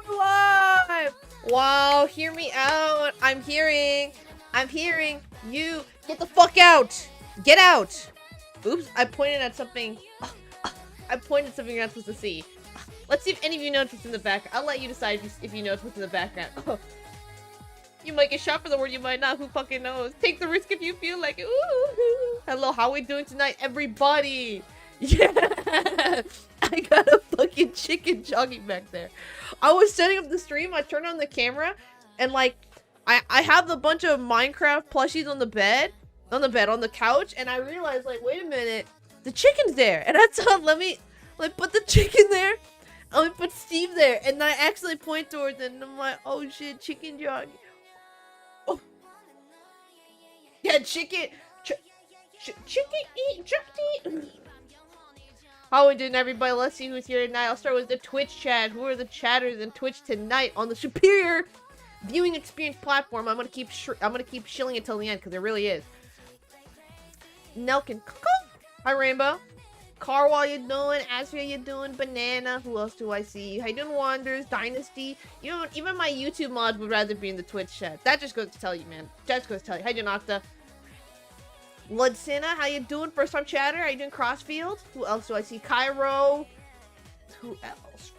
Live! Wow, hear me out. I'm hearing you. Get the fuck out. Get out. Oops, I pointed at something. I pointed at something you're not supposed to see. Let's see if any of you notice what's in the back. I'll let you decide if you notice what's in the background. You might get shot for the word, you might not. Who fucking knows? Take the risk if you feel like it. Ooh. Hello, how are we doing tonight, everybody? Yeah, I got a fucking chicken jogging back there. I was setting up the stream. I turned on the camera, and like, I have a bunch of Minecraft plushies on the couch, and I realized, like, wait a minute, the chicken's there, and I thought, let me put the chicken there. Let me put Steve there, and I actually point towards it, and I'm like, oh shit, chicken jogging. Oh, yeah, chicken eat. How we doing, everybody? Let's see who's here tonight. I'll start with the Twitch chat. Who are the chatters in Twitch tonight on the superior viewing experience platform? I'm gonna keep shilling it till the end because it really is. Nelkin, hi Rainbow. Carwall, you doing? Asria, you doing? Banana. Who else do I see? How you doing, Wanders? Dynasty. Even my YouTube mod would rather be in the Twitch chat. That just goes to tell you, man. Just goes to tell you. How you doing, Octa? Ludsina, how you doing? First time chatter. How you doing, Crossfield? Who else do I see? Cairo. Who else?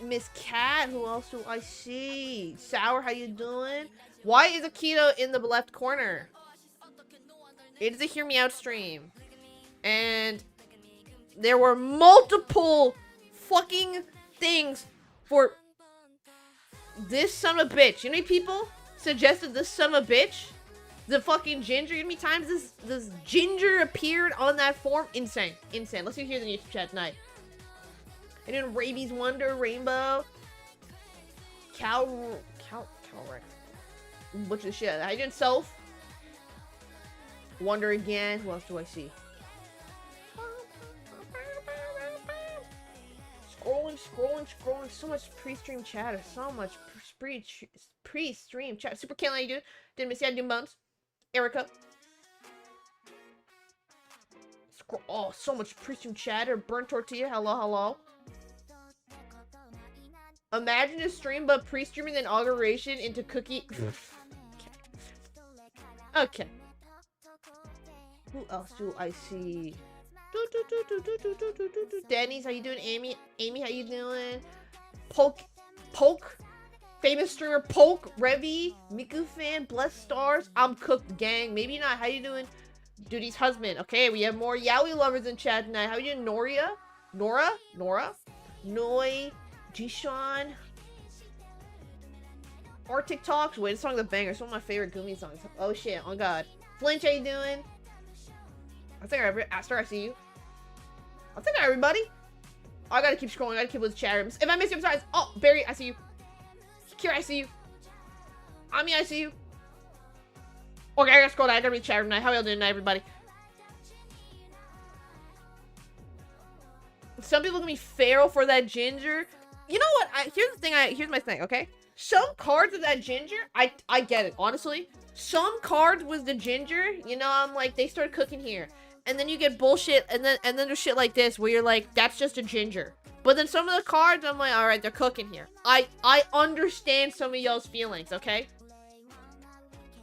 Miss Cat. Who else do I see? Sour, how you doing? Why is Akito in the left corner? It is a Hear Me Out stream. And there were multiple fucking things for this son of a bitch. You know how many people suggested this son of a bitch? The fucking ginger. You know how many times this ginger appeared on that form? Insane. Insane. Let's see who's here in the YouTube chat tonight. I did Rabies Wonder, Rainbow. Cal Rex. Butcher the shit. I did Self. Wonder again. Who else do I see? Scrolling. So much pre-stream chatter. So much pre-stream chat. Super Kayla, how you doing? Didn't miss you. I do Mums. Erica. Oh, so much pre-stream chatter. Burnt tortilla. Hello. Imagine a stream but pre-streaming the inauguration into cookie. Okay. Who else do I see? Denny's, how you doing? Amy, how you doing? Poke, famous streamer Poke, Revy, Miku fan, Blessed Stars, I'm cooked, gang. Maybe not. How you doing? Duty's husband. Okay, we have more yaoi lovers in chat tonight. How you doing, Noria? Nora, Noi, Jishan, Arctic Talks. Wait, this song's a banger. It's one of my favorite Gumi songs. Oh shit, oh god. Flinch, how you doing? I think Aster, I see you. I think everybody. Oh, I gotta keep scrolling. I gotta keep with chatter. If I miss you, I'm sorry. Oh, Barry, I see you. Kira, I see you. Ami, I see you. Okay, I gotta scroll down. I gotta read chatter tonight. How y'all doing tonight, everybody? Some people can be feral for that ginger. You know what? Here's my thing, okay? Some cards of that ginger, I get it, honestly. Some cards with the ginger, you know, I'm like, they start cooking here. And then you get bullshit, and then there's shit like this, where you're like, that's just a ginger. But then some of the cards, I'm like, alright, they're cooking here. I understand some of y'all's feelings, okay?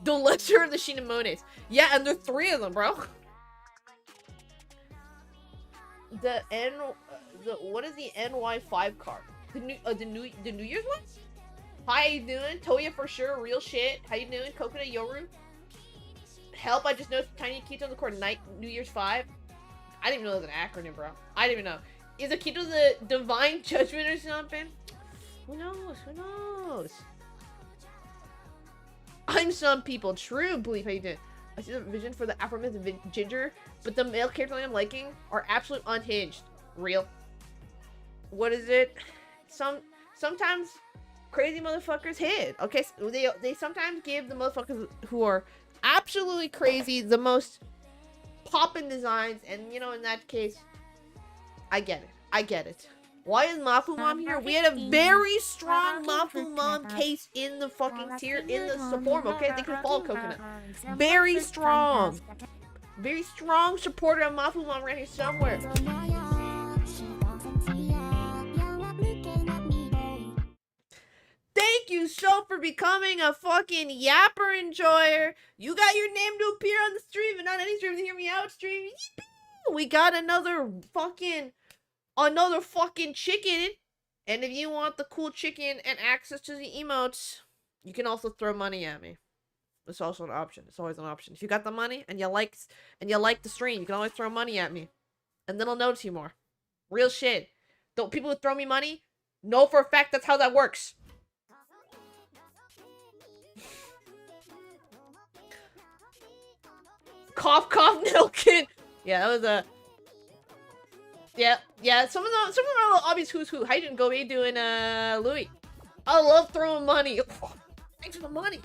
The lesser of the Shinamones. Yeah, and there are 3 of them, bro. What is the NY5 card? The New Year's one? Hi, how you doing? Toya for sure, real shit. How you doing? Coconut Yoru? Help, I just noticed Tiny Akito on the court. New Year's 5. I didn't even know that was an acronym, bro. I didn't even know. Is Akito the Divine Judgment or something? Who knows? I'm some people. True, believe how you did. I see the vision for the aforementioned ginger, but the male characters I'm liking are absolute unhinged. Real. What is it? Sometimes crazy motherfuckers hit. Okay, they sometimes give the motherfuckers who are absolutely crazy the most poppin' designs, and you know, in that case, I get it. Why is Mafu Mom here? We had a very strong Mafu Mom case in the fucking tier, in the forum, okay? They could follow Coconut. Very strong supporter of Mafu Mom right here somewhere. you so for becoming a fucking yapper enjoyer. You got your name to appear on the stream, and not any stream to hear me out stream. We got another fucking chicken. And if you want the cool chicken and access to the emotes, you can also throw money at me. It's also an option. It's always an option. If you got the money and you like the stream, you can always throw money at me. And then I'll notice you more. Real shit. Don't people who throw me money know for a fact that's how that works. Cough, cough, Nilkin. Yeah, that was a... Yeah, some of them are a little obvious who's who. How you doing, Gobi? Doing, Louis. I love throwing money. Thanks for the money.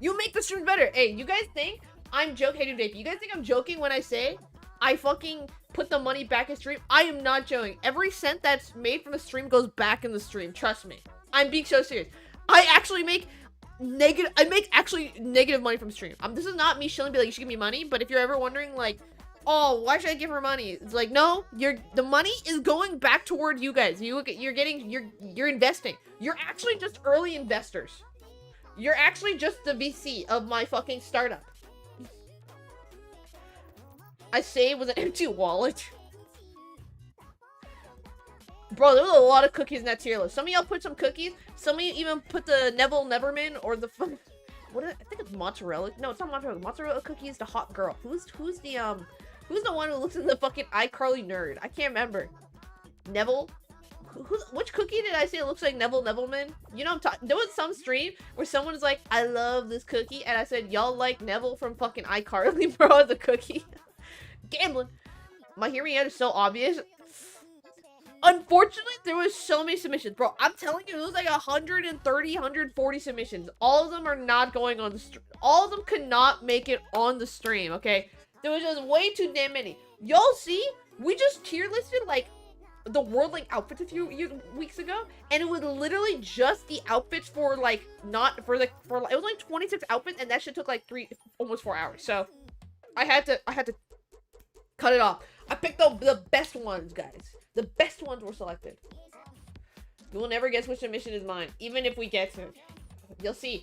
You make the stream better. Hey, you guys think I'm joking? Hey, dude, you guys think I'm joking when I say I fucking put the money back in stream? I am not joking. Every cent that's made from the stream goes back in the stream. Trust me. I'm being so serious. I actually make negative money from stream. This is not me shilling be like, you should give me money. But if you're ever wondering, like, oh, why should I give her money? It's like, no, the money is going back toward you guys. You're investing. You're actually just early investors. You're actually just the VC of my fucking startup. I saved with an empty wallet. Bro, there was a lot of cookies in that tier list. Some of y'all put some cookies. Some of you even put the Neville Neverman or the what is it? I think it's mozzarella. No, it's not mozzarella. Mozzarella cookies the hot girl. Who's the one who looks in the fucking iCarly nerd? I can't remember. Neville? Which cookie did I say looks like Neville Neverman? You know, there was some stream where someone was like, I love this cookie. And I said, y'all like Neville from fucking iCarly, bro, as a cookie. Gambling. My hearing aid is so obvious. Unfortunately, there was so many submissions. Bro, I'm telling you, it was like 130, 140 submissions. All of them are not going on the stream. All of them could not make it on the stream, okay? There was just way too damn many. Y'all see? We just tier listed, like, the Worldling outfits a few weeks ago, and it was literally just the outfits for, like, it was like 26 outfits, and that shit took, like, almost 4 hours. So, I had to cut it off. I picked the best ones, guys. The best ones were selected. You will never guess which submission is mine, even if we get to it. You'll see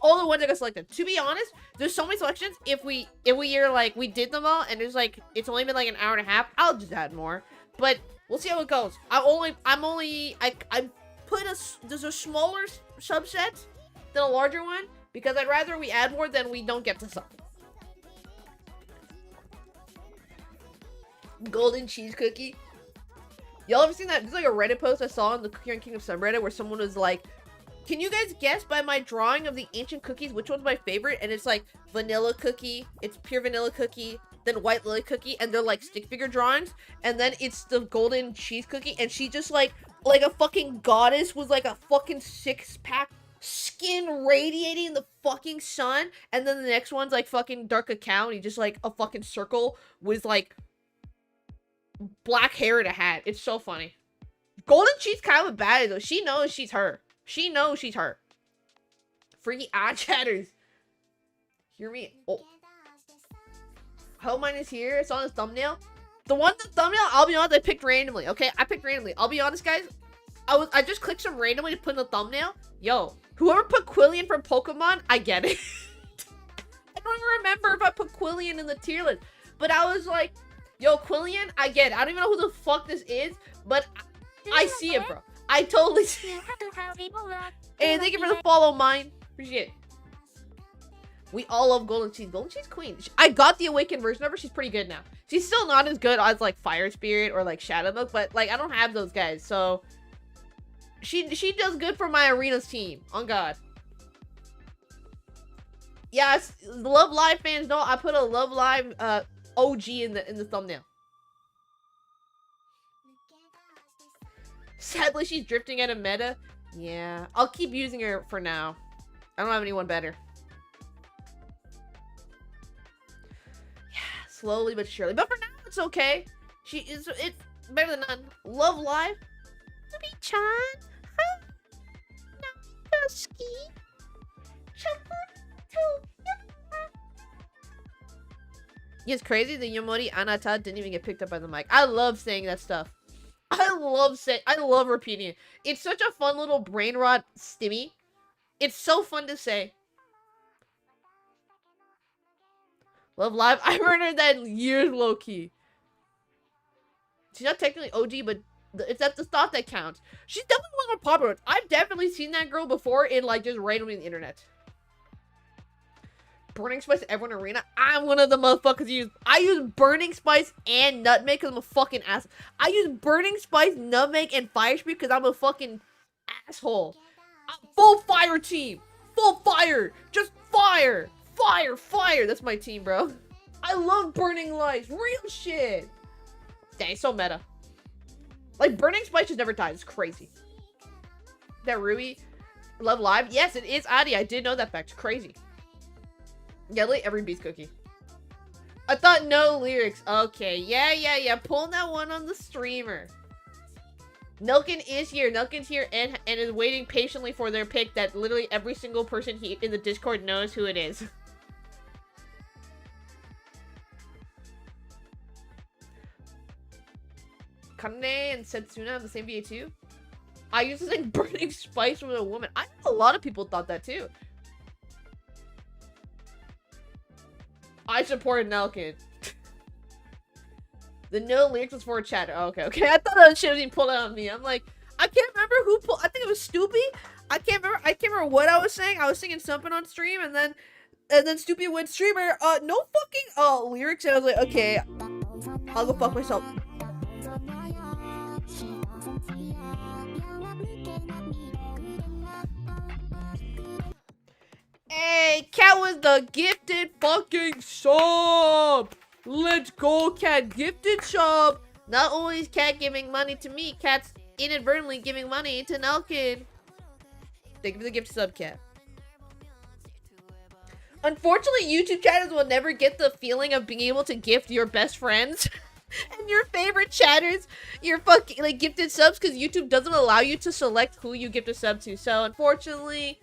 all the ones that got selected. To be honest, there's so many selections. If we did them all, and it's only been like an hour and a half, I'll just add more. But we'll see how it goes. There's a smaller subset than a larger one, because I'd rather we add more than we don't get to some. Golden cheese cookie. Y'all ever seen that? There's like a Reddit post I saw on the Cookie and Kingdom subreddit where someone was like, can you guys guess by my drawing of the ancient cookies which one's my favorite? And it's like vanilla cookie, it's pure vanilla cookie, then white lily cookie, and they're like stick figure drawings, and then it's the golden cheese cookie, and she just like a fucking goddess with like a fucking 6-pack, skin radiating in the fucking sun, and then the next one's like fucking dark cacao, and he just like a fucking circle with like black hair and a hat. It's so funny. Golden cheese kind of a baddie though. She knows she's her. She knows she's her. Freaky eye chatters. Hear me? Oh. Hope mine is here. It's on the thumbnail. The thumbnail, I'll be honest, I picked randomly. Okay, I picked randomly. I'll be honest, guys. I just clicked some randomly to put in the thumbnail. Yo, whoever put Quillian from Pokemon, I get it. I don't even remember if I put Quillian in the tier list. But I was like, yo, Quillian, I get it. I don't even know who the fuck this is, but I see it, bro. I totally see it. Hey, thank you for the follow, mine. Appreciate it. We all love Golden Cheese. Golden Cheese Queen. I got the Awakened version of her. She's pretty good now. She's still not as good as, like, Fire Spirit or, like, Shadow Milk, but, like, I don't have those guys, so... She does good for my Arenas team. On God. Yes, Love Live fans know I put a Love Live, OG in the thumbnail. Sadly, she's drifting out of meta. Yeah, I'll keep using her for now. I don't have anyone better. Yeah, slowly but surely. But for now, it's okay. It's better than none. Love Live. Ruby-chan. It's crazy the Yomori Anata didn't even get picked up by the mic. I love saying that stuff. I love repeating it. It's such a fun little brain rot stimmy. It's so fun to say. Love Live. I haven't heard that in years, low key. She's not technically OG, but it's at the thought that counts. She's definitely one of the more popular ones. I've definitely seen that girl before in like just randomly on the internet. Burning Spice Everyone Arena. I'm one of the motherfuckers I use Burning Spice and Nutmeg because I'm a fucking ass. I use Burning Spice, Nutmeg, and Fire Speed because I'm a fucking asshole. Full fire team. Full fire. Just fire. Fire. Fire. That's my team, bro. I love Burning Lights. Real shit. Dang, so meta. Like, Burning Spice just never dies. It's crazy. That Ruby Love Live? Yes, it is Adi. I did know that fact. It's crazy. Yeah, like every Beast cookie. I thought no lyrics. Okay, yeah. Pulling that one on the streamer. Nilkin is here. Nilkin's here and is waiting patiently for their pick that literally every single person in the Discord knows who it is. Kane and Setsuna have the same VA too? I used to think Burning Spice was a woman. I know a lot of people thought that too. I supported Nelkin. The no lyrics was for a chatter. Oh, okay. I thought that shit was being pulled out on me. I'm like, I can't remember who pulled. I think it was Stoopy. I can't remember what I was saying. I was singing something on stream, and then Stoopy went streamer. No fucking lyrics. And I was like, okay, I'll go fuck myself. Hey, Cat was the gifted fucking sub. Let's go, Cat. Gifted sub. Not only is Cat giving money to me, Cat's inadvertently giving money to Nelkin. Thank you for the gift sub, Cat. Unfortunately, YouTube chatters will never get the feeling of being able to gift your best friends and your favorite chatters your fucking like gifted subs because YouTube doesn't allow you to select who you gift a sub to. So unfortunately,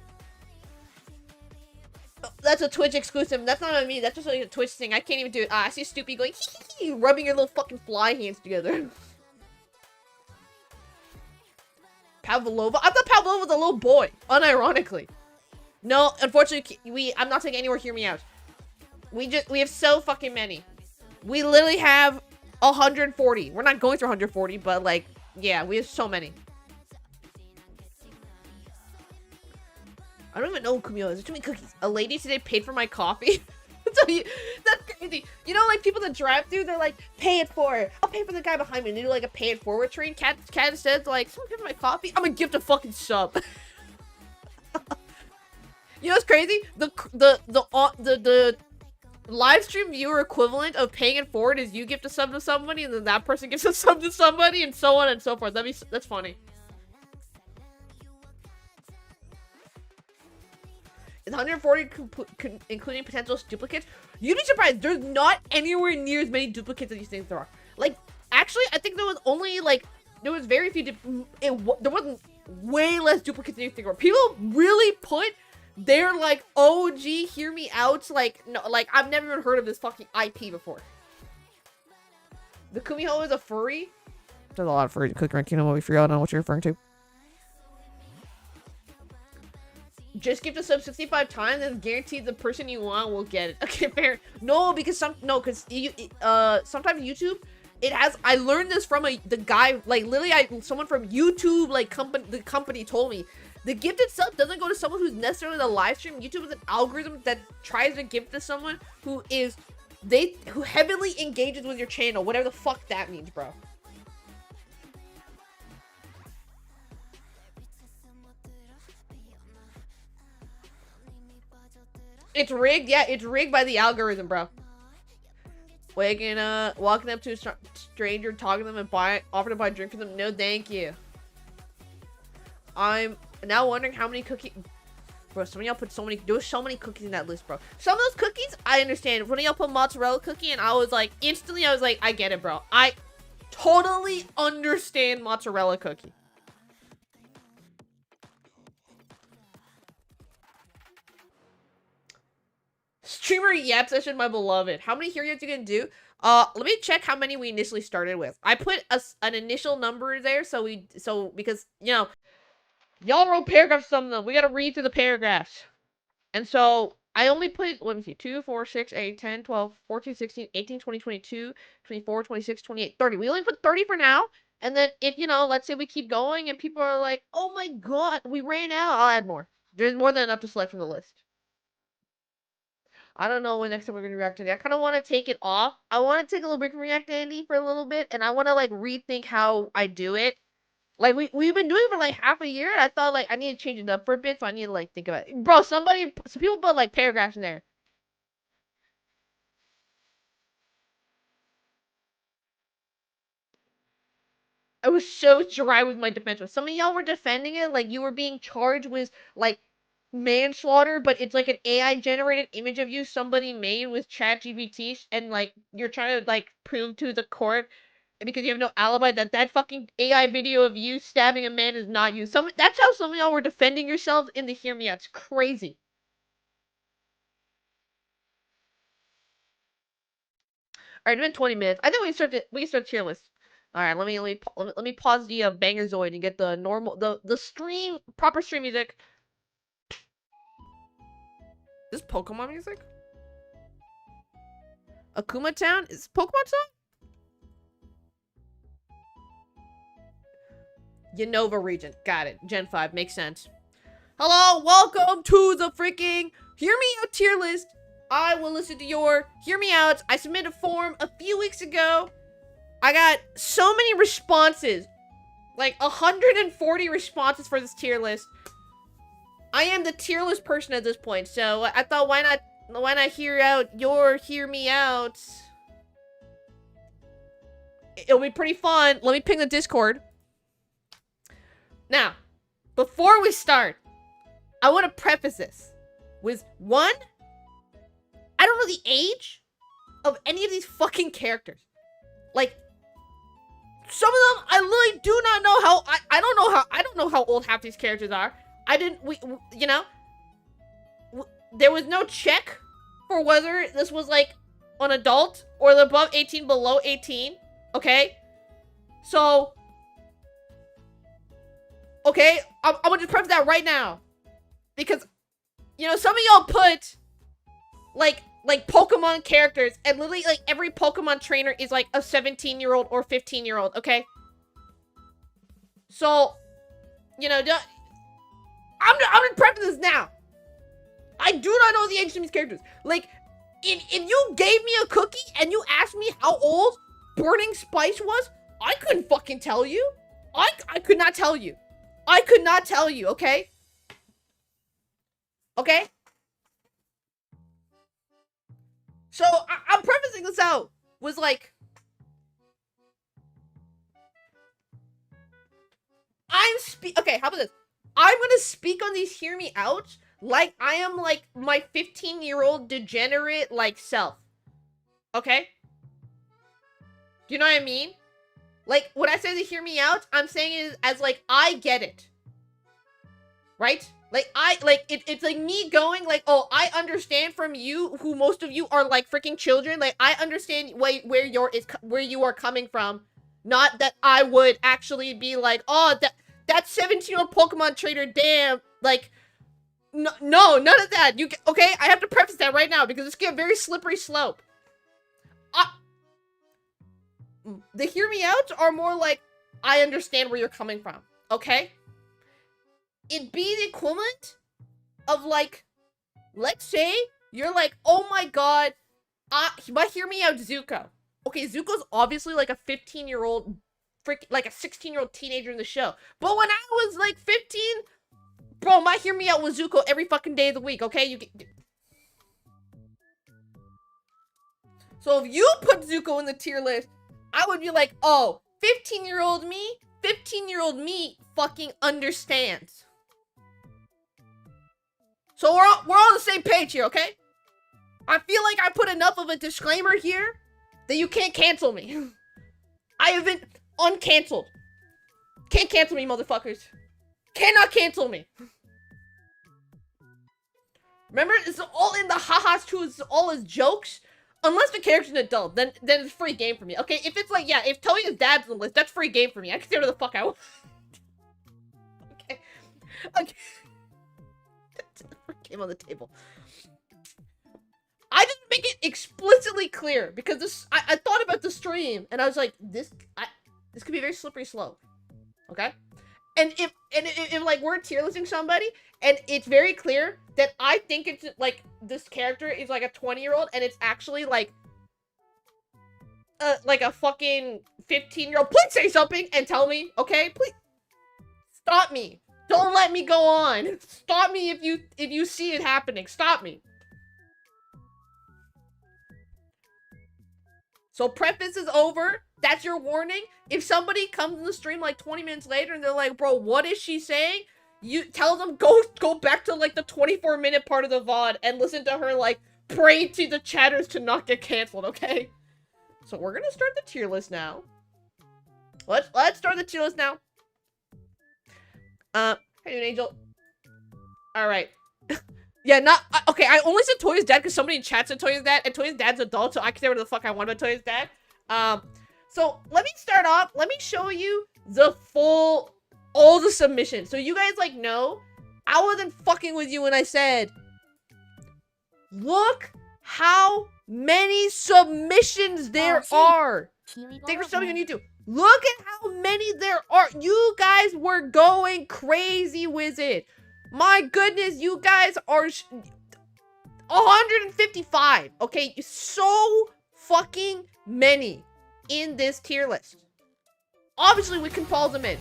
that's a Twitch exclusive. That's not on me. That's just like a Twitch thing. I can't even do it. I see Stoopy going hee, rubbing your little fucking fly hands together. Pavlova? I thought Pavlova was a little boy. Unironically. No, unfortunately, I'm not taking anywhere. Hear me out. We have so fucking many. We literally have 140. We're not going through 140, but like, yeah, we have so many. I don't even know who Camille is. There's too many cookies. A lady today paid for my coffee. That's crazy. You know, like people that drive through, they're like, pay it forward. I'll pay for the guy behind me. And they do like a pay it forward train. Cat says like, someone give me my coffee. I'm gonna gift a fucking sub. You know what's crazy? The live stream viewer equivalent of paying it forward is you gift a sub to somebody, and then that person gives a sub to somebody, and so on and so forth. That's funny. Is 140 including potential duplicates? You'd be surprised. There's not anywhere near as many duplicates as you think there are. Like, actually, I think there was only like there was very few. There wasn't way less duplicates than you think there were. People really put their like OG hear me out. Like no, like I've never even heard of this fucking IP before. The Kumiho is a furry. There's a lot of furry cooking around Kingdom. We forgot. I don't know what you're referring to. Just gift a sub 65 times and guaranteed the person you want will get it. Okay, fair. No, because sometimes YouTube, it has. I learned this from the guy. Like literally, someone from YouTube, like the company told me the gifted sub doesn't go to someone who's necessarily the live stream. YouTube is an algorithm that tries to gift to someone who heavily engages with your channel, whatever the fuck that means, bro. It's rigged? Yeah, it's rigged by the algorithm, bro. Walking up to a stranger, talking to them, and offer to buy a drink for them. No, thank you. I'm now wondering how many cookies... Bro, some of y'all put so many... There was so many cookies in that list, bro. Some of those cookies, I understand. When y'all put mozzarella cookie, and I was like... Instantly, I was like, I get it, bro. I totally understand mozzarella cookie. Streamer yap session, my beloved. How many here yet you gonna do? Let me check how many we initially started with. I put an initial number there, because you know, Y'all wrote paragraphs, some of them. We gotta read through the paragraphs. And so I only put, let me see, 2, 4, 6, 8, 10, 12, 14, 16, 18, 20, 22, 24, 26, 28, 30. We only put 30 for now. And then if, you know, let's say we keep going and people are like, oh my god, we ran out, I'll add more. There's more than enough to select from the list. I don't know when next time we're gonna react to that. I kind of want to take it off. I want to take a little break from React Andy for a little bit, and I want to like rethink how I do it. Like we've been doing it for like half a year. And I thought like I need to change it up for a bit, so I need to like think about it. Bro, some people put like paragraphs in there. I was so dry with my defense. Some of y'all were defending it like you were being charged with like manslaughter, but it's like an AI generated image of you somebody made with ChatGPT, and like you're trying to like prove to the court because you have no alibi that fucking AI video of you stabbing a man is not you. That's how some of y'all were defending yourselves in the Hear Me Out. It's crazy. All right, it's been 20 minutes. I think we can start tier list. All right, let me pause the Bangerzoid and get the normal the stream proper stream music. This Pokemon music? Akuma Town is Pokemon song? Unova region. Got it. Gen 5 makes sense. Hello, welcome to the freaking Hear Me Out tier list. I will listen to your Hear Me Outs. I submitted a form a few weeks ago. I got so many responses. Like 140 responses for this tier list. I am the tier list person at this point, so I thought why not hear out your Hear Me Outs? It'll be pretty fun. Let me ping the Discord. Now, before we start, I want to preface this with one, I don't know the age of any of these fucking characters. Like, some of them I literally do not know how I don't know how old half these characters are. You know, there was no check for whether this was like an adult or above 18, below 18. Okay, so okay, I'm gonna just preface that right now because you know some of y'all put like Pokemon characters, and literally like every Pokemon trainer is like a 17-year-old or 15-year-old. Okay, so you know, I'm gonna preface this now. I do not know the age of these characters. Like, if you gave me a cookie and you asked me how old Burning Spice was, I couldn't fucking tell you. I could not tell you. I could not tell you, okay? Okay? So, I'm prefacing this out. Was like... Okay, how about this? I'm gonna speak on these Hear Me Out like I am like my 15-year-old degenerate like self. Okay? Do you know what I mean? Like, when I say the Hear Me Out, I'm saying it as like I get it. Right? Like it's like me going like, oh, I understand from you, who most of you are like freaking children. Like, I understand where you are coming from. Not that I would actually be like, oh, that 17-year-old Pokemon trader, damn, like, no, none of that. Okay, I have to preface that right now because it's a very slippery slope. The Hear Me Outs are more like, I understand where you're coming from, okay? It'd be the equivalent of like, let's say you're like, oh my god, but Hear Me Out Zuko. Okay, Zuko's obviously like a 15-year-old, like a 16-year-old teenager in the show. But when I was like 15, bro, my Hear Me Out was Zuko every fucking day of the week, okay? So if you put Zuko in the tier list, I would be like, oh, 15-year-old me fucking understands. So we're on the same page here, okay? I feel like I put enough of a disclaimer here that you can't cancel me. I have been uncanceled. Can't cancel me, motherfuckers. Cannot cancel me. Remember, it's all in the ha-has too. It's all as jokes. Unless the character's an adult, then it's free game for me. Okay, if it's like, yeah, if Toya's dad's on the list, that's free game for me. I can say whatever the fuck I want. Okay. Came on the table. I didn't make it explicitly clear because this. I thought about the stream and I was like, this could be a very slippery slope. Okay, and if like we're tier listing somebody and it's very clear that I think it's like this character is like a 20-year-old and it's actually like a fucking 15-year-old, please say something and tell me, okay? Please stop me. Don't let me go on. Stop me if you see it happening. Stop me. So preface is over. That's your warning. If somebody comes in the stream like 20 minutes later and they're like, bro, what is she saying? You tell them go back to like the 24-minute part of the VOD and listen to her like pray to the chatters to not get canceled, okay? So we're gonna start the tier list now. Let's start the tier list now. Hey, Angel. All right. Yeah, okay. I only said Toya's dad because somebody in chat said Toya's dad, and Toya's dad's adult, so I can say whatever the fuck I want about Toya's dad. So let me start off. Let me show you all the submissions, so you guys like know I wasn't fucking with you when I said, look how many submissions there are. Thanks for subbing on YouTube. Look at how many there are. You guys were going crazy with it. My goodness, you guys are 155. Okay, so fucking many in this tier list. Obviously, we can follow them in.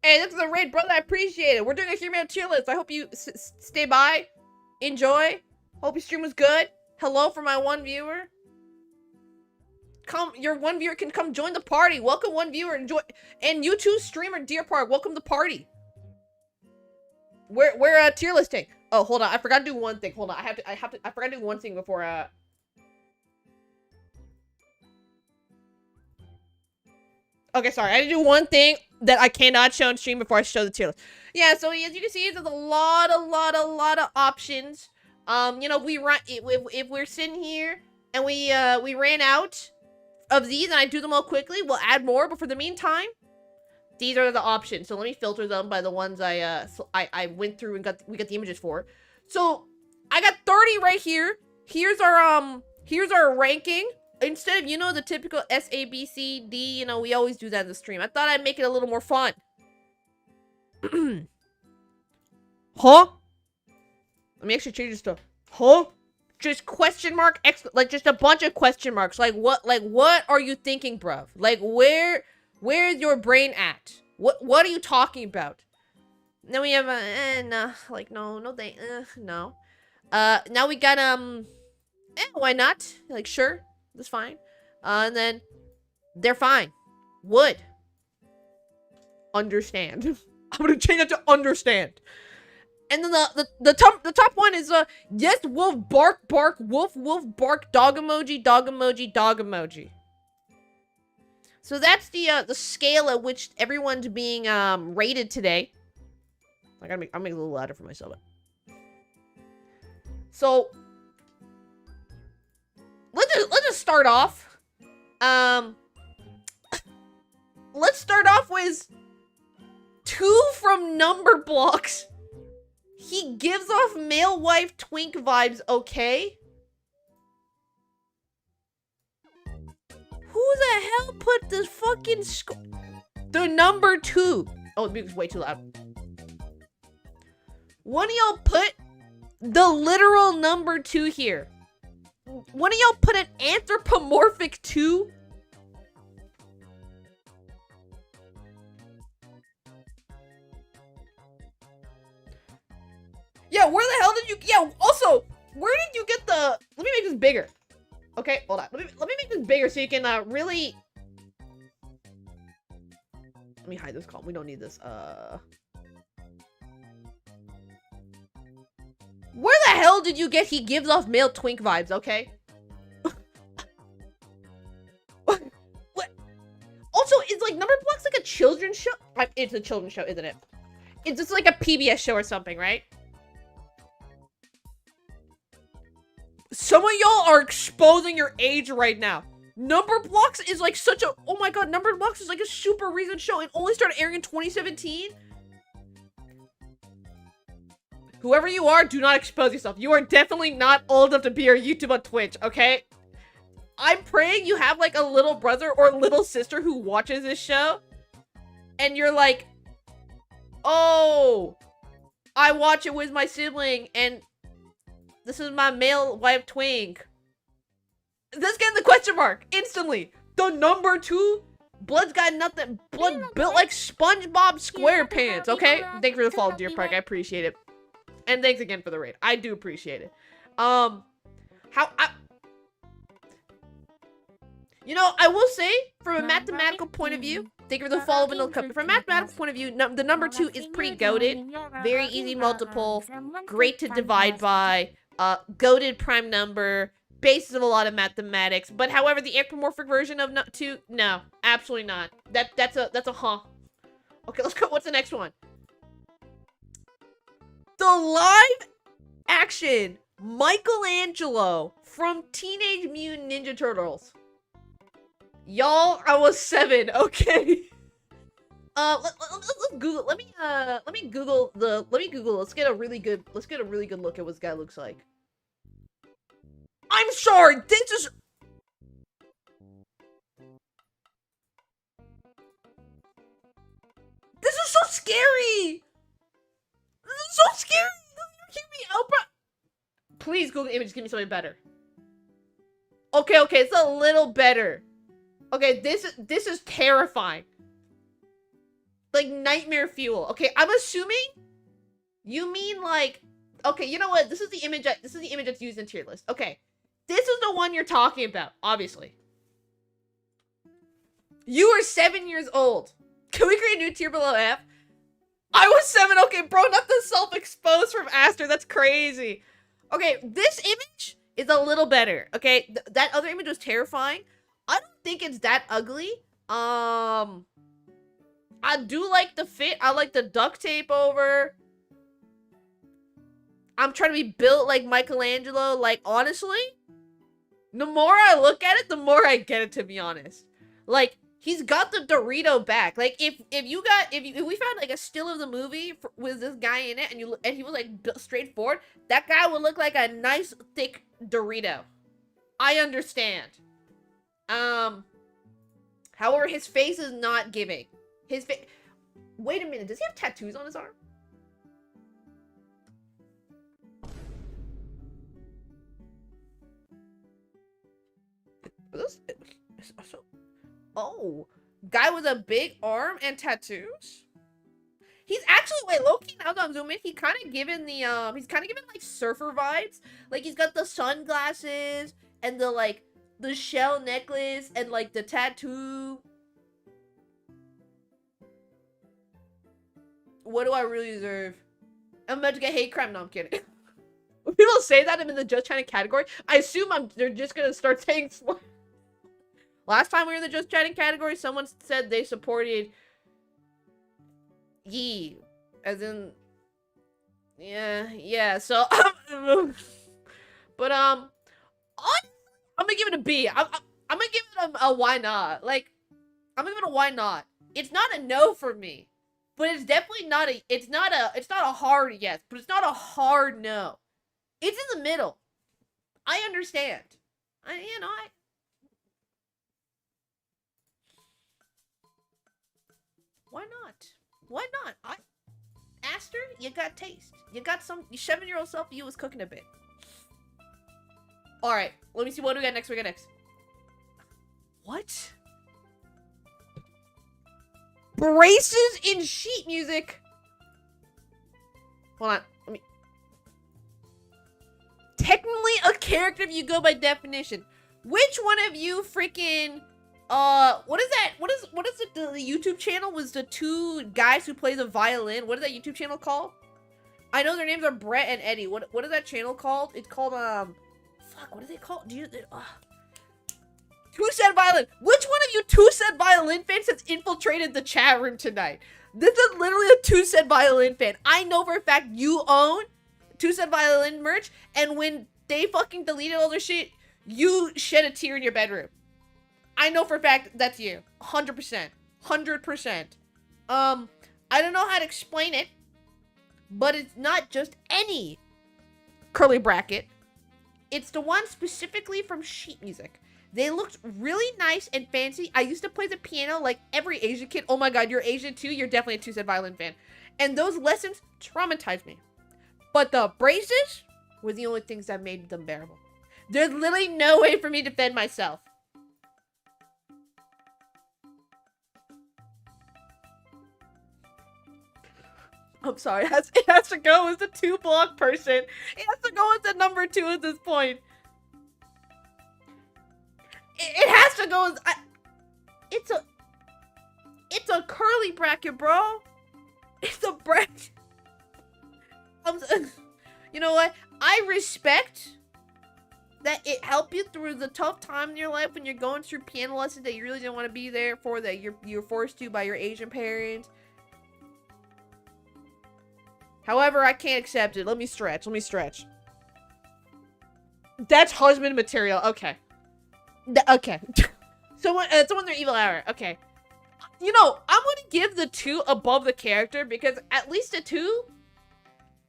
Hey, that's the raid, brother. I appreciate it. We're doing a Hear Me Out tier list. I hope you stay by, enjoy. Hope your stream was good. Hello for my one viewer. Your one viewer can come join the party. Welcome one viewer. Enjoy. And you too, streamer Deer Park. Welcome to the party. We're tier listing. Oh, hold on. I forgot to do one thing. Hold on. I forgot to do one thing before Okay, sorry. I had to do one thing that I cannot show on stream before I show the tier list. Yeah, so as you can see, there's a lot of options. You know, if we're sitting here and we ran out of these and I do them all quickly, we'll add more. But for the meantime, these are the options. So let me filter them by the ones I went through and we got the images for. So I got 30 right here. Here's our ranking. Instead of, you know, the typical S, A, B, C, D, you know, we always do that in the stream. I thought I'd make it a little more fun. Huh? Let me actually change this to, huh? Just question mark, like just a bunch of question marks. Like what are you thinking, bruv? Like where's your brain at? What are you talking about? Then we have no, like no, no. Now we got why not? Like sure. That's fine. And then they're fine. Would understand. I'm gonna change it to understand. And then the top one is yes, wolf bark wolf bark dog emoji dog emoji dog emoji. So that's the scale at which everyone's being rated today. I'm making a little louder for myself. So let's just start off. Let's start off with 2 from Number Blocks. He gives off male wife twink vibes, okay? Who the hell put this fucking the number 2? Oh, the music's way too loud. One of y'all put the literal number 2 here. One of y'all put an anthropomorphic 2? Yeah, where the hell did you... Yeah, also, where did you get the... Let me make this bigger. Okay, hold on. Let me make this bigger so you can really... Let me hide this column. We don't need this. Where the hell did you get he gives off male twink vibes, okay? What? Also, is like Number Block's like a children's show? It's a children's show, isn't it? It's just like a PBS show or something, right? Some of y'all are exposing your age right now. Number Blocks is like such a... Oh my god, Number Blocks is like a super recent show. It only started airing in 2017. Whoever you are, do not expose yourself. You are definitely not old enough to be on YouTube or Twitch, okay? I'm praying you have like a little brother or little sister who watches this show. And you're like, oh, I watch it with my sibling and this is my male wife twink. Let's get in the question mark instantly. The number 2, Blood's got nothing. Blood built like SpongeBob SquarePants, okay? Thank you for the follow, Deer Park. I appreciate it. And thanks again for the raid. I do appreciate it. You know, I will say, from a mathematical point of view, thank you for the follow, Vanilla Cup. From a mathematical point of view, the number 2 is pretty goated. Very easy multiple. Great to divide by. Goated prime number. Basis of a lot of mathematics. But however, the anthropomorphic version of 2, no. Absolutely not. That's a huh. Okay, let's go. What's the next one? The live action Michelangelo from Teenage Mutant Ninja Turtles. Y'all, I was 7, okay. Let's Google. Let me Google. Let's get a really good look at what this guy looks like. I'm sorry, this is so scary. This is so scary. Hear me out, bro. Please Google images. Give me something better. Okay, it's a little better. Okay, this is terrifying. Like nightmare fuel. Okay, I'm assuming you mean like. Okay, you know what? This is the image that's used in tier list. Okay, this is the one you're talking about. Obviously, you are 7 years old. Can we create a new tier below F? I was 7. Okay, bro, not the self-exposed from Aster. That's crazy. Okay, this image is a little better. Okay, that other image was terrifying. I don't think it's that ugly. I do like the fit. I like the duct tape over. I'm trying to be built like Michelangelo. Like, honestly, the more I look at it, the more I get it, to be honest. Like, he's got the Dorito back. Like, if we found like a still of the movie with this guy in it, and he was like straightforward, that guy would look like a nice thick Dorito. I understand. However, his face is not giving. His face. Wait a minute. Does he have tattoos on his arm? Oh, guy with a big arm and tattoos. He's actually, wait, low-key, now that I'm zooming in, he's kind of giving like surfer vibes. Like, he's got the sunglasses and the shell necklace and like the tattoo. What do I really deserve? I'm about to get hate crime. No, I'm kidding. When people say that I'm in the Just Chatting category, I assume they're just gonna start saying slur. Last time we were in the Just Chatting category, someone said they supported Yee, as in, yeah. So, but I'm gonna give it a B. I'm gonna give it a why not. Like, I'm gonna give it a why not. It's not a no for me, but it's definitely not a. It's not a hard yes, but it's not a hard no. It's in the middle. I understand. Why not? Why not? Aster, you got taste. You got some. Your 7-year-old self, you was cooking a bit. All right, let me see. What do we got next? What? Braces in sheet music. Hold on. Let me. Technically a character if you go by definition. Which one of you freaking what is that? What is it, the YouTube channel was the 2 guys who play the violin? What is that YouTube channel called? I know their names are Brett and Eddie. What is that channel called? It's called fuck, what is it called? Two Said Violin. Which one of you Two Said Violin fans has infiltrated the chat room tonight? This is literally a 2-Cent Violin fan. I know for a fact you own 2-Cent Violin merch, and when they fucking deleted all their shit, you shed a tear in your bedroom. I know for a fact that's you. 100%. 100%. I don't know how to explain it, but it's not just any curly bracket. It's the one specifically from sheet music. They looked really nice and fancy. I used to play the piano like every Asian kid. Oh my god, you're Asian too? You're definitely a 2-Cent Violin fan. And those lessons traumatized me. But the braces were the only things that made them bearable. There's literally no way for me to defend myself. I'm sorry, it has to go as the 2-block person. It has to go as the number 2 at this point. It has to go as... It's a curly bracket, bro. It's a bracket. You know what? I respect that it helped you through the tough time in your life when you're going through piano lessons that you really didn't want to be there for, that you're forced to by your Asian parents. However, I can't accept it. Let me stretch. That's husband material. Okay. Okay. Someone their evil hour. Okay. You know, I'm gonna give the 2 above the character because at least a 2,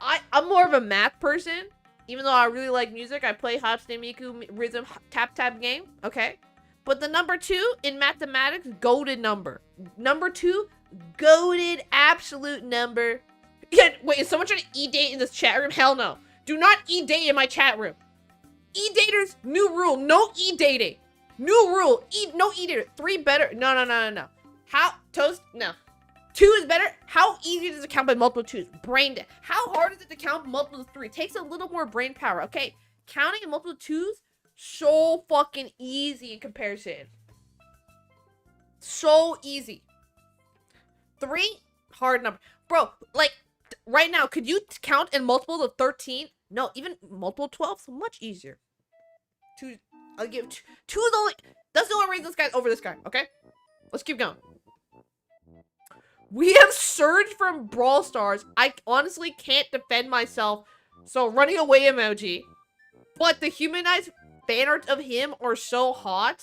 I'm more of a math person. Even though I really like music, I play Hatsune Miku rhythm tap game. Okay. But the number 2 in mathematics, goated number. Number 2, goated absolute number. Yeah, wait, is someone trying to e-date in this chat room? Hell no. Do not e-date in my chat room. E-daters, new rule, no e-dating. New rule, no e-dater. 3 better. No. How, Toast? No. 2 is better. How easy does it count by multiple 2s? Brain dead. How hard is it to count multiple 3? It takes a little more brain power, okay? Counting in multiple 2s, so fucking easy in comparison. So easy. 3, hard number. Bro, like, right now, could you count in multiples of 13? No, even multiple 12s, much easier. 2, I'll give 2 is only, that's the only reason this guy's over this guy, okay? Let's keep going. We have Surge from Brawl Stars. I honestly can't defend myself, so running away emoji. But the humanized fan art of him are so hot.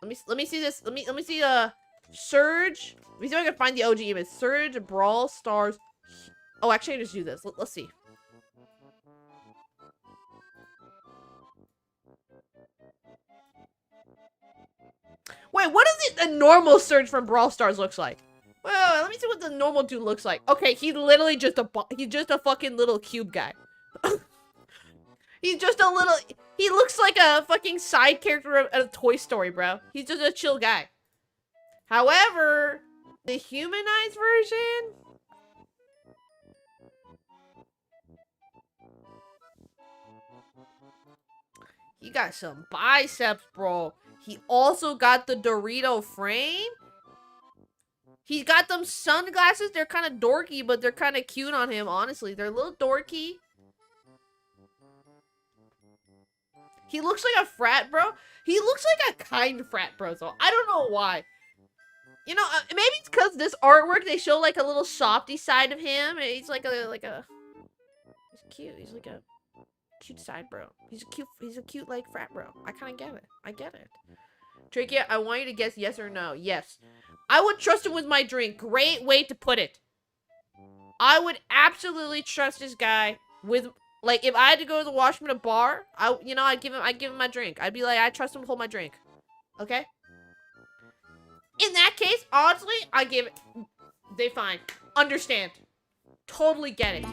Let me see this. Let me see Surge. Let me see if I can find the OG image. Surge Brawl Stars. Oh, actually, I just do this. Let's see. Wait, what does a normal Surge from Brawl Stars looks like? Well, let me see what the normal dude looks like. Okay, he's literally just a fucking little cube guy. He's just a little, he looks like a fucking side character of Toy Story, bro. He's just a chill guy. However, the humanized version, he got some biceps, bro. He also got the Dorito frame. He's got them sunglasses. They're kind of dorky, but they're kind of cute on him, honestly. They're a little dorky. He looks like a frat bro. He looks like a kind frat bro, so I don't know why. You know, maybe it's because this artwork, they show like a little softy side of him. And he's like a, he's cute. He's like a cute side bro. He's a cute like frat bro. I kind of get it. I get it. Trachea, I want you to guess yes or no. Yes. I would trust him with my drink. Great way to put it. I would absolutely trust this guy with, like, if I had to go to the washroom at a bar, I'd give him my drink. I'd be like, I trust him to hold my drink. Okay? In that case, honestly, I give it, they fine. Understand. Totally get it.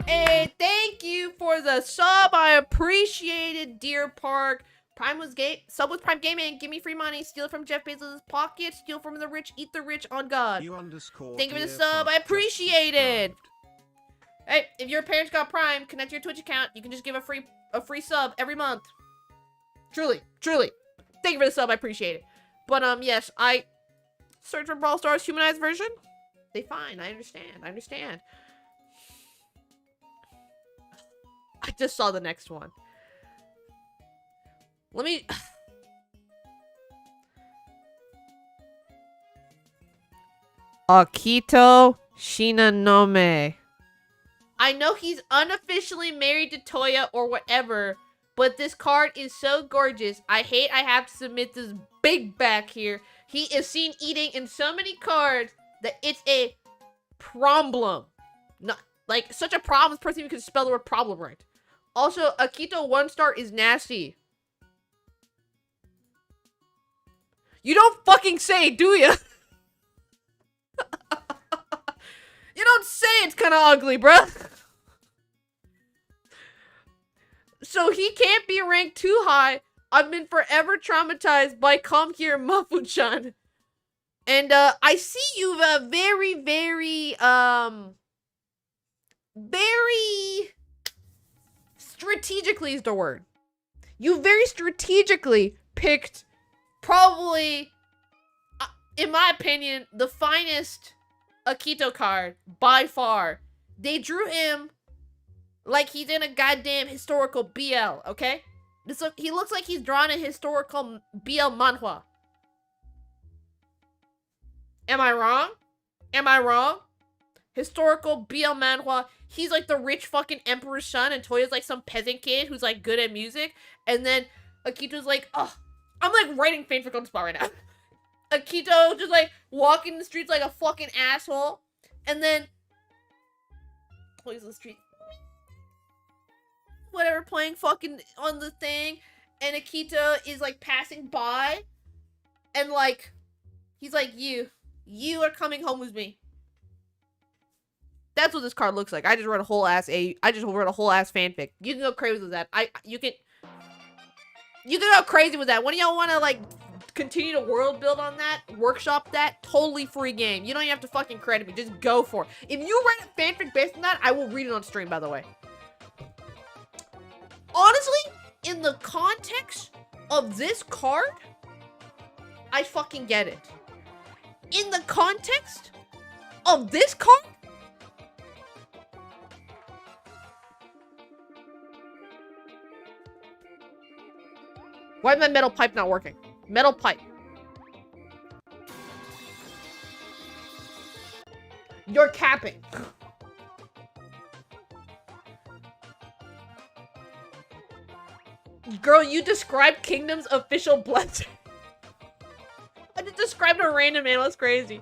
Hey, thank you for the sub. I appreciate it, Deer Park. Prime was sub with Prime Gaming. Give me free money. Steal it from Jeff Bezos' pocket. Steal from the rich. Eat the rich on God. Thank you for the sub. I appreciate it. Hey, if your parents got Prime, connect your Twitch account. You can just give a free sub every month. Truly. Thank you for the sub. I appreciate it. But yes, I search for Brawl Stars humanized version. They fine. I understand. I just saw the next one. Let me... Akito Shinonome. I know he's unofficially married to Toya or whatever, but this card is so gorgeous. I hate I have to submit this big back here. He is seen eating in so many cards that it's a problem. Not like such a problem. This person even could spell the word problem right. Also, Akito 1-star is nasty. You don't fucking say, do ya? You don't say it's kind of ugly, bruh. So he can't be ranked too high. I've been forever traumatized by Come Here, Mafu-chan. And, I see you've, very, strategically is the word. You very strategically picked probably, in my opinion, the finest Akito card by far. They drew him like he's in a goddamn historical BL, okay? He looks like he's drawn a historical BL manhwa. Am I wrong? Am I wrong? Historical BL manhwa. He's like the rich fucking emperor's son, and Toya's like some peasant kid who's like good at music. And then Akito's like, oh, I'm like writing fanfic on the spot right now. Akito just like walking the streets like a fucking asshole. And then Toya's in the street. Whatever, playing fucking on the thing. And Akito is like passing by. And like, he's like, you are coming home with me. That's what this card looks like. I just wrote a whole ass fanfic. You can go crazy with that. You can go crazy with that. When y'all want to like continue to world build on that, workshop that, totally free game. You don't even have to fucking credit me. Just go for it. If you write a fanfic based on that, I will read it on stream, by the way. Honestly, in the context of this card, I fucking get it. In the context of this card, why is my metal pipe not working? Metal pipe. You're capping. Girl, you described Kingdom's official blessing. I just described a random animal. That's crazy.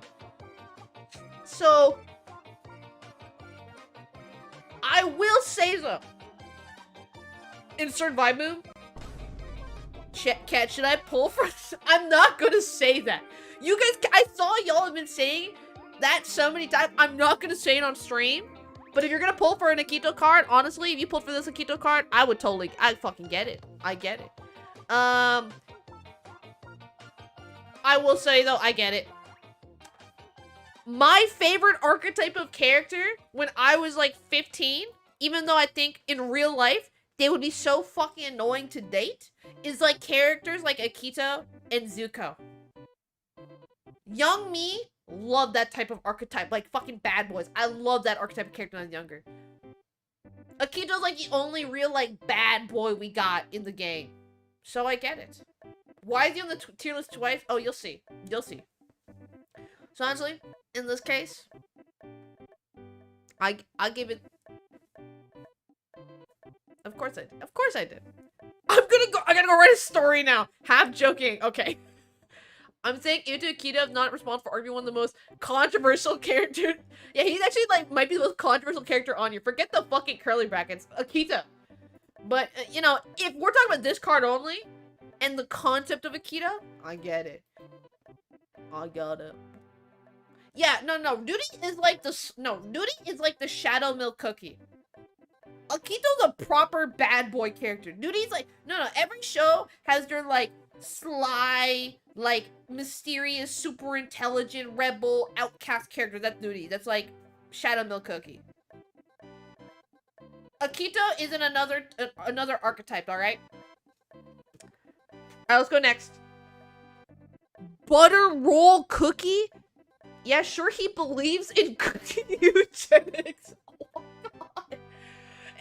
So, I will say though, insert vibe boom. Cat, should I pull for? I'm not gonna say that. You guys, I saw y'all have been saying that so many times. I'm not gonna say it on stream. But if you're gonna pull for an Akito card, honestly, if you pulled for this Akito card, I fucking get it. I get it. I will say though, I get it. My favorite archetype of character when I was like 15, even though I think in real life they would be so fucking annoying to date, is like characters like Akito and Zuko. Young me love that type of archetype, like fucking bad boys. I love that archetype of character when I was younger. Akito's like the only real like bad boy we got in the game, so I get it. Why is he on the tier list twice? Oh, you'll see. You'll see. So honestly, in this case, I give it. Of course I did. Of course I did. I gotta go write a story now. Half joking. Okay. I'm saying Ito Akito is not responsible for arguing one of the most controversial characters. Yeah, he's actually like might be the most controversial character on here. Forget the fucking curly brackets, Akito. But you know, if we're talking about this card only and the concept of Akito, I get it. I got it. Yeah, no, Nudie is like the Shadow Milk Cookie. Akito's a proper bad boy character. Nudie's like no. Every show has their like sly, like mysterious, super intelligent, rebel, outcast character. That's Nudie. That's like Shadow Milk Cookie. Akito is in another archetype. All right. Let's go next. Butter roll cookie. Yeah, sure. He believes in cookie eugenics. Oh my god.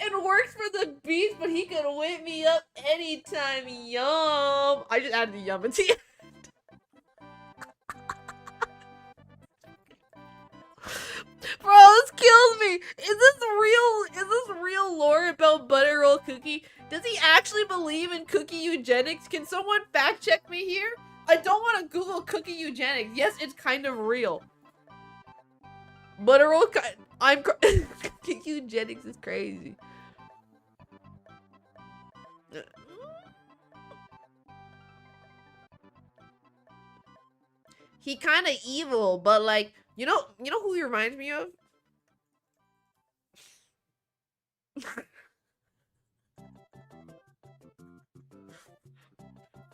It works for the beast, but he can whip me up anytime. Yum. I just added the yum into it. Bro, this kills me. Is this real lore about butter roll cookie? Does he actually believe in cookie eugenics? Can someone fact check me here? I don't want to Google cookie eugenics. Yes, it's kind of real. Butter roll cookie eugenics is crazy. He kind of evil, but like, you know who he reminds me of?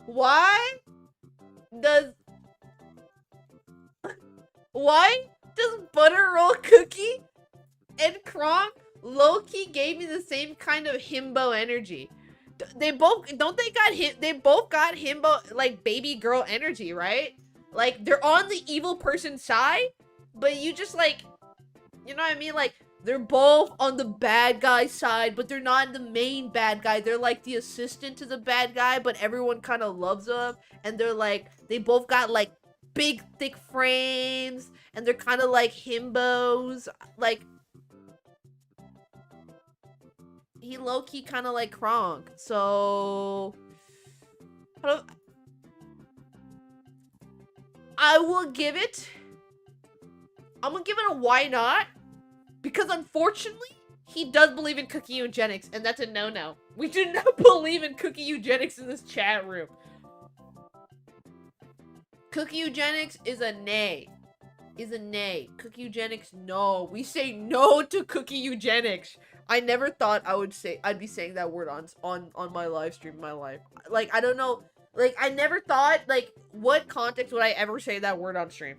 Why does butter roll cookie and Kronk low-key gave me the same kind of himbo energy? They both got himbo like baby girl energy, right? Like they're on the evil person's side, but you just like, you know what I mean? Like they're both on the bad guy's side, but they're not the main bad guy. They're like the assistant to the bad guy, but everyone kind of loves them. And they're like, they both got like big thick frames, and they're kind of like himbos. Like he low-key kind of like Kronk. So I will give it. I'm gonna give it a why not? Because unfortunately, he does believe in cookie eugenics, and that's a no-no. We do not believe in cookie eugenics in this chat room. Cookie eugenics is a nay. Is a nay. Cookie eugenics, no. We say no to cookie eugenics. I never thought I'd be saying that word on my live stream in my life. Like, I don't know. Like, I never thought, like, what context would I ever say that word on stream?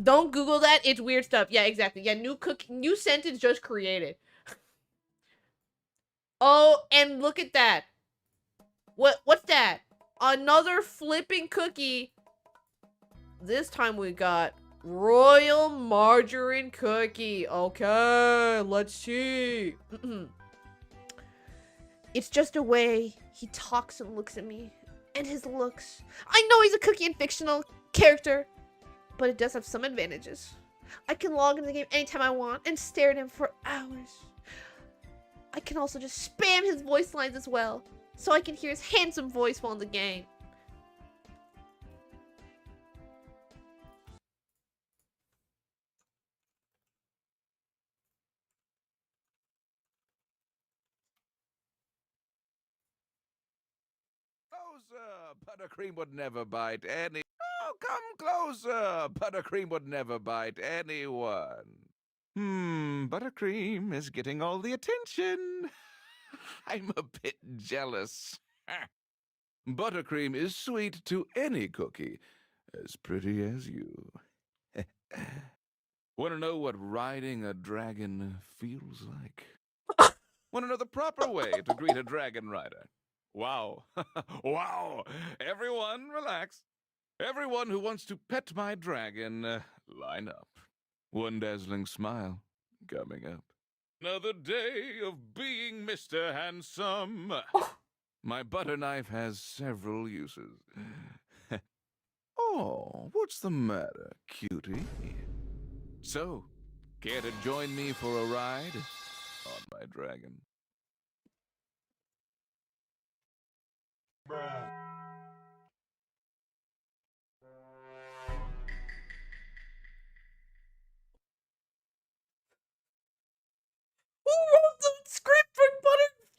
Don't Google that. It's weird stuff. Yeah, exactly. Yeah, new sentence just created. Oh, and look at that. What's that? Another flipping cookie. This time we got royal margarine cookie. Okay, let's see. It's just a way he talks and looks at me. And his looks. I know he's a cookie and fictional character, but it does have some advantages. I can log into the game anytime I want and stare at him for hours. I can also just spam his voice lines as well, so I can hear his handsome voice while in the game. Closer! Buttercream would never bite any... Oh, come closer! Buttercream would never bite anyone. Buttercream is getting all the attention. I'm a bit jealous. Buttercream is sweet to any cookie, as pretty as you. Want to know what riding a dragon feels like? Want to know the proper way to greet a dragon rider? Wow. Wow. Everyone, relax. Everyone who wants to pet my dragon, line up. One dazzling smile coming up. Another day of being Mr. Handsome. My butter knife has several uses. Oh, what's the matter, cutie? So, care to join me for a ride on my dragon? Bruh. Who wrote the script for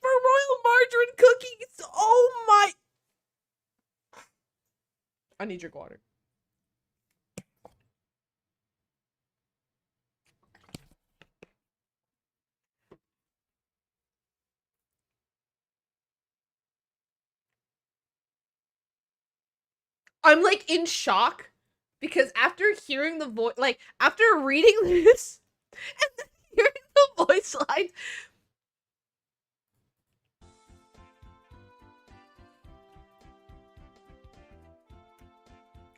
royal margarine cookies? Oh my! I need drink water. I'm like in shock because after hearing the voice, like after reading this and then hearing the voice line,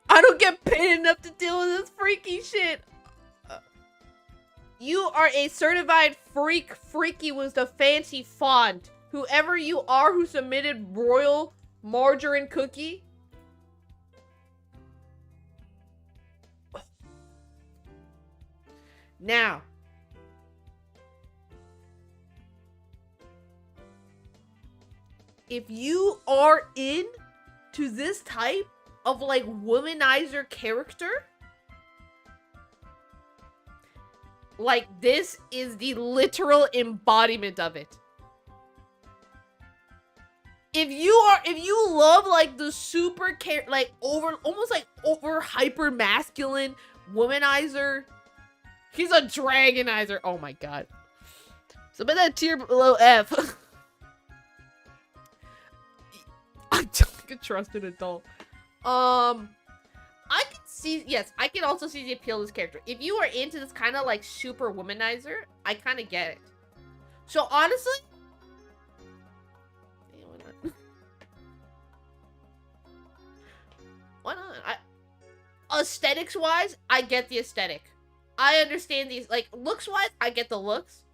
I don't get paid enough to deal with this freaky shit. You are a certified freak. Freaky was the fancy font. Whoever you are who submitted royal margarine cookie. Now, if you are into this type of like womanizer character, like this is the literal embodiment of it. If you love like the super like almost like over hyper masculine womanizer, he's a dragonizer. Oh my god. Submit that tier below F. I don't trust an adult. I can see, yes, I can also see the appeal of this character. If you are into this kind of like super womanizer, I kind of get it. So honestly, yeah, why not? Why not? Aesthetics wise, I get the aesthetic. I understand these, like looks wise, I get the looks.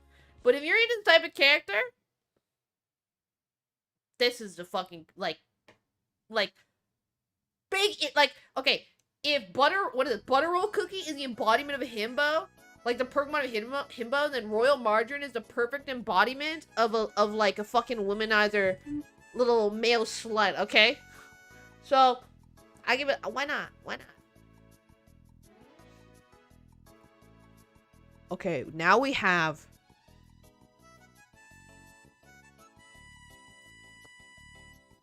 But if you're into this type of character, this is the fucking like big like okay. If butter roll cookie is the embodiment of a himbo, like the perfect embodiment of himbo, then royal margarine is the perfect embodiment of like a fucking womanizer little male slut, okay? So I give it, why not? Why not? Okay, now we have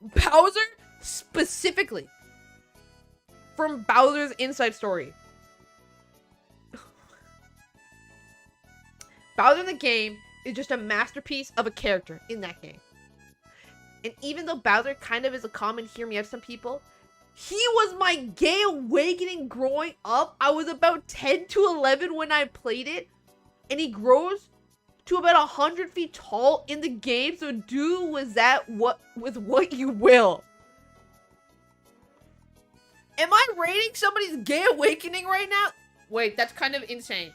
Bowser specifically. From Bowser's Inside Story. Bowser in the game is just a masterpiece of a character in that game. And even though Bowser kind of is a common hear me out to some people, he was my gay awakening growing up. I was about 10 to 11 when I played it. And he grows to about 100 feet tall in the game. So do with that with what you will. Am I rating somebody's gay awakening right now? Wait, that's kind of insane.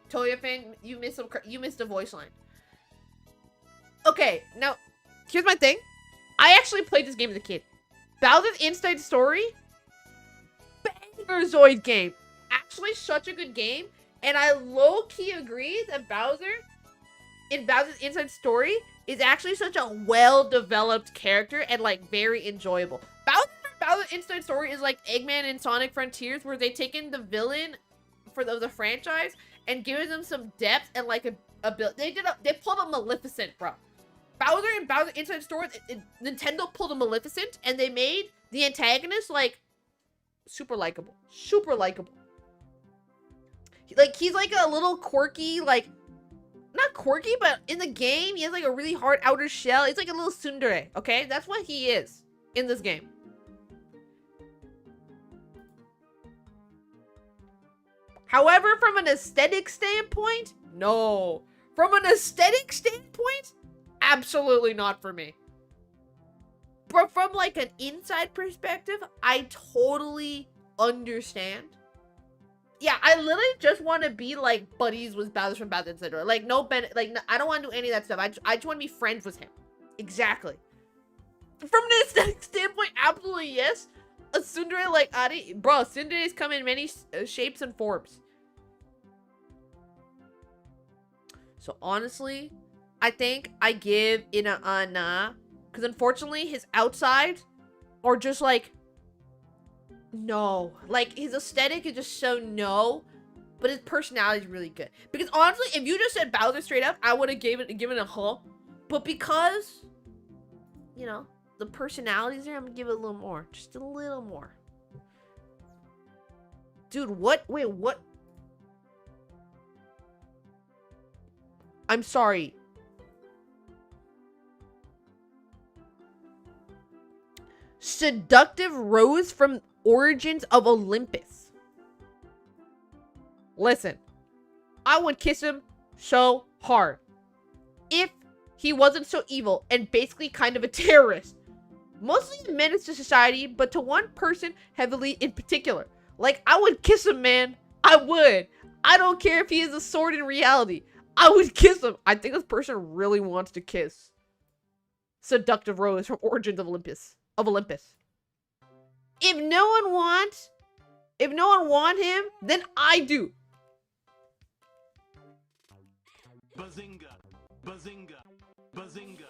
Toya fan, you missed a voice line. Okay, now here's my thing. I actually played this game as a kid. Bowser's Inside Story, banger Zoid game. Actually, such a good game, and I low key agree that Bowser in Bowser's Inside Story is actually such a well-developed character and like very enjoyable. Bowser's Inside Story is like Eggman in Sonic Frontiers, where they take in the villain for the franchise and given them some depth and like a build. They pulled a Maleficent, bro. Bowser and Bowser Inside Story, Nintendo pulled a Maleficent and they made the antagonist like super likable, super likable. Like he's like a little quirky, like. Not quirky, but in the game, he has like a really hard outer shell. He's like a little tsundere, okay? That's what he is in this game. However, from an aesthetic standpoint, no. From an aesthetic standpoint, absolutely not for me. But from like an inside perspective, I totally understand. Yeah, I literally just want to be like buddies with Bowser from Bowser Inside Story. Like no I don't want to do any of that stuff. I just want to be friends with him. Exactly. From an aesthetic standpoint, absolutely yes. A tsundere like Ari, bro. Tsunderes come in many shapes and forms. So honestly, I think I give it a nah, because unfortunately his outside are just like. No, like his aesthetic is just so no, but his personality is really good. Because honestly, if you just said Bowser straight up, I would have given a huh. But because, you know, the personality's there, I'm gonna give it a little more, just a little more. Dude, what? Wait, what? I'm sorry. Seductive Rose from Origins of Olympus. Listen, I would kiss him so hard if he wasn't so evil and basically kind of a terrorist. Mostly a menace to society, but to one person heavily in particular. Like, I would kiss him, man. I would. I don't care if he is a sword in reality. I would kiss him. I think this person really wants to kiss Seductive Rose from Origins of Olympus. If no one want him, then I do. Bazinga, bazinga, bazinga.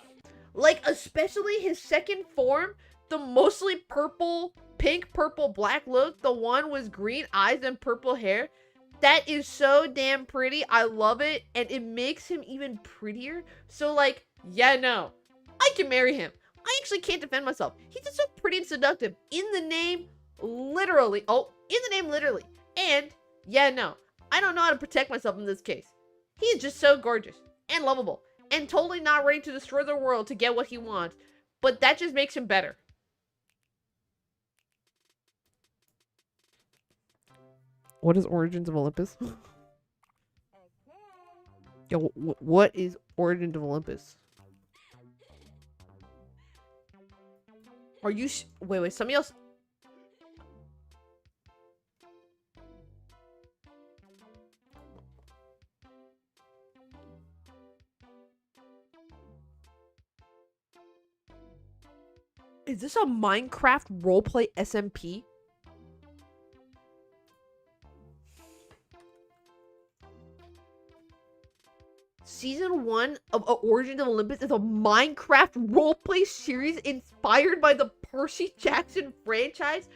Like, especially his second form, the mostly purple, pink, purple, black look, the one with green eyes and purple hair. That is so damn pretty. I love it, and it makes him even prettier. So, like, yeah, no. I can marry him. I actually can't defend myself. He's just so pretty and seductive. In the name, literally. Oh, in the name, literally. And, yeah, no. I don't know how to protect myself in this case. He's just so gorgeous and lovable and totally not ready to destroy the world to get what he wants. But that just makes him better. What is Origins of Olympus? Yo, what is Origins of Olympus? Are you wait, somebody else? Is this a Minecraft roleplay SMP? Season 1 of Origins of Olympus is a Minecraft roleplay series inspired by the Percy Jackson franchise.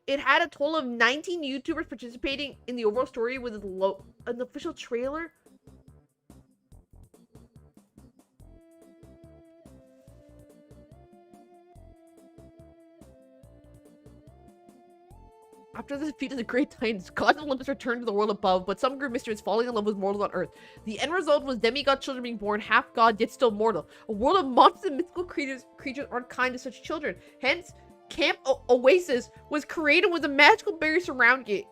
It had a total of 19 YouTubers participating in the overall story with an official trailer. After the defeat of the Great Titans, gods of Olympus returned to the world above, but some group mysteries falling in love with mortals on Earth. The end result was demigod children being born, half god yet still mortal. A world of monsters and mythical creatures aren't kind to such children. Hence, Camp Oasis was created with a magical barrier surrounding it,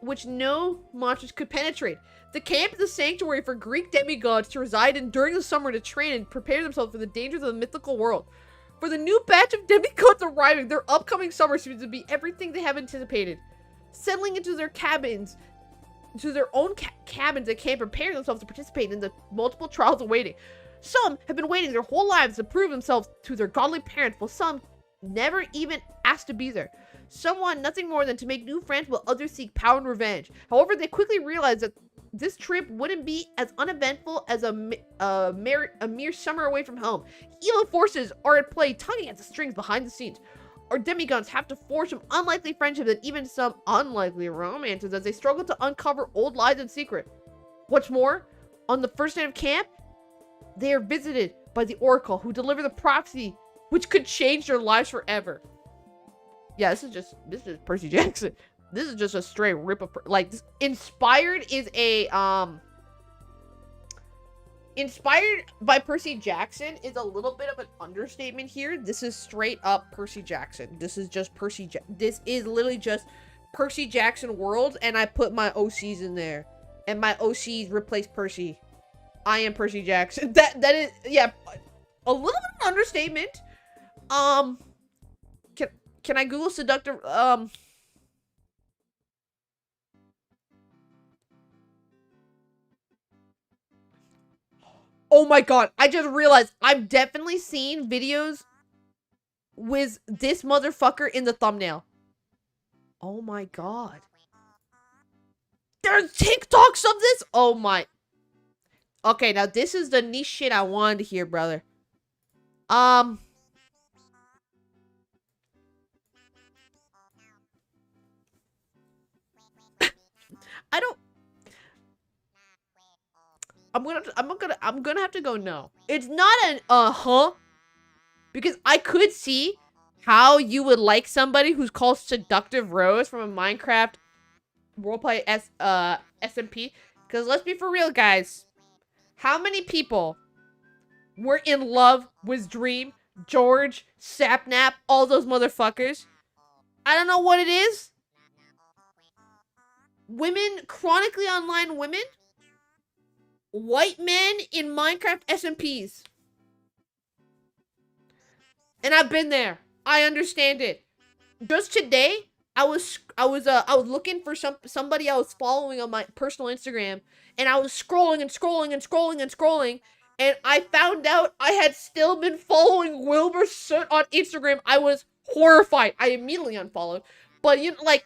which no monsters could penetrate. The camp is a sanctuary for Greek demigods to reside in during the summer to train and prepare themselves for the dangers of the mythical world. For the new batch of demigods arriving, their upcoming summer seems to be everything they have anticipated. Settling into their cabins, to their own cabins at camp, preparing themselves to participate in the multiple trials awaiting. Some have been waiting their whole lives to prove themselves to their godly parents, while some never even asked to be there. Some want nothing more than to make new friends, while others seek power and revenge. However, they quickly realize that this trip wouldn't be as uneventful as a mere summer away from home. Evil forces are at play, tugging at the strings behind the scenes. Our demigods have to forge some unlikely friendships and even some unlikely romances as they struggle to uncover old lies in secret. What's more, on the first night of camp, they are visited by the Oracle, who deliver the prophecy which could change their lives forever. Yeah, this is Percy Jackson. This is just a straight rip of, like, inspired is a, inspired by Percy Jackson is a little bit of an understatement here. This is straight up Percy Jackson. This is just this is literally just Percy Jackson world, and I put my OCs in there. And my OCs replace Percy. I am Percy Jackson. That is, yeah, a little bit of an understatement. Can I Google seductive, oh my god, I just realized I've definitely seen videos with this motherfucker in the thumbnail. Oh my god. There's TikToks of this? Oh my. Okay, now this is the niche shit I wanted to hear, brother. I don't. I'm gonna have to go no. It's not an huh, because I could see how you would like somebody who's called Seductive Rose from a Minecraft roleplay SMP. Because let's be for real, guys. How many people were in love with Dream, George, Sapnap, all those motherfuckers? I don't know what it is. Women, chronically online women. White men in Minecraft SMPs. And I've been there. I understand it. Just today, I was looking for somebody I was following on my personal Instagram, and I was scrolling and scrolling and scrolling and scrolling, and I found out I had still been following Wilbur Soot on Instagram. I was horrified. I immediately unfollowed. But that goes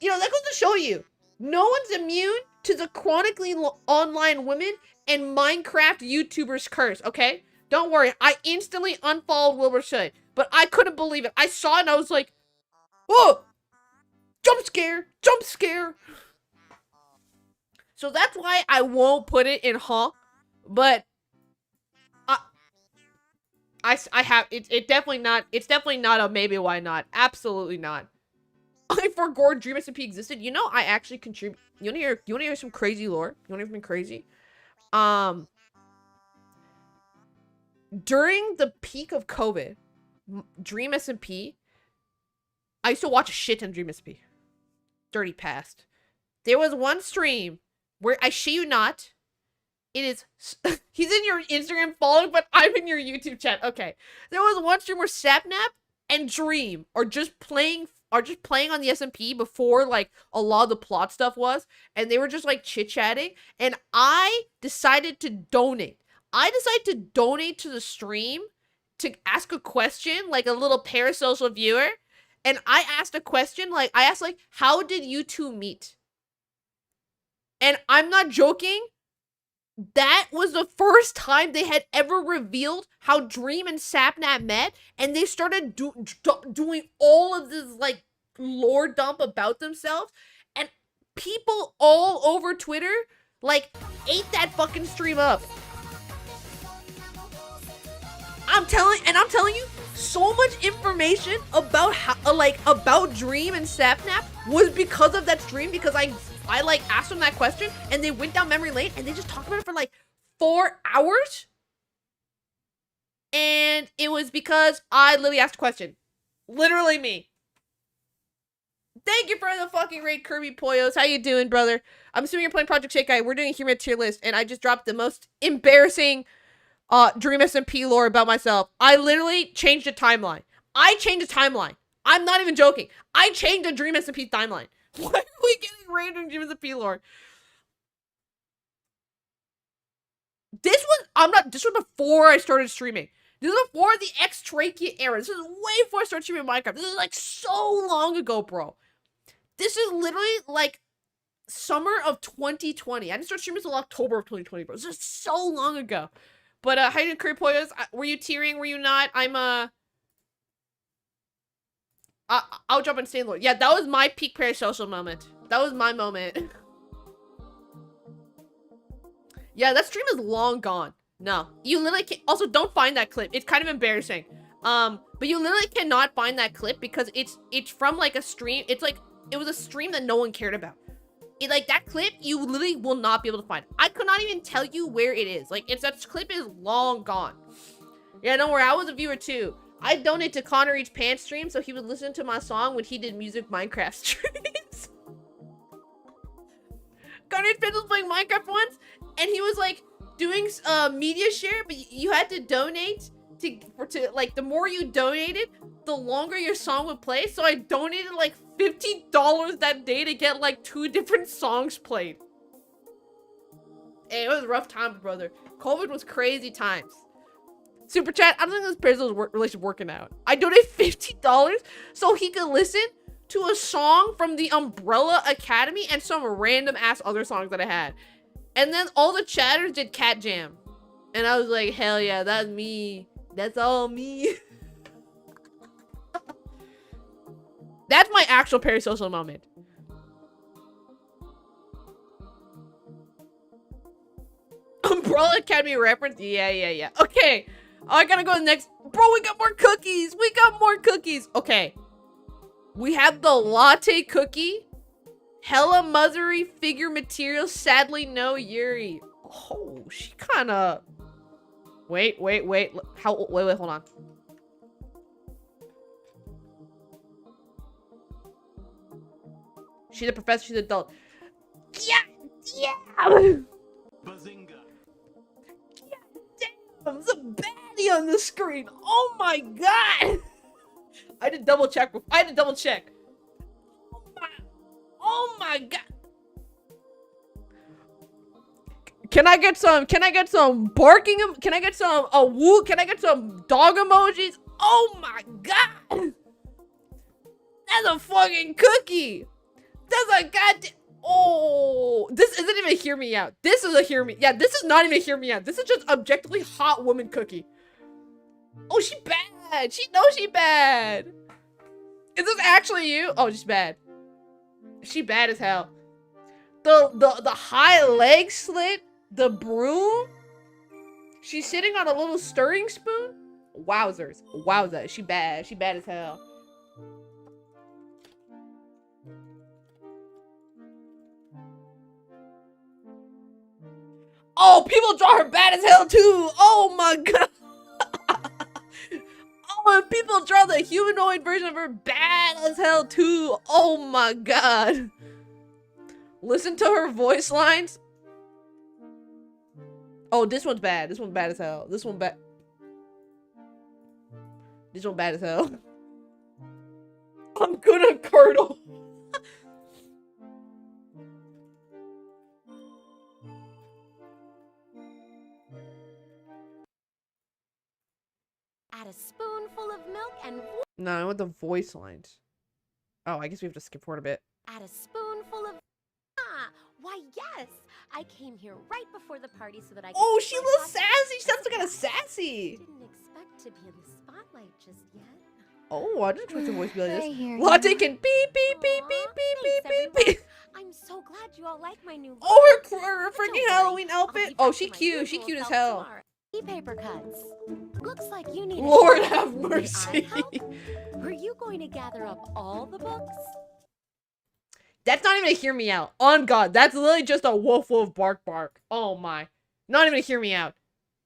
to show you, no one's immune to the chronically online women and Minecraft YouTubers curse, okay? Don't worry, I instantly unfollowed Wilbur Soot, but I couldn't believe it. I saw it and I was like, whoa! Jump scare! Jump scare! So that's why I won't put it in honk, but I have, it's definitely not a maybe why not. Absolutely not. I forgot Dream SMP existed. You know, I actually contribute. You wanna hear some crazy lore? You wanna hear something crazy? During the peak of COVID, Dream SMP, I used to watch a shit ton of Dream SMP. Dirty past. There was one stream where, I shit you not, it is, he's in your Instagram following, but I'm in your YouTube chat. Okay. There was one stream where Sapnap and Dream are just playing on the SMP before, like, a lot of the plot stuff was, and they were just, like, chit-chatting, and I decided to donate. I decided to donate to the stream to ask a question, like a little parasocial viewer, and I asked a question, like, how did you two meet? And I'm not joking, that was the first time they had ever revealed how Dream and Sapnap met, and they started doing all of this, like, lore dump about themselves, and people all over Twitter, like, ate that fucking stream up. I'm telling you, so much information about how, about Dream and Sapnap was because of that stream, because I like asked them that question and they went down memory lane and they just talked about it for like 4 hours. And it was because I literally asked a question. Literally me. Thank you for the fucking raid, Kirby Poyos. How you doing, brother? I'm assuming you're playing Project Shake Eye. We're doing a Human tier list, and I just dropped the most embarrassing Dream SMP lore about myself. I literally changed a timeline. I'm not even joking. I changed a Dream SMP timeline. Why are we getting random Dream SMP lore? This was before I started streaming. This was before the xtrachea era. This is way before I started streaming Minecraft. This is like so long ago, bro. This is literally like summer of 2020. I didn't start streaming until October of 2020, bro. This is so long ago. But how you doing, Curry Poyos? Were you tearing? Were you not? I'll jump in Stain Lord. Yeah, that was my peak parasocial moment. That was my moment. Yeah, that stream is long gone. No, you literally can't. Also, don't find that clip. It's kind of embarrassing. But you literally cannot find that clip because it's from like a stream. It's like, it was a stream that no one cared about. Like, that clip, you literally will not be able to find. I could not even tell you where it is. Like, that clip is long gone. Yeah, don't worry, I was a viewer too. I donated to Connor Each Pants stream so he would listen to my song when he did music Minecraft streams. Connor Each Pants was playing Minecraft once, and he was like doing media share, but you had to donate to like, the more you donated, the longer your song would play. So I donated like $50 that day to get like 2 different songs played. Hey, it was a rough time, brother. COVID was crazy times. Super chat, I don't think this person's relationship working out. I donated $50 so he could listen to a song from the Umbrella Academy and some random ass other songs that I had. And then all the chatters did Cat Jam. And I was like, hell yeah, that's me. That's all me. That's my actual parasocial moment. Umbrella Academy reference? Yeah. Okay. I gotta go to the next. Bro, we got more cookies. Okay. We have the latte cookie. Hella Muzzery figure material. Sadly, no Yuri. Oh, she kinda... Wait. Wait, hold on. She's a professor, she's an adult. Yeah! Bazinga. Damn, there's a baddie on the screen. Oh my god! I had to double check. I had to double check. Oh my god. Can I get some barking? Can I get some woo? Can I get some dog emojis? Oh my god. That's a fucking cookie. That's a goddamn. Oh, this isn't even hear me out. This is a hear me. Yeah, this is not even hear me out. This is just objectively hot woman cookie. Oh, she bad. She knows she bad. Is this actually you? Oh, she's bad. She bad as hell. The high leg slit, the broom. She's sitting on a little stirring spoon. Wowzers. Wowza. She bad. She bad as hell. Oh, people draw her bad as hell too. Oh my god. Oh, and people draw the humanoid version of her bad as hell too. Oh my god. Listen to her voice lines. Oh, this one's bad. This one's bad as hell. This one bad. This one bad as hell. I'm gonna curdle. Add a spoonful of milk and No, I want the voice lines. Oh, I guess we have to skip forward a bit. add a spoonful of. Ah, why yes! I came here right before the party so that I could. Oh, keep she my looks thoughts- sassy. She sounds kind of sassy. Didn't expect to be in the spotlight just yet. Oh, I didn't expect her voice to be like I this. hear Latte you. can beep, beep, beep, Aw, beep, beep, beep, thanks, beep, beep. I'm so glad you all like my new. Oh, look. her But don't freaking worry, Halloween I'll outfit. be Oh, back she to my cute. She usual cute as self hell. tomorrow. Paper cuts. Looks like you need. a Lord help. have May I mercy. help? Were you going to gather up all the books? That's not even a hear me out. On God, that's literally just a wolf wolf bark bark. Oh my. Not even a hear me out.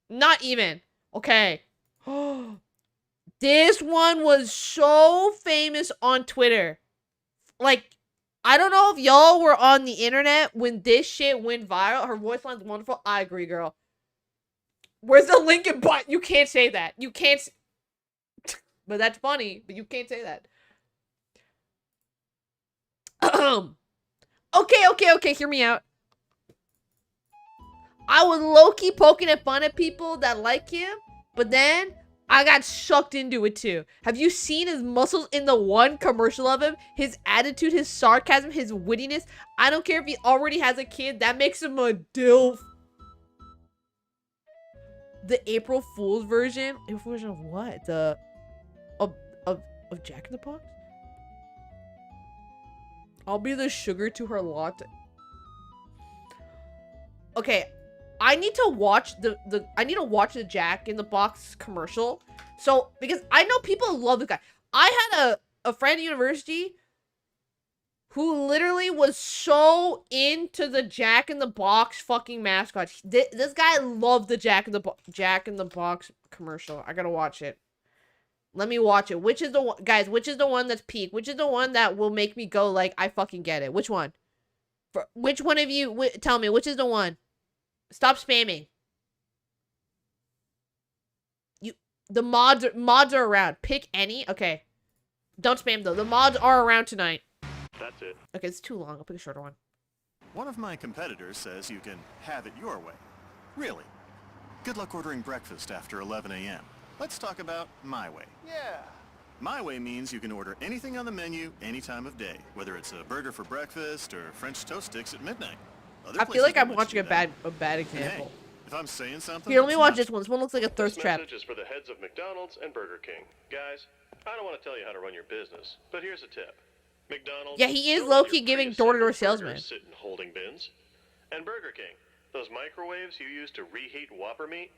Not even. Okay. This one was so famous on Twitter. Like, I don't know if y'all were on the internet when this shit went viral. Her voice line's wonderful. I agree, girl. Where's the link in butt? You can't say that. You can't. But that's funny. But you can't say that. Okay. Hear me out. I was low-key poking at fun at people that like him, but then I got sucked into it too. Have you seen his muscles in the one commercial of him? His attitude, his sarcasm, his wittiness. I don't care if he already has a kid. That makes him a dilf. The April Fool's version? April Fool's version of what? The of Jack in the Box? I'll be the sugar to her latte. Okay, I need to watch the Jack in the Box commercial. So, because I know people love this guy. I had a friend at university who literally was so into the Jack in the Box fucking mascot. This guy loved the Jack in the Box commercial. I gotta watch it. Let me watch it. Which is the one, guys? Which is the one that's peak? Which is the one that will make me go like, I fucking get it? Which one? Which one of you? Tell me. Which is the one? Stop spamming. The mods are around. Pick any. Okay. Don't spam though. The mods are around tonight. That's it. Okay, it's too long. I'll pick a shorter one. One of my competitors says you can have it your way. Really? Good luck ordering breakfast after 11 a.m. Let's talk about my way. Yeah. My way means you can order anything on the menu any time of day, whether it's a burger for breakfast or French toast sticks at midnight. Other I feel places like I'm won't let watching you a do bad that. example. Hey, if I'm saying something, Here, let me that's watch not- this one. This one looks like a thirst This trap. message is for the heads of McDonald's and Burger King. Guys, I don't want to tell you how to run your business, but here's a tip. McDonald's. Yeah, he is don't let low-key your giving pre-assembled door-to-door burgers salesman. Sit in holding bins. And Burger King, those microwaves you use to reheat Whopper meat,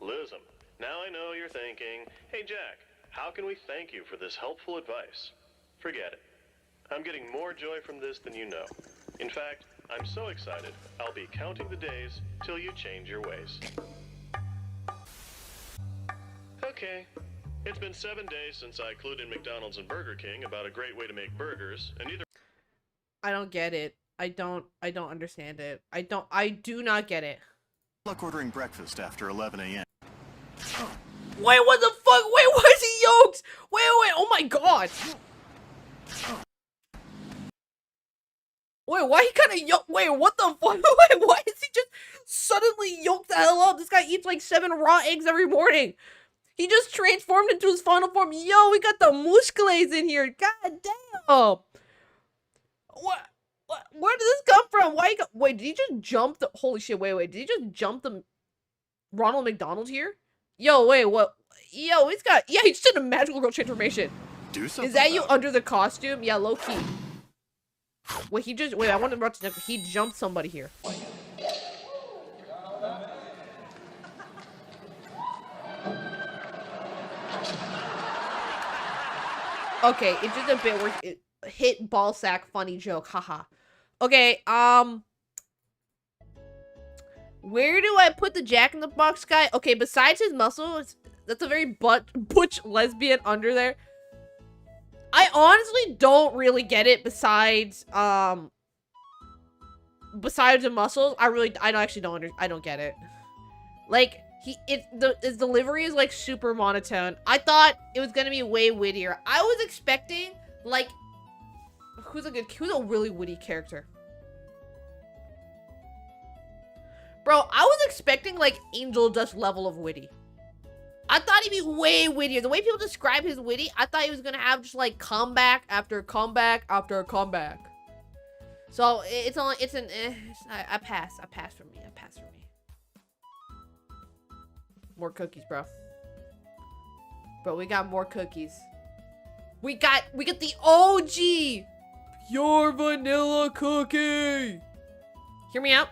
lose them. Now I know you're thinking, hey Jack, how can we thank you for this helpful advice? Forget it. I'm getting more joy from this than you know. In fact, I'm so excited, I'll be counting the days till you change your ways. Okay. It's been 7 days since I clued in McDonald's and Burger King about a great way to make burgers, and neither I don't get it. I don't understand it. I do not get it. Good luck ordering breakfast after 11 a.m. Wait, what the fuck? Wait, why is he yoked? Wait, oh my my god! Wait, why he kind of yoked? Wait, what the fuck? Wait, why is he just suddenly yoked the hell up? This guy eats like 7 raw eggs every morning. He just transformed into his final form. Yo, we got the muscles in here. God damn. What? Where did this come from? Why? Wait, did he just jump the? Holy shit! Wait. Did he just jump the Ronald McDonald here? Yo, wait, what? Yo, he's got. Yeah, he just did a magical girl transformation. Do something. Is that you about it. under the costume? Yeah, low key. Wait, he just. Wait, I want to watch the. He jumped somebody here. Okay, it's just a bit where it hit ball sack funny joke, haha. Okay, where do I put the Jack in the Box guy? Okay, besides his muscles, that's a very butch lesbian under there. I honestly don't really get it besides the muscles. I don't get it. Like, his delivery is like super monotone. I thought it was gonna be way wittier. I was expecting like who's a really witty character? Bro, I was expecting like Angel Dust level of witty. I thought he'd be way wittier. The way people describe his witty, I thought he was gonna have just like comeback after comeback after comeback. So I pass for me. More cookies, bro. Bro, we got more cookies. We got the OG pure vanilla cookie. Hear me out.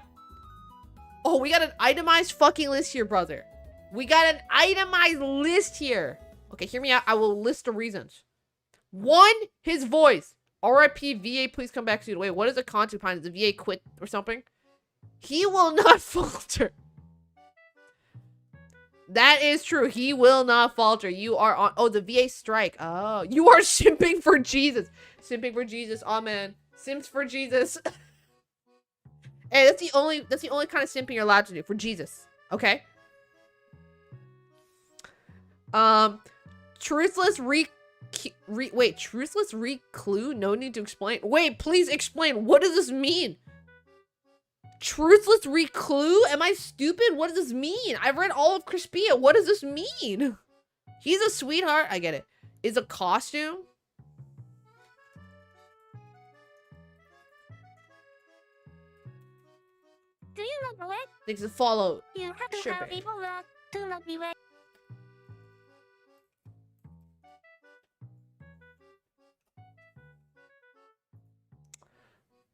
Oh, we got an itemized fucking list here, brother. We got an itemized list here. Okay, hear me out. I will list the reasons. 1, his voice. RIP VA, please come back soon. Wait, what is the content behind it? Did the VA quit or something? He will not falter. That is true. He will not falter. You are on. Oh, the VA strike. Oh, you are simping for Jesus. Simping for Jesus. Oh man, simps for Jesus. Hey, that's the only kind of simping you're allowed to do for Jesus. Okay. Truthless truthless recluse. No need to explain. Wait, please explain. What does this mean? Truthless recluse? Am I stupid? What does this mean? I've read all of Crispia. What does this mean? He's a sweetheart. I get it. Is a costume? Do you know it? Things to follow. You have to Sure, have babe. people to love you.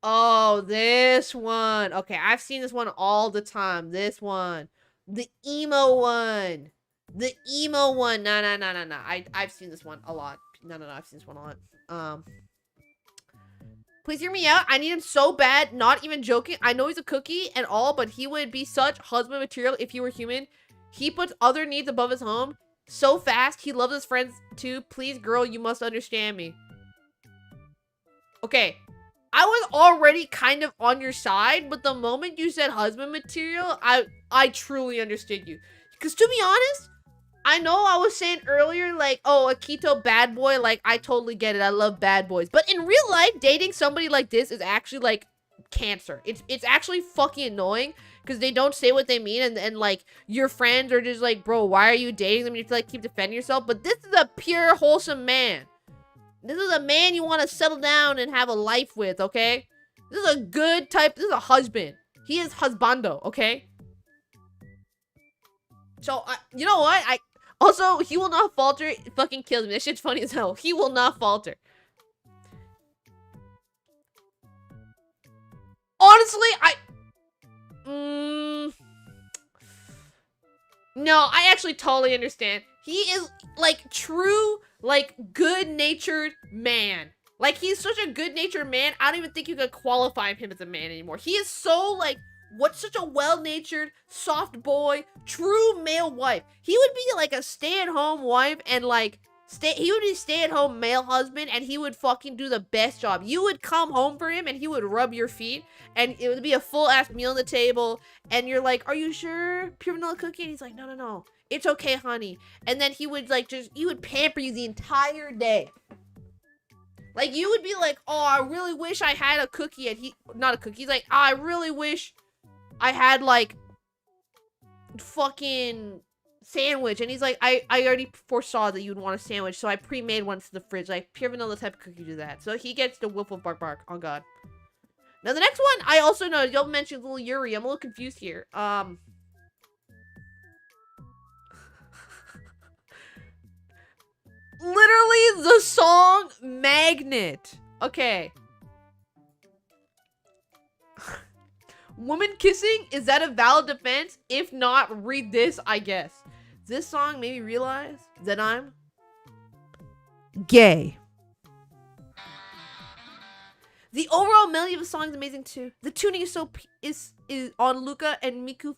Oh, this one. Okay, I've seen this one all the time. This one. The emo one. The emo one. No. I've seen this one a lot. No. I've seen this one a lot. Please hear me out. I need him so bad. Not even joking. I know he's a cookie and all, but he would be such husband material if he were human. He puts other needs above his home so fast. He loves his friends too. Please, girl, you must understand me. Okay. I was already kind of on your side, but the moment you said husband material, I truly understood you. Because to be honest, I know I was saying earlier, like, oh, Akito bad boy, like, I totally get it. I love bad boys. But in real life, dating somebody like this is actually, like, cancer. It's actually fucking annoying because they don't say what they mean. And, like, your friends are just like, bro, why are you dating them? You have to, like, keep defending yourself. But this is a pure, wholesome man. This is a man you want to settle down and have a life with, okay? This is a good type. This is a husband. He is husbando, okay? So, you know what? Also, he will not falter. It fucking kills me. That shit's funny as hell. He will not falter. Honestly, no, I actually totally understand. He is, like, true, like, good-natured man. Like, he's such a good-natured man, I don't even think you could qualify him as a man anymore. He is so, like, what's such a well-natured, soft boy, true male wife. He would be, like, a stay-at-home wife and, like, he would be stay-at-home male husband and he would fucking do the best job. You would come home for him and he would rub your feet and it would be a full-ass meal on the table and you're like, are you sure? Pure vanilla cookie? And he's like, no. It's okay, honey. And then he would, like, he would pamper you the entire day. Like, you would be like, oh, I really wish I had a cookie, and not a cookie, he's like, oh, I really wish I had, like, fucking sandwich, and he's like, I already foresaw that you'd want a sandwich, so I pre-made one to the fridge, like, pure vanilla type of cookie do that. So he gets the Wolf of Bark Bark, on God. Now, the next one, I also know, y'all mentioned little Yuri, I'm a little confused here, literally the song Magnet. Okay. Woman kissing? Is that a valid defense? If not, read this, I guess. This song made me realize that I'm gay. The overall melody of the song is amazing too. The tuning is so is on Luca and Miku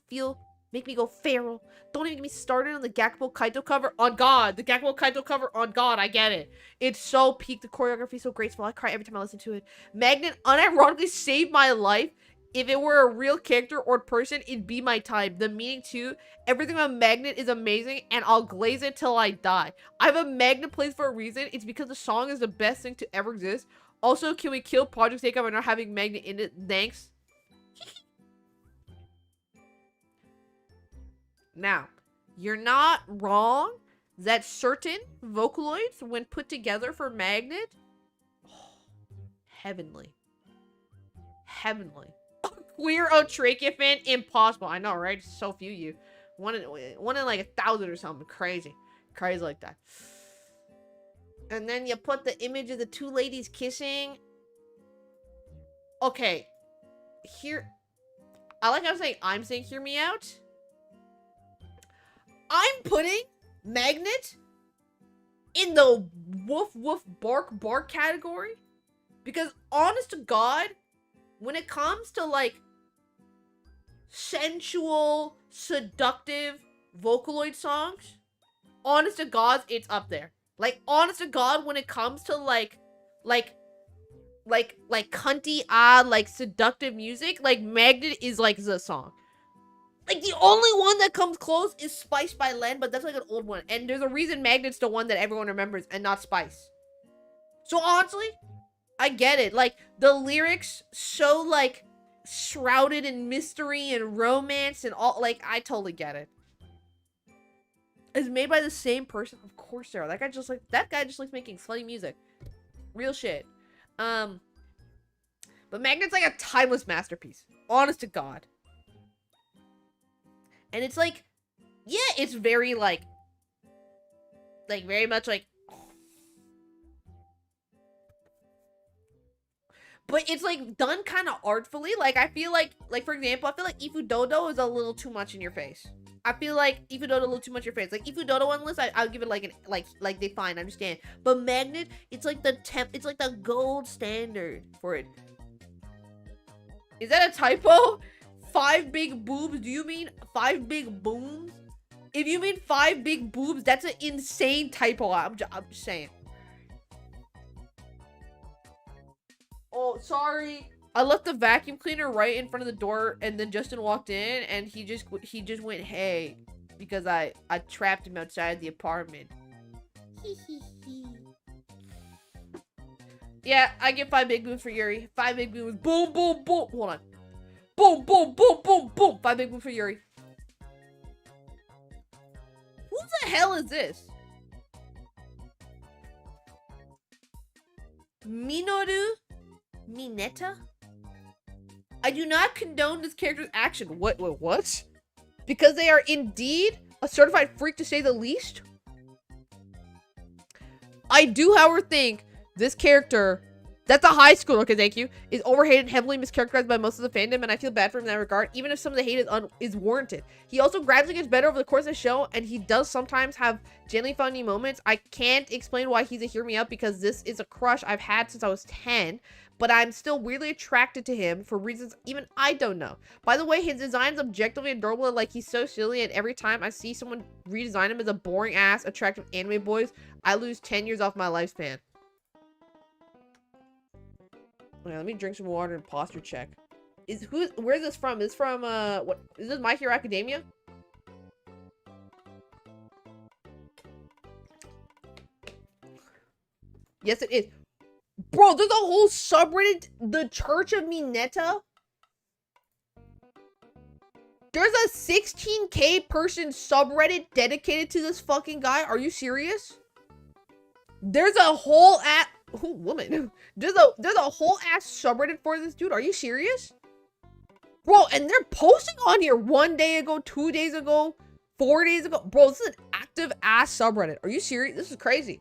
make me go feral. Don't even get me started on the Gakpo Kaito cover. On God, the Gakpo Kaito cover. On God, I get it. It's so peak. The choreography is so graceful. I cry every time I listen to it. Magnet unironically saved my life. If it were a real character or person, it'd be my type. The meaning too. Everything about Magnet is amazing, and I'll glaze it till I die. I have a Magnet place for a reason. It's because the song is the best thing to ever exist. Also, can we kill Project Seika by not having Magnet in it? Thanks. Now, you're not wrong that certain Vocaloids, when put together for Magnet, heavenly. Heavenly. Queer xtrachea fan? Impossible. I know, right? So few you. One in like 1,000 or something. Crazy. Crazy like that. And then you put the image of the two ladies kissing. Okay. Here. I like how I'm saying hear me out. I'm putting Magnet in the woof woof bark bark category. Because honest to God, when it comes to like sensual, seductive Vocaloid songs, honest to God, it's up there. Like, honest to God, when it comes to like cunty, like seductive music, like Magnet is like the song. Like, the only one that comes close is Spice by Len, but that's like an old one. And there's a reason Magnet's the one that everyone remembers and not Spice. So honestly, I get it. Like, the lyrics so like shrouded in mystery and romance and all, like, I totally get it. It's made by the same person. Of course they are. That guy just likes making slutty music. Real shit. But Magnet's like a timeless masterpiece. Honest to God. And it's like, yeah, it's very like very much like, but it's like done kind of artfully. Like, I feel like for example, I feel like Ifudodo is a little too much in your face. I feel like Ifudodo a little too much in your face. Like, Ifudodo on list, I'll give it like like they fine, I understand. But Magnet, it's like it's like the gold standard for it. Is that a typo? 5 big boobs? Do you mean 5 big booms? If you mean 5 big boobs, that's an insane typo. I'm just saying. Oh, sorry. I left the vacuum cleaner right in front of the door, and then Justin walked in, and he just went, hey, because I trapped him outside the apartment. Yeah, I get 5 big boobs for Yuri. 5 big boobs. Boom, boom, boom. Hold on. Boom, boom, boom, boom, boom. 5 big boobs for Yuri. Who the hell is this? Minoru Mineta? I do not condone this character's action. What? Because they are indeed a certified freak, to say the least. I do, however, think this character, that's a high school, okay, thank you, is overhated and heavily mischaracterized by most of the fandom, and I feel bad for him in that regard, even if some of the hate is warranted. He also gradually gets better over the course of the show, and he does sometimes have genuinely funny moments. I can't explain why he's a hear me out, because this is a crush I've had since I was 10, but I'm still weirdly attracted to him for reasons even I don't know. By the way, his design is objectively adorable, like he's so silly, and every time I see someone redesign him as a boring-ass, attractive anime boys, I lose 10 years off my lifespan. Okay, let me drink some water and posture check. Where's this from? Is this from, what? Is this My Hero Academia? Yes, it is. Bro, there's a whole subreddit, the Church of Mineta. There's a 16K person subreddit dedicated to this fucking guy. Are you serious? There's a whole woman. There's a whole ass subreddit for this dude. Are you serious? Bro, and they're posting on here 1 day ago, 2 days ago, 4 days ago. Bro, this is an active ass subreddit. Are you serious? This is crazy.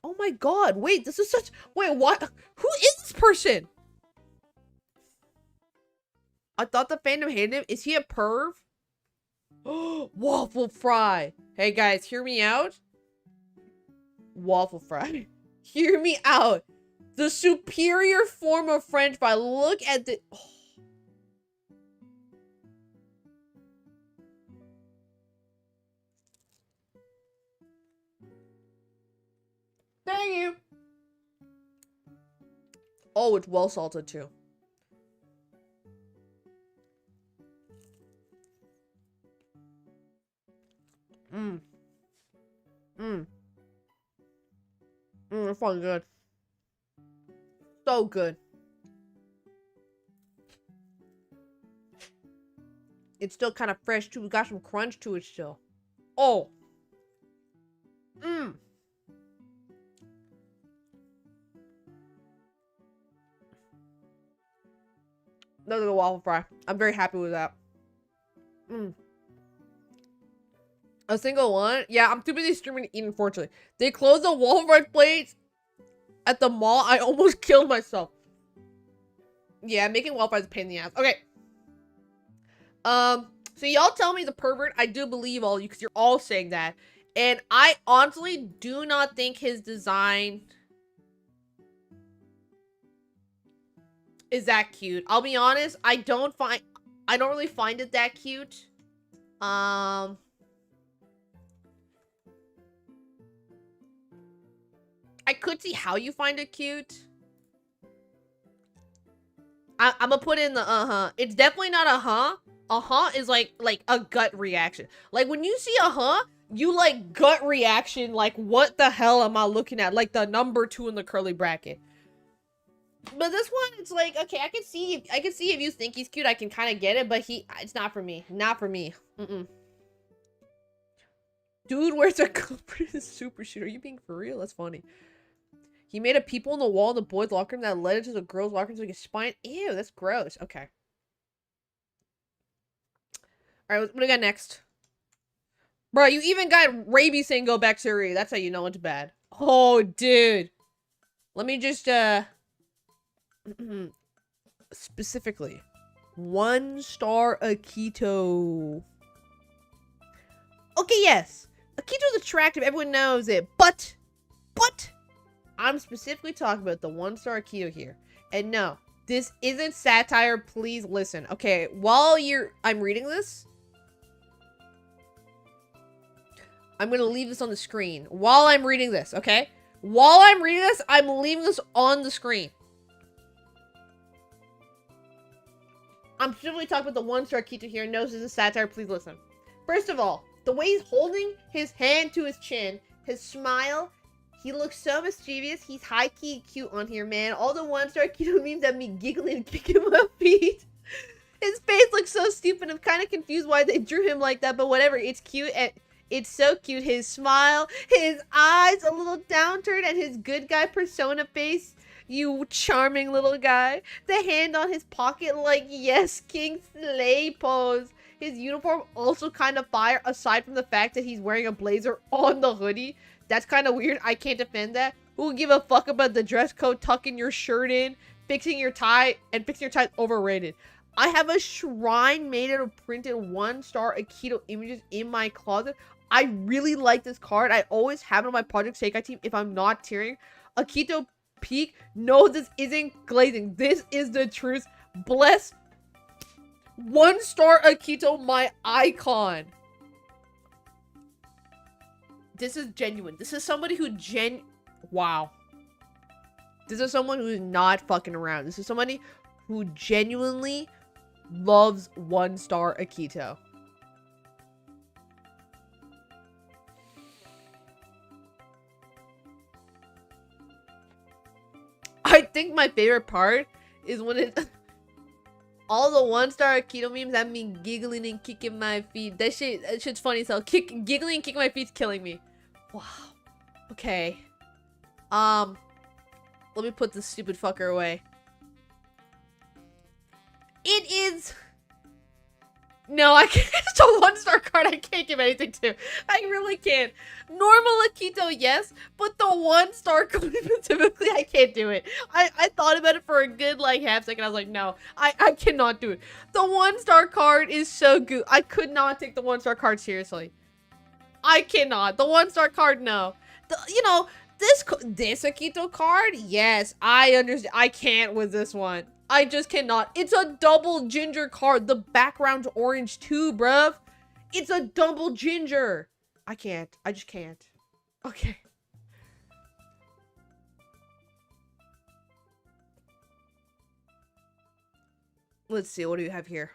Oh my god, wait, this is such... Wait, what? Who is this person? I thought the fandom hated him. Is he a perv? Waffle Fry. Hey guys, hear me out. Waffle Fry. Hear me out. The superior form of French fry. Look at the... Oh. Thank you. Oh, it's well salted too. It's fucking good. So good. It's still kind of fresh too. We got some crunch to it still. Oh. Another waffle fry. I'm very happy with that. A single one? Yeah, I'm too busy streaming to eat, unfortunately. They closed the waffle fry place at the mall. I almost killed myself. Yeah, making waffle fries is a pain in the ass. Okay. So y'all tell me the pervert. I do believe all you because you're all saying that. And I honestly do not think his design is that cute. I'll be honest, I don't really find it that cute. I could see how you find it cute. I'm gonna put in the It's definitely not a is like a gut reaction. Like when you see a you like gut reaction, like what the hell am I looking at? Like the number 2 in the curly bracket. But this one, it's like, okay, I can see if you think he's cute, I can kind of get it, but it's not for me. Not for me. Dude wears a comforted super shoot. Are you being for real? That's funny. He made a peephole in the wall in the boys' locker room that led into the girls' locker room so he could spy. Ew, that's gross. Okay. Alright, what do we got next? Bro, you even got rabies saying go bacteria. That's how you know it's bad. Oh, dude. Let me just, specifically. 1-star Akito. Okay, yes. Akito's attractive. Everyone knows it. But, I'm specifically talking about the 1-star Akito here. And no, this isn't satire. Please listen. Okay, while I'm reading this, I'm going to leave this on the screen. While I'm reading this, okay? While I'm reading this, I'm leaving this on the screen. I'm specifically talking about the 1-star Akito here. Knows this is satire. Please listen. First of all, the way he's holding his hand to his chin, his smile, he looks so mischievous. He's high-key cute on here, man. All the 1-star Akito memes have me giggling and kicking my feet. His face looks so stupid. I'm kind of confused why they drew him like that, but whatever. It's cute and it's so cute. His smile, his eyes a little downturned, and his good guy persona face. You charming little guy. The hand on his pocket like, yes, King Slay pose. His uniform also kind of fire, aside from the fact that he's wearing a blazer on the hoodie. That's kind of weird. I can't defend that. Who will give a fuck about the dress code, tucking your shirt in, fixing your tie, and fixing your tie is overrated. I have a shrine made out of printed 1-star Akito images in my closet. I really like this card. I always have it on my Project Sekai team if I'm not tearing. Akito Peak. No, this isn't glazing. This is the truth. Bless 1-star Akito, my icon. This is genuine. This is somebody who wow. This is someone who's not fucking around. This is somebody who genuinely loves 1-star Akito. think my favorite part is when it all the 1-star keto memes have me giggling and kicking my feet. That shit's funny. So giggling and kicking my feet's killing me. Wow. Okay. Let me put this stupid fucker away. It is. No, I can't. It's a 1-star card. I can't give anything to. I really can't. Normal Akito, yes, but the 1-star card specifically, I can't do it. I thought about it for a good like half second. I was like, no, I cannot do it. The 1-star card is so good. I could not take the 1-star card seriously. I cannot. The 1-star card, no. You know, this Akito card, yes, I understand. I can't with this one. I just cannot. It's a double ginger card. The background's orange too, bruv. It's a double ginger. I can't. I just can't. Okay. Let's see. What do you have here?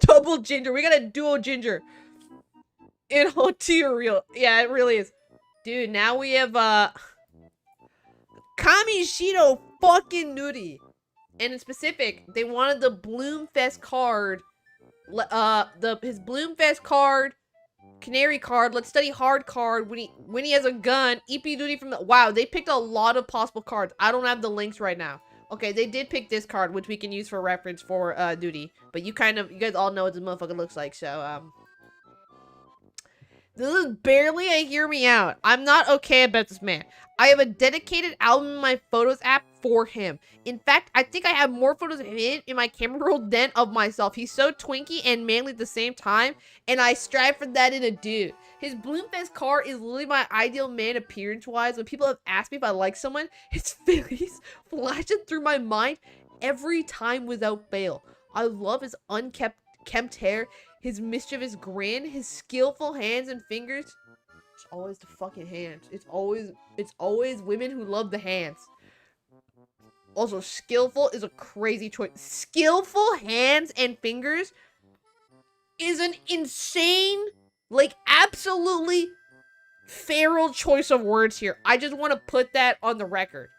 Double ginger. We got a duo ginger. In Hotier real. Yeah, it really is. Dude, now we have, Kamishito fucking Nudie. And in specific, they wanted the Bloomfest card. His Bloomfest card, Canary card, Let's Study Hard card, when he has a gun, EP Duty from the... Wow, they picked a lot of possible cards. I don't have the links right now. Okay, they did pick this card, which we can use for reference for, Duty. But you guys all know what this motherfucker looks like, so, This is barely a hear me out. I'm not okay about this man. I have a dedicated album in my photos app for him. In fact, I think I have more photos of him in my camera roll than of myself. He's so twinky and manly at the same time, and I strive for that in a dude. His Bloomfest card is literally my ideal man appearance-wise. When people have asked me if I like someone, his face flashes through my mind every time without fail. I love his unkempt hair, his mischievous grin, his skillful hands and fingers. It's always the fucking hands. It's always women who love the hands. Also, skillful is a crazy choice. Skillful hands and fingers is an insane, like, absolutely feral choice of words here. I just want to put that on the record.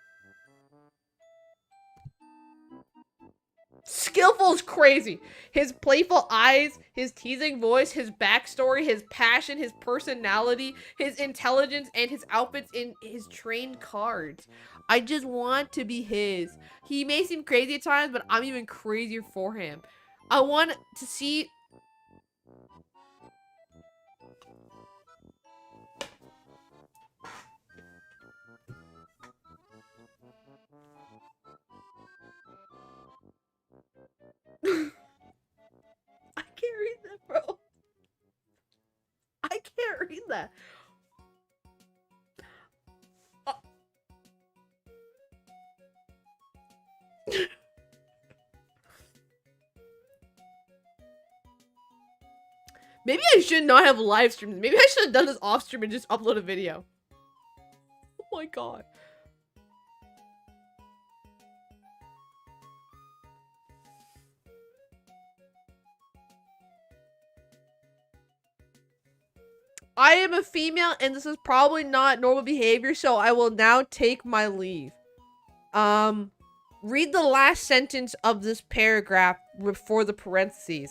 Skillful is crazy. His playful eyes, his teasing voice, his backstory, his passion, his personality, his intelligence, and his outfits in his trained cards. I just want to be his. He may seem crazy at times, but I'm even crazier for him. I want to see... I can't read that, bro. I can't read that. Maybe I should not have live streams. Maybe I should have done this off stream and just upload a video. Oh my god. I am a female and this is probably not normal behavior, so I will now take my leave. Read the last sentence of this paragraph before the parentheses.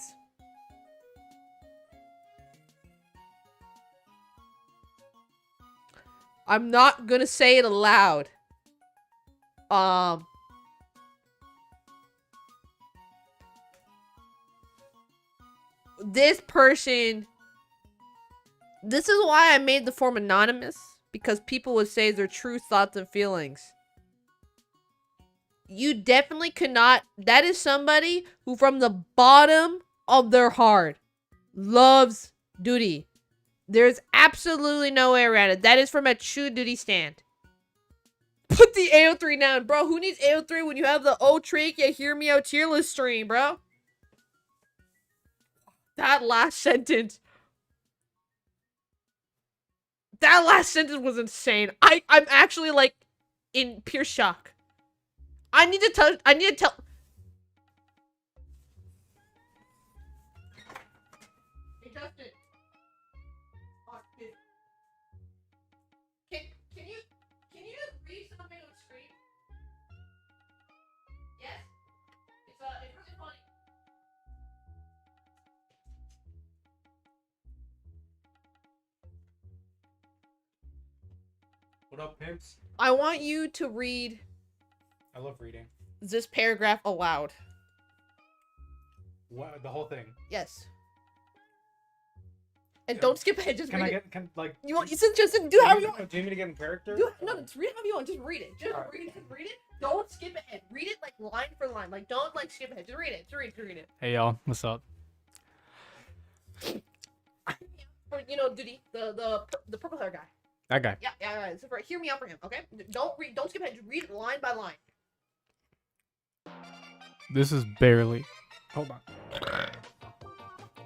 I'm not gonna say it aloud. This person... This is why I made the form anonymous, because people would say their true thoughts and feelings. You definitely could not... That is somebody who from the bottom of their heart loves Duty. There's absolutely no way around it. That is from a true Duty stand. Put the AO3 down, bro. Who needs AO3 when you have the xtrachea hear me out tier list stream, bro? That last sentence. That last sentence was insane. I'm actually like in pure shock. I need to tell. Hey Justin. Can you What up, pimps? I want you to read I love reading. this paragraph aloud. What, the whole thing? Yes. And Yeah. don't skip ahead. Just Can read I it. get, can, like... You want? You just do how you want. Do you need me to get in character? No, just read how you want. Just read it. Just Alright. read it. Just read it. Don't skip ahead. Read it like line for line. Like don't like skip ahead. Just read it. Just read it. Hey, y'all. What's up? Or, you know, Duty, the purple hair guy. That guy. Yeah. So hear me out for him, okay? Don't skip ahead. Just read it line by line. This is barely... Hold on.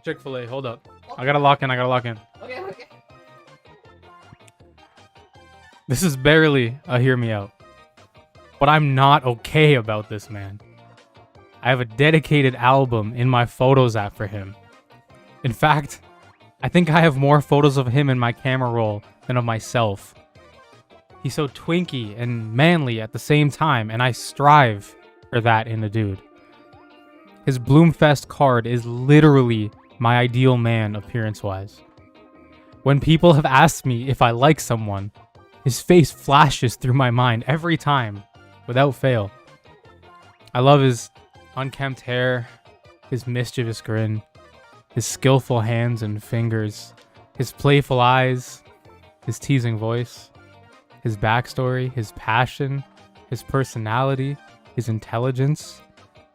Chick-fil-A, hold up. I gotta lock in. Okay. This is barely a hear me out. But I'm not okay about this, man. I have a dedicated album in my Photos app for him. In fact, I think I have more photos of him in my camera roll than of myself. He's so twinky and manly at the same time, and I strive for that in a dude. His Bloomfest card is literally my ideal man appearance-wise. When people have asked me if I like someone, his face flashes through my mind every time, without fail. I love his unkempt hair, his mischievous grin, his skillful hands and fingers, his playful eyes, his teasing voice, his backstory, his passion, his personality, his intelligence,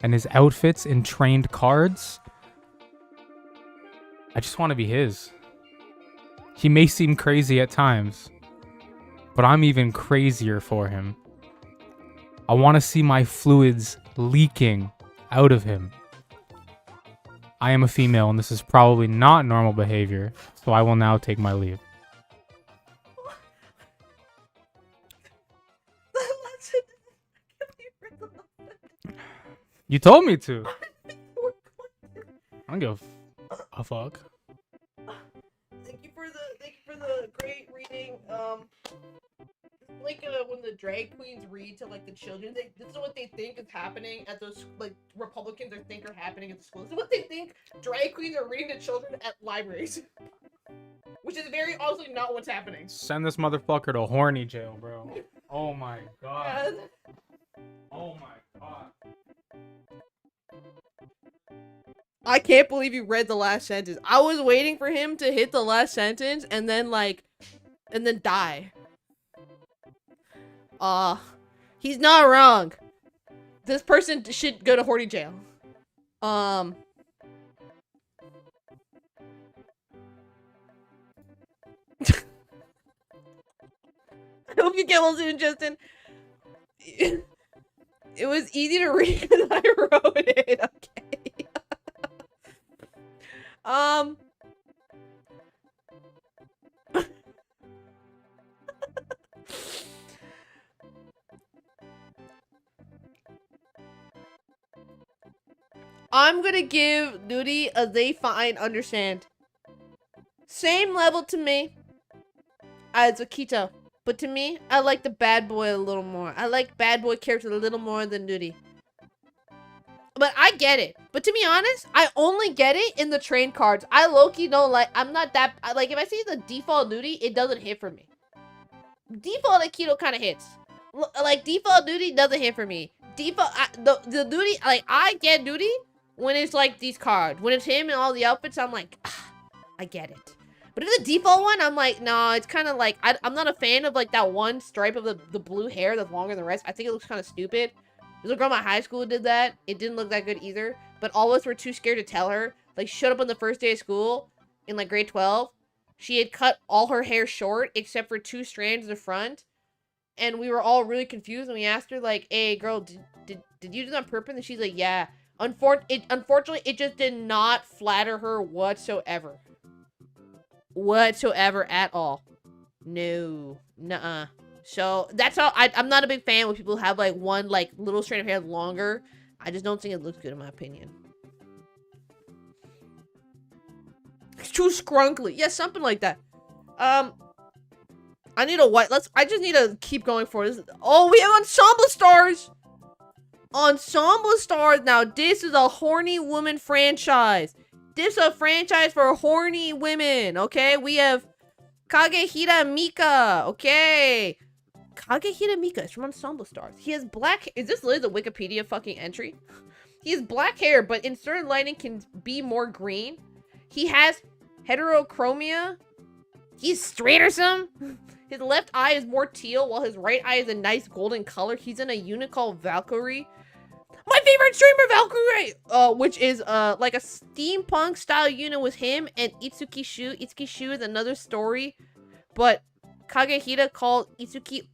and his outfits in trained cards. I just want to be his. He may seem crazy at times, but I'm even crazier for him. I want to see my fluids leaking out of him. I am a female, and this is probably not normal behavior, so I will now take my leave. You told me to. I don't give a fuck. Thank you for the great reading. When the drag queens read to like the children, this is what they think is happening at those like Republicans or think are happening at the schools. This is what they think drag queens are reading to children at libraries, which is very obviously not what's happening. Send this motherfucker to horny jail, bro. Oh my god. God. Oh my god. I can't believe you read the last sentence. I was waiting for him to hit the last sentence and then die. He's not wrong. This person should go to horny jail. I hope you get well soon, Justin. It was easy to read because I wrote it, okay? I'm gonna give Duty a they fine understand. Same level to me as Akito. But to me, I like the bad boy a little more. I like bad boy characters a little more than Duty. But I get it. But to be honest, I only get it in the train cards. I low-key don't like, I'm not that, like if I see the default Duty, it doesn't hit for me. Default Akito kind of hits. Like default Duty doesn't hit for me. Default, the Duty, like I get Duty when it's like these cards. When it's him and all the outfits, I'm like, I get it. But if the default one, I'm like, no, it's kind of like, I'm not a fan of like that one stripe of the blue hair that's longer than the rest. I think it looks kind of stupid. There's a girl in my high school who did that. It didn't look that good either. But all of us were too scared to tell her. Like, she showed up on the first day of school in like grade 12. She had cut all her hair short except for 2 strands in the front. And we were all really confused. And we asked her like, hey, girl, did you do that on purpose? And she's like, yeah. Unfortunately, it just did not flatter her whatsoever. Whatsoever at all. No. Nuh-uh. So that's how I'm not a big fan when people have like one like little strand of hair longer. I just don't think it looks good in my opinion. It's too scrunkly. Yeah, something like that. I need a white. I just need to keep going for this. Oh, we have ensemble stars. Ensemble stars. Now this is a horny woman franchise. This is a franchise for horny women. Okay, we have Kagehira Mika. Okay. Kagehira Mika is from Ensemble Stars. He has black. Is this literally the Wikipedia fucking entry? He has black hair, but in certain lighting can be more green. He has heterochromia. He's straight or something. His left eye is more teal, while his right eye is a nice golden color. He's in a unit called Valkyrie. My favorite streamer, Valkyrie! Which is, like a steampunk style unit with him and Itsuki Shu. Itsuki Shu is another story, but Kagehira called Itsuki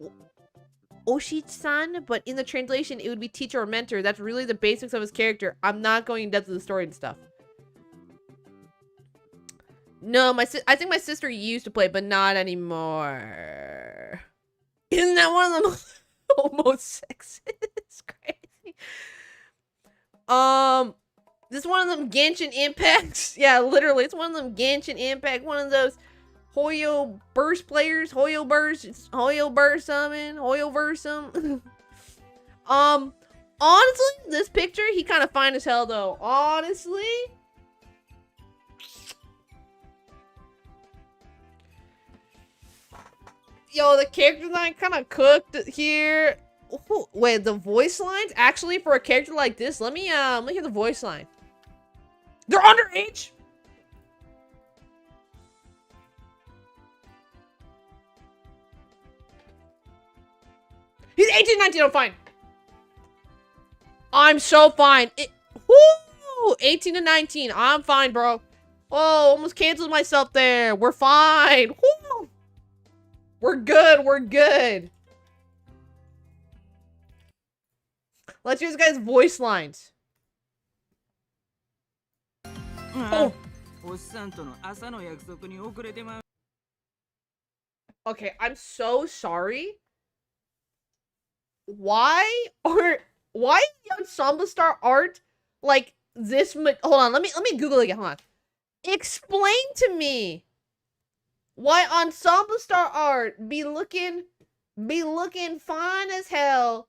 Oshi-san, but in the translation, it would be teacher or mentor. That's really the basics of his character. I'm not going in depth of the story and stuff. No, I think my sister used to play, but not anymore. Isn't that one of the most sexist? It's crazy. This is one of them Genshin impacts. Yeah, literally, it's one of them Genshin impact. One of those Hoyo burst players. Hoyo burst. It's Hoyo burst summon. Hoyo versum. Honestly, this picture, he kind of fine as hell though. Honestly. Yo, the character design kind of cooked here. Ooh, wait, the voice lines actually for a character like this. Let me hear the voice line. They're underage. He's 18, 19. I'm fine. I'm so fine. Woo! 18 to 19. I'm fine, bro. Oh, almost canceled myself there. We're fine. Woo! We're good. We're good. Let's hear this guy's voice lines. Oh. Okay, I'm so sorry. Why is the Ensemble Star art like this? Hold on, let me Google it again. Hold on. Explain to me why Ensemble Star art be looking fine as hell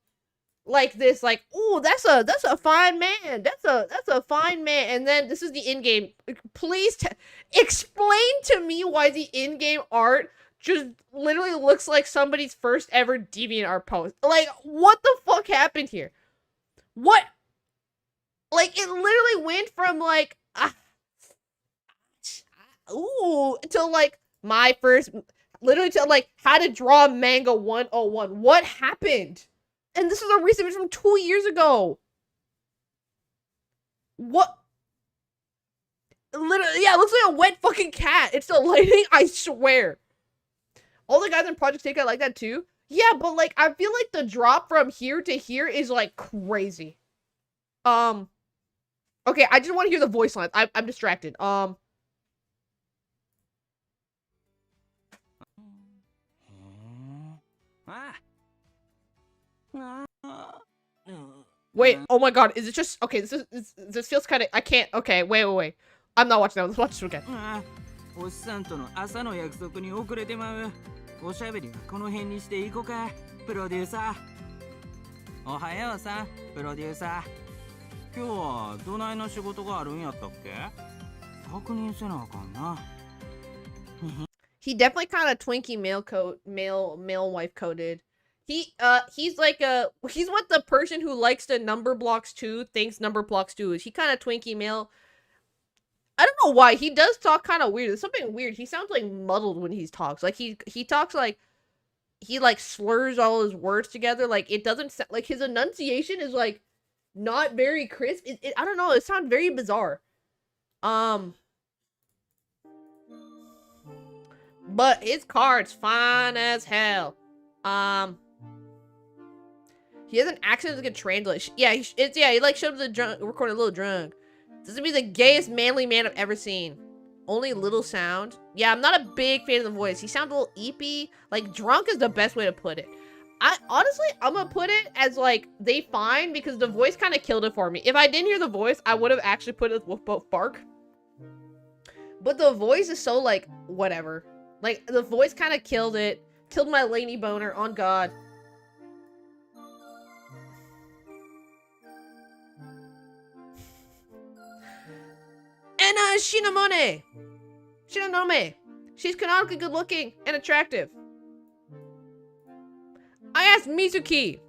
like this. Like, ooh, that's a fine man. That's a fine man. And then this is the in-game. Please explain to me why the in-game art just literally looks like somebody's first ever DeviantArt post. Like, what the fuck happened here? What? Like, it literally went from like, ooh, to like my first, literally to like how to draw manga 101. What happened? And this is a recent from 2 years ago. What? Literally, yeah, it looks like a wet fucking cat. It's the lighting, I swear. All the guys in Project Take like that too. Yeah, but like I feel like the drop from here to here is like crazy. Okay, I just want to hear the voice lines. I'm distracted. Wait, oh my god, is it just okay, this feels kind of I can't. Okay, wait. I'm not watching that. Let's watch this again. おっさんとの朝の約束に遅れてまう。おしゃべりはこの辺にしていこうか、プロデューサー。おはようさん、プロデューサー。今日はどないの仕事があるんやったっけ？確認せなあかんな。He definitely kind of Twinkie male wife coded. He's like he's what the person who likes to number blocks too thinks number blocks too is. He kind of Twinkie male. I don't know why. He does talk kind of weird. There's something weird. He sounds like muddled when he talks. Like he talks like he like slurs all his words together. Like it doesn't sound like his enunciation is like not very crisp. I don't know. It sounds very bizarre. But his card's fine as hell. He has an accent that can translate. Yeah, he like showed up the drunk, recording a little drunk. This would be the gayest manly man I've ever seen. Only little sound. Yeah, I'm not a big fan of the voice. He sounds a little eepy. Like, drunk is the best way to put it. Honestly, I'm gonna put it as, like, they fine because the voice kind of killed it for me. If I didn't hear the voice, I would have actually put it with both bark. But the voice is so, like, whatever. Like, the voice kind of killed it. Killed my Laney boner, on God. And Shinonome. She's canonically good looking and attractive. ass Mizuki.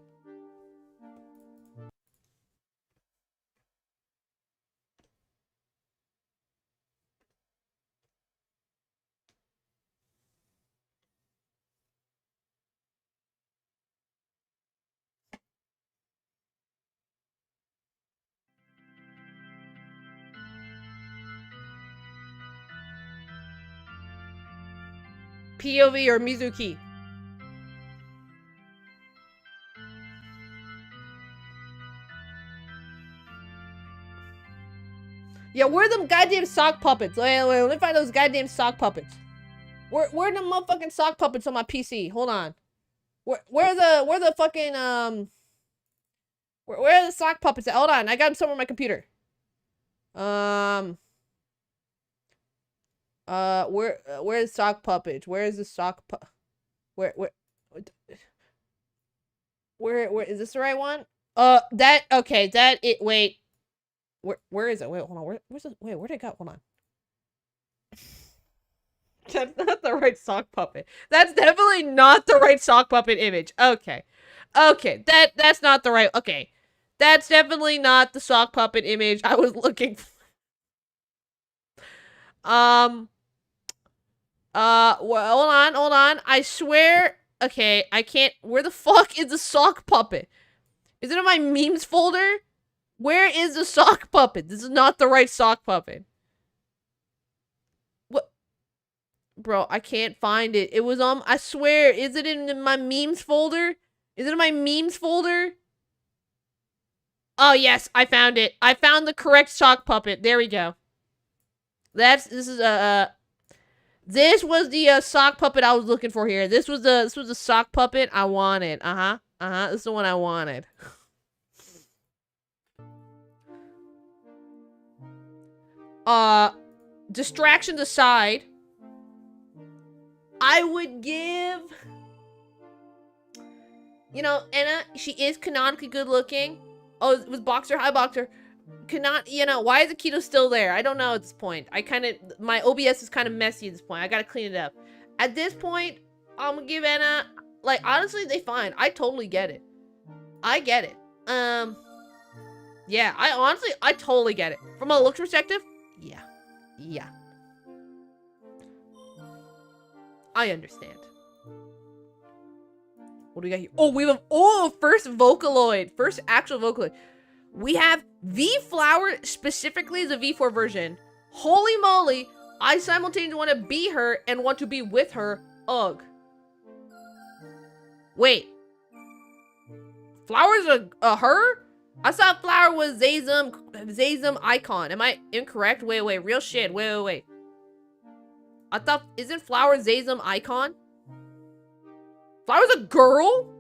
POV or Mizuki. Yeah, where are them goddamn sock puppets? Wait, let me find those goddamn sock puppets. Where are the motherfucking sock puppets on my PC? Hold on. Where are the fucking where are the sock puppets at? Hold on, I got them somewhere on my computer. Where's sock puppets? Where is the sock where is this the right one? Wait. Where is it? Wait, hold on. Where'd it go? Hold on. That's not the right sock puppet. That's definitely not the right sock puppet image. Okay. That's not the right. Okay. That's definitely not the sock puppet image I was looking for. Well, hold on. I swear. Okay, I can't. Where the fuck is the sock puppet? Is it in my memes folder? Where is the sock puppet? This is not the right sock puppet. What? Bro, I can't find it. It was on. I swear. Is it in my memes folder? Is it in my memes folder? Oh, yes. I found it. I found the correct sock puppet. There we go. This was the sock puppet I was looking for here. This was the sock puppet I wanted. This is the one I wanted. Distractions aside, I would give, you know, Anna, she is canonically good looking. Oh, it was Boxer. Hi, Boxer. You know, why is the keto still there? I don't know at this point. My OBS is kind of messy at this point. I gotta clean it up. At this point, I'm gonna give Anna, like, honestly, they fine. I totally get it. I get it. Yeah, I totally get it. From a looks perspective, yeah. I understand. What do we got here? Oh, we have, first Vocaloid. First actual Vocaloid. We have V-Flower, specifically as a V4 version. Holy moly, I simultaneously want to be her and want to be with her. Ugh. Wait. Flower's a her? I thought Flower was Zazum icon. Am I incorrect? Wait, real shit. Wait. I thought, isn't Flower Zazum icon? Flower's a girl?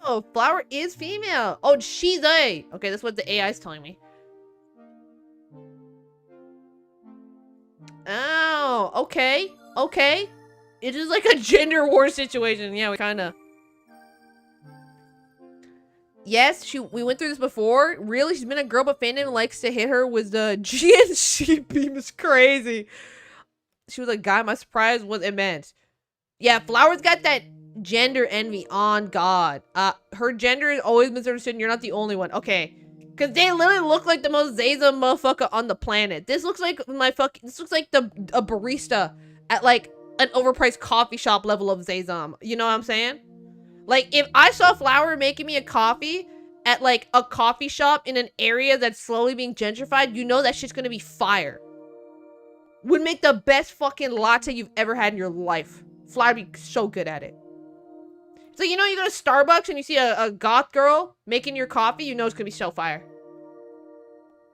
Oh, Flower is female. Oh, she's a. Okay, that's what the AI is telling me. Oh, okay. It is like a gender war situation. Yeah, we kind of. Yes, we went through this before. Really, she's been a girl, but fandom likes to hit her with the GNC beam is crazy. She was a guy. My surprise was immense. Yeah, Flower's got that gender envy on God. Her gender is always misunderstood and you're not the only one. Okay. Cause they literally look like the most Zaza motherfucker on the planet. This looks like a barista at like an overpriced coffee shop level of Zazam. You know what I'm saying? Like if I saw Flower making me a coffee at like a coffee shop in an area that's slowly being gentrified, you know that shit's gonna be fire. Would make the best fucking latte you've ever had in your life. Flower would be so good at it. So, you know, you go to Starbucks and you see a goth girl making your coffee, you know it's gonna be so fire.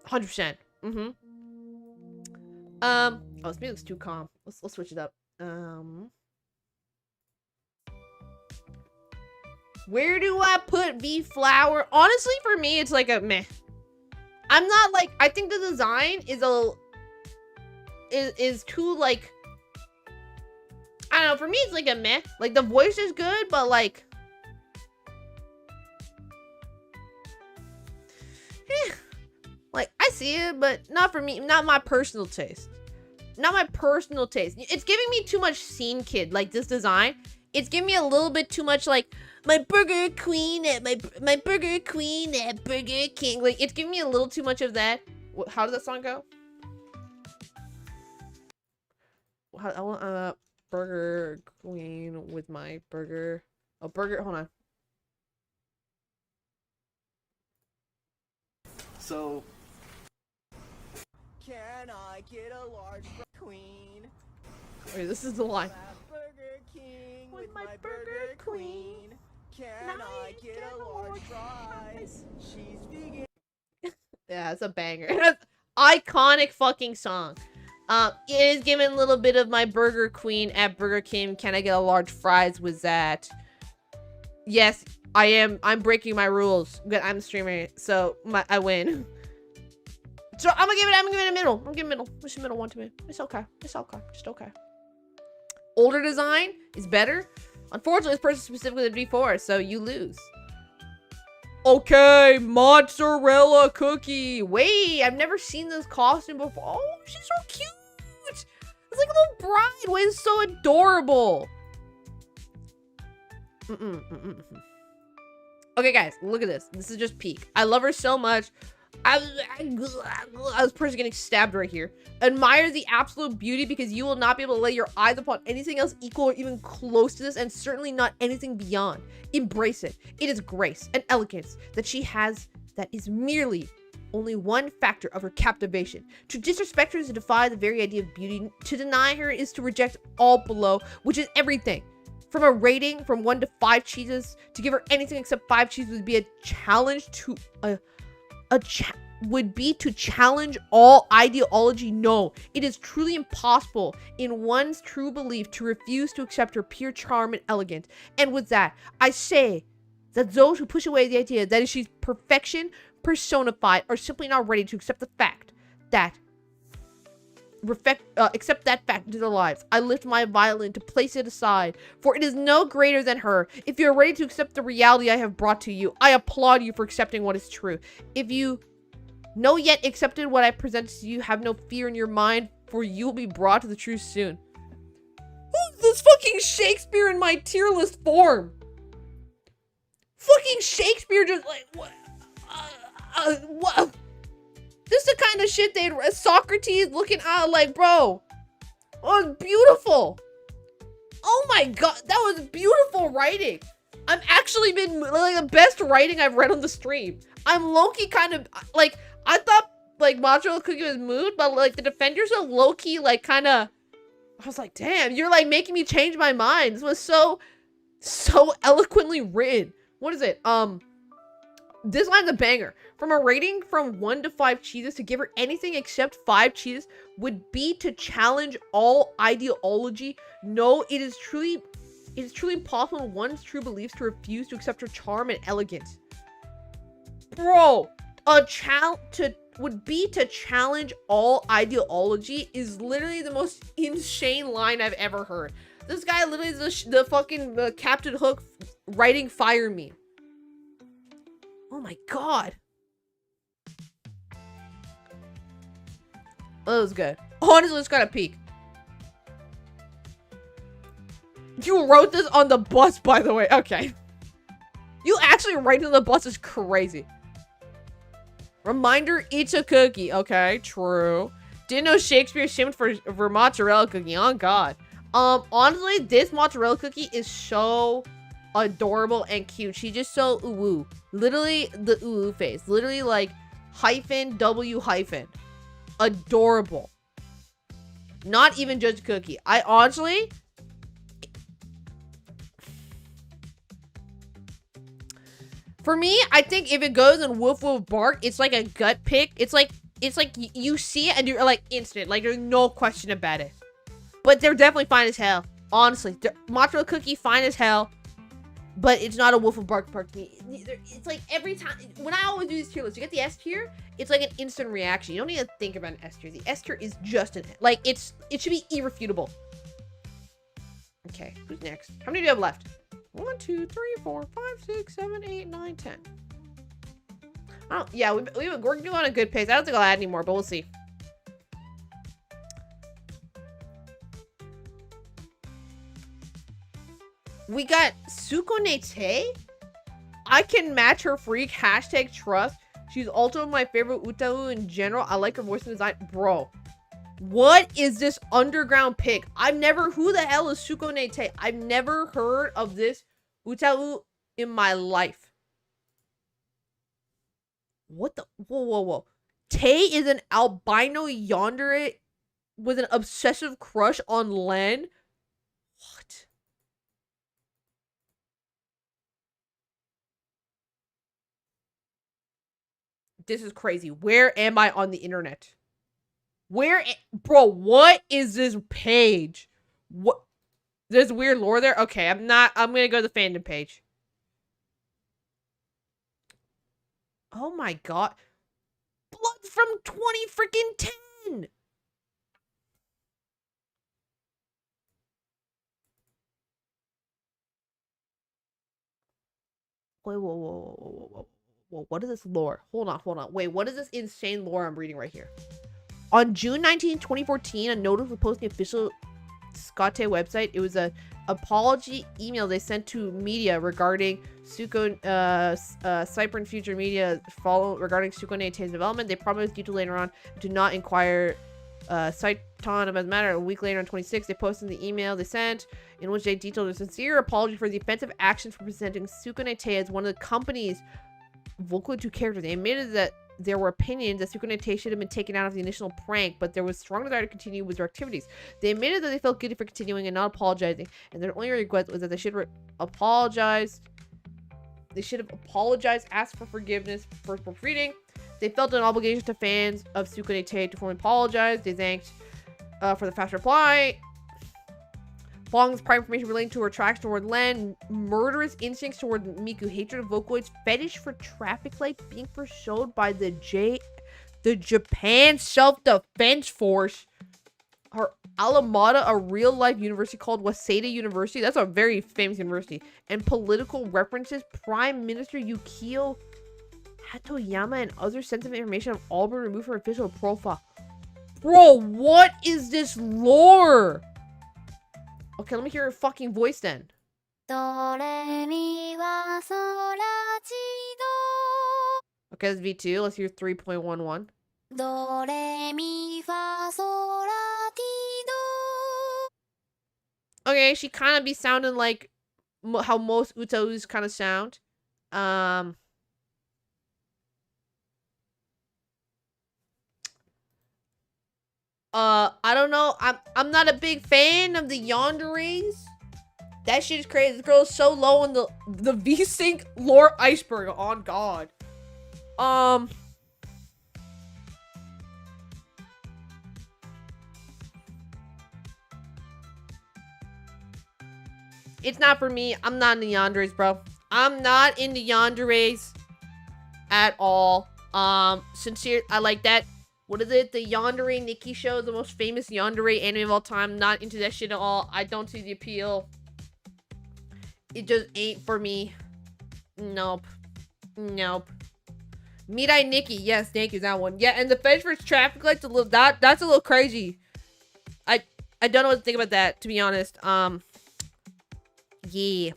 100%. Oh, this music's too calm. Let's switch it up. Where do I put V-Flower? Honestly, for me, it's like a meh. I'm not like, I think the design is too like, I don't know, for me it's like a meh. Like the voice is good, but like Like, I see it, but not for me. Not my personal taste. Not my personal taste. It's giving me too much scene kid, like this design. It's giving me a little bit too much like my Burger Queen at my Burger Queen at Burger King. Like, it's giving me a little too much of that. How does that song go? I want Burger Queen with my burger. Oh, burger. Hold on. So, can I get a large queen? Wait, this is the line. Burger King with my Burger Queen. Can I get a large fries? She's vegan. Yeah, it's a banger. Iconic fucking song. It is giving a little bit of my Burger Queen at Burger King. Can I get a large fries with that? Yes, I am. I'm breaking my rules. But I'm the streamer, so I win. So I'm gonna give it a middle. I'm gonna give it middle. Just a middle one to me. It's okay. It's okay. Just okay. Older design is better. Unfortunately, this person specifically did before, so you lose. Okay, mozzarella cookie. Wait, I've never seen this costume before. Oh, she's so cute. It's like a little bride. Wait, it's so adorable. Okay, guys, look at this. This is just peak. I love her so much. This person getting stabbed right here. Admire the absolute beauty because you will not be able to lay your eyes upon anything else equal or even close to this, and certainly not anything beyond. Embrace it. It is grace and elegance that she has that is merely only one factor of her captivation. To disrespect her is to defy the very idea of beauty. To deny her is to reject all below, which is everything. From a rating from 1 to 5 cheeses, to give her anything except 5 cheeses would be a challenge to would be to challenge all ideology. No, it is truly impossible in one's true belief to refuse to accept her pure charm and elegance. And with that, I say that those who push away the idea that she's perfection personified are simply not ready to accept the fact that accept that fact into their lives. I lift my violin to place it aside, for it is no greater than her. If you are ready to accept the reality I have brought to you, I applaud you for accepting what is true. If you know yet accepted what I present to you, have no fear in your mind, for you will be brought to the truth soon. Who's this fucking Shakespeare in my tier list form? Fucking Shakespeare just like what? What? This is the kind of shit they'd Socrates looking out like, bro. Oh, it's beautiful. Oh my god, that was beautiful writing. I've actually been like the best writing I've read on the stream. I'm low-key kind of like, I thought like mozzarella cookie was mood, but like the defenders are low-key like kind of, I was like, damn, you're like making me change my mind. This was so eloquently written. What is it? This line's a banger. From a rating from 1 to 5 cheeses, to give her anything except 5 cheeses would be to challenge all ideology. No, it is truly impossible in one's true beliefs to refuse to accept her charm and elegance. Bro, would be to challenge all ideology is literally the most insane line I've ever heard. This guy literally is the fucking Captain Hook writing fire meme. Oh my god. Oh, that was good. Honestly, it's got a peak. You wrote this on the bus, by the way. Okay. You actually write on the bus is crazy. Reminder, it's a cookie. Okay, true. Didn't know Shakespeare shimmed for mozzarella cookie. Oh god. Honestly, this mozzarella cookie is so adorable and cute. She's just so ooh-woo. Literally the ooh-woo face. Literally like hyphen W hyphen. Adorable. Not even just a cookie. I honestly, for me, I think if it goes in woof woof bark, it's like a gut pick. It's like you see it and you're like instant. Like there's no question about it. But they're definitely fine as hell. Honestly, mozzarella cookie fine as hell. But it's not a wolf of bark to me. It's like every time, when I always do these tier lists, you get the S tier, it's like an instant reaction. You don't need to think about an S tier. The S tier is just like, it should be irrefutable. Okay, who's next? How many do you have left? 1, 2, 3, 4, 5, 6, 7, 8, 9, 10. Oh, yeah, we're going on a good pace. I don't think I'll add any more, but we'll see. We got Sukonete. I can match her freak. Hashtag trust. She's also my favorite Utahu in general. I like her voice and design. Bro, what is this underground pick? Who the hell is Sukonete? I've never heard of this Utahu in my life. What the? Whoa. Tay is an albino yandere with an obsessive crush on Len. What? This is crazy. Where am I on the internet? Bro, what is this page? What? There's weird lore there? Okay, I'm gonna go to the fandom page. Oh my god. Blood from 20 freaking 10! Wait, whoa. What is this lore? Hold on. Wait, what is this insane lore I'm reading right here? On June 19, 2014, a notice was posted on the official Scate website. It was an apology email they sent to media regarding Cypern Future Media regarding Sukonete's development. They promised detail later on to not inquire Saiton about the matter. A week later on 26, they posted the email they sent in which they detailed a sincere apology for the offensive actions for presenting Sukonete as one of the company's vocal two characters. They admitted that there were opinions that Sukonete should have been taken out of the initial prank, but there was strong desire to continue with their activities. They admitted that they felt guilty for continuing and not apologizing, and their only regret was that they should have apologized. They should have apologized, asked for forgiveness for reading. They felt an obligation to fans of Sukonete to formally apologize. They thanked for the fast reply. Bong's prior information relating to her tracks toward Len, murderous instincts toward Miku, hatred of Vocoids, fetish for traffic light being pursued by the Japan Self-Defense Force, her Alamada, a real-life university called Waseda University, that's a very famous university, and political references. Prime Minister Yukio Hatoyama and other sensitive information have all been removed from her official profile. Bro, what is this lore? Okay, let me hear her fucking voice then. Okay, that's V2. Let's hear 3.11. Okay, she kind of be sounding like how most Utahus kind of sound. I don't know. I'm not a big fan of the yanderes. That shit is crazy. This girl is so low on the V-Sync lore iceberg. On God. It's not for me. I'm not in the yanderes, bro. I'm not in the yanderes at all. Sincere, I like that. What is it? The Yandere Nikki show, the most famous Yandere anime of all time. Not into that shit at all. I don't see the appeal. It just ain't for me. Nope. Mirai Nikki. Yes, thank you, that one. Yeah, and the fetish for traffic lights, that's a little crazy. I don't know what to think about that, to be honest. Yeah.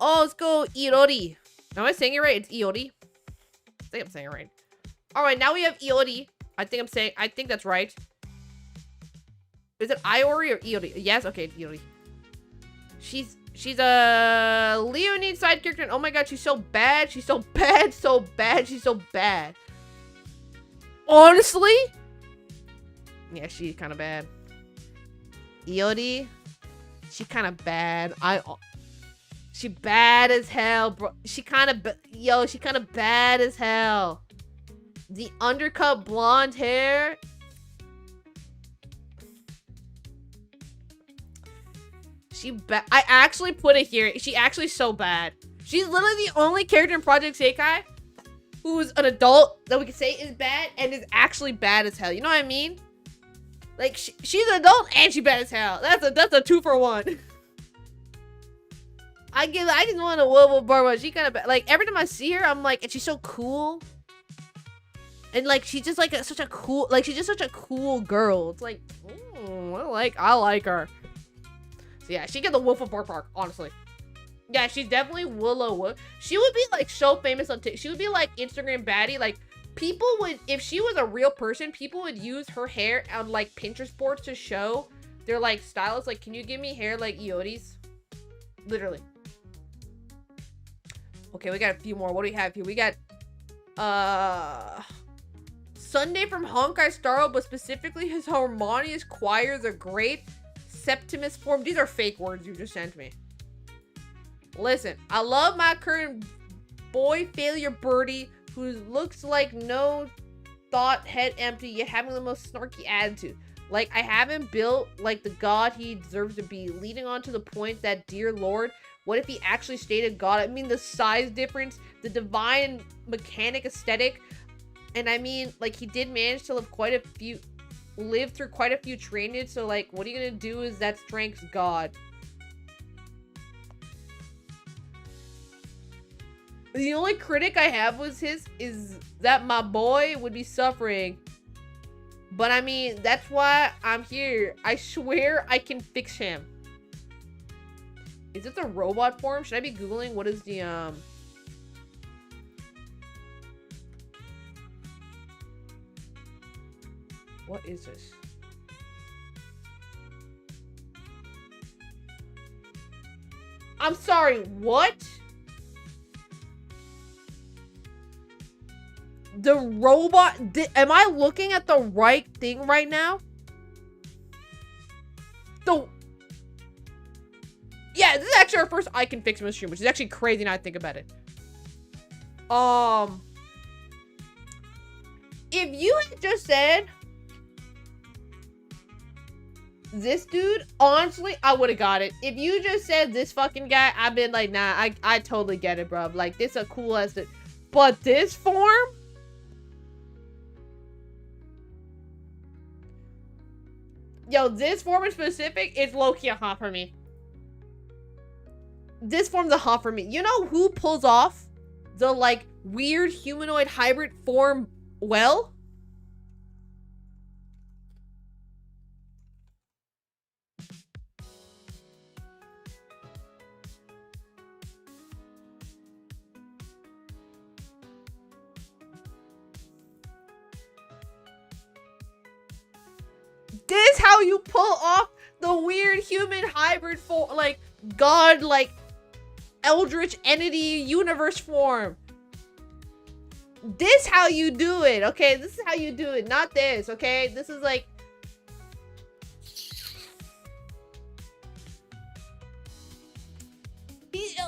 Oh, let's go Iori. Am I saying it right? It's Iori. I think I'm saying it right. Alright, now we have Iori. I think that's right. Is it Iori or Iori? Yes, okay, Iori. She's a Leonine side character, and oh my god, she's so bad. She's so bad, she's so bad. Honestly? Yeah, she's kind of bad. Iori, she kind of bad. She bad as hell, bro. She kind of bad as hell. The undercut blonde hair. I actually put it here. She actually so bad. She's literally the only character in Project Sekai who's an adult that we can say is bad and is actually bad as hell. You know what I mean? Like, she's an adult and she's bad as hell. That's a 2-for-1. I just want a Wobo Barba. She kind of bad. Like, every time I see her, I'm like, and she's so cool. And like she's just like such a cool, like she's just such a cool girl. It's like, I like her. So yeah, she get the Wolf of Bark Park, honestly. Yeah, she's definitely Willow Wood. She would be like so famous on TikTok. She would be like Instagram baddie. Like people would, if she was a real person, people would use her hair on like Pinterest boards to show their like stylists. Like, can you give me hair like Ioti's? Literally. Okay, we got a few more. What do we have here? We got Sunday from Honkai Star, but specifically his harmonious choirs are great. Septimus form. These are fake words you just sent me. Listen, I love my current boy failure birdie who looks like no thought, head empty, yet having the most snarky attitude. Like, I haven't built like the god he deserves to be, leading on to the point that, dear lord, what if he actually stated god? I mean, the size difference, the divine mechanic aesthetic, and I mean, like, he did manage to live through quite a few trainings, so like, what are you gonna do is that strength's god. The only critic I have is that my boy would be suffering. But I mean, that's why I'm here. I swear I can fix him. Is it the robot form? Should I be Googling what is the, what is this? I'm sorry, what? The robot, am I looking at the right thing right now? Yeah, this is actually our first I can fix him stream, which is actually crazy now I think about it. If you had just said this dude, honestly, I would have got it. If you just said this fucking guy, I've been like, nah, I totally get it, bro. Like, this is a cool ass dude. But this form? Yo, this form in specific is low-key a hot for me. This form's a hot for me. You know who pulls off the, like, weird humanoid hybrid form well? This how you pull off the weird human hybrid form, like god, like eldritch entity universe form. This how you do it, okay? This is how you do it, not this, okay? This is like, he's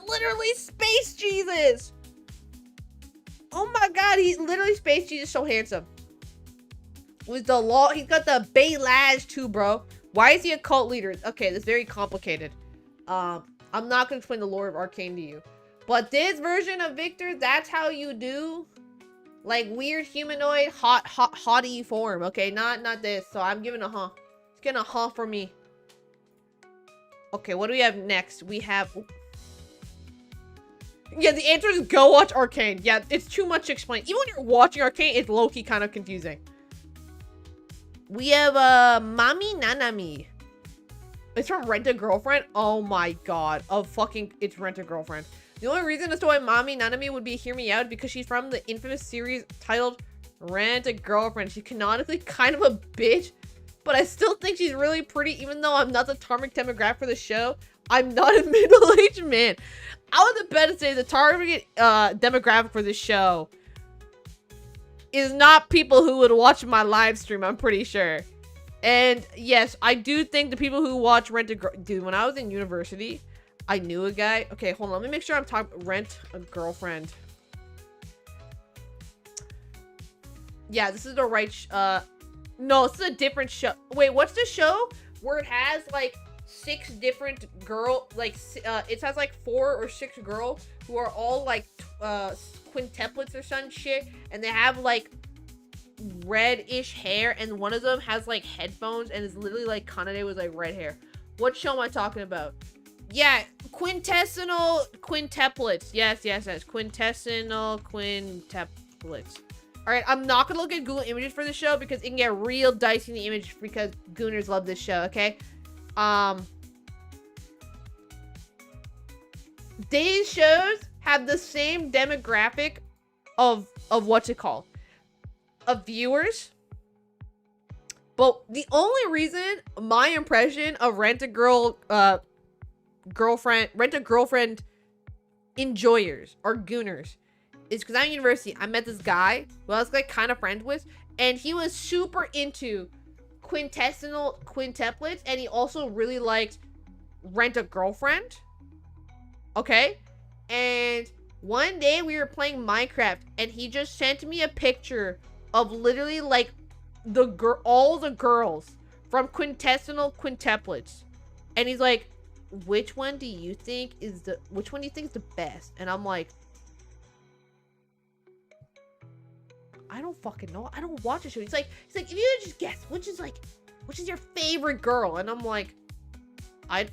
literally Space Jesus. Oh my god, he's literally Space Jesus, so handsome. With the law, he's got the Baylage too, bro. Why is he a cult leader? Okay, that's very complicated. I'm not gonna explain the lore of Arcane to you, but this version of Victor, that's how you do, like, weird humanoid haughty form. Okay, not this. So I'm giving a huh. It's getting a huh for me. Okay, what do we have next? We have. Yeah, the answer is go watch Arcane. Yeah, it's too much to explain. Even when you're watching Arcane, it's low-key kind of confusing. We have Mami Nanami. It's from Rent a Girlfriend. Oh my god. It's Rent a Girlfriend. The only reason as to why Mami Nanami would be Hear Me Out because she's from the infamous series titled Rent a Girlfriend. She's canonically kind of a bitch, but I still think she's really pretty even though I'm not the target demographic for the show. I'm not a middle-aged man. I would bet to say the target demographic for this show is not people who would watch my live stream, I'm pretty sure. And yes, I do think the people who watch Rent a Girlfriend, dude, when I was in university, I knew a guy. Okay, hold on, let me make sure I'm talking Rent a Girlfriend. Yeah, this is the right, no, this is a different show. Wait, what's the show where it has like 6 different it has like 4 or 6 girls who are all like quintuplets or some shit, and they have like reddish hair, and one of them has like headphones and is literally like Kanade with like red hair. What show am I talking about? Yeah, quintessential quintuplets. Yes, quintessential quintuplets. Alright, I'm not gonna look at Google Images for the show because it can get real dicey in the image because Gooners love this show, okay? These shows have the same demographic of what's it called? Of viewers. But the only reason my impression of Rent-A-Girlfriend enjoyers or Gooners is because I'm in university. I met this guy who I was like kind of friends with, and he was super into quintessential quintuplets, and he also really liked Rent-A-Girlfriend. Okay? And one day we were playing Minecraft, and he just sent me a picture of literally like all the girls from quintessential quintuplets, and he's like, which one do you think is the best? And I'm like, I don't fucking know. I don't watch the show. He's like, if you just guess, which is your favorite girl? And I'm like, I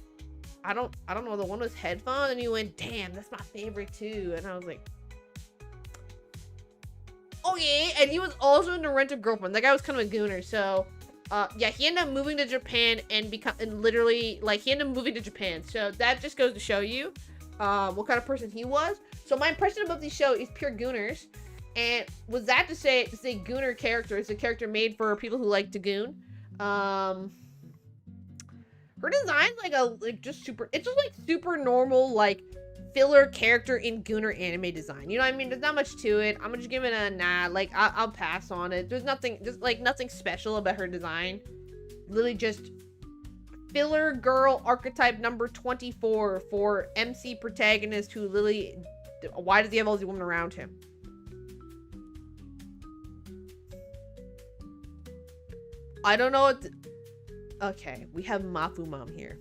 don't know. The one with headphones. And he went, damn, that's my favorite too. And I was like, okay. And he was also into Rent-A-Girlfriend. That guy was kind of a gooner. So, yeah, he ended up moving to Japan and he ended up moving to Japan. So that just goes to show you, what kind of person he was. So my impression about this show is pure gooners. And was that to say gooner character is a character made for people who like to goon. Her design's just super normal, like filler character in gooner anime design. You know what I mean? There's not much to it. I'm gonna just give it a nah. Like I'll pass on it. There's nothing special about her design. Literally just filler girl archetype number 24 for MC protagonist who literally, why does he have all these women around him? I don't know what okay, we have Mafu Mom here.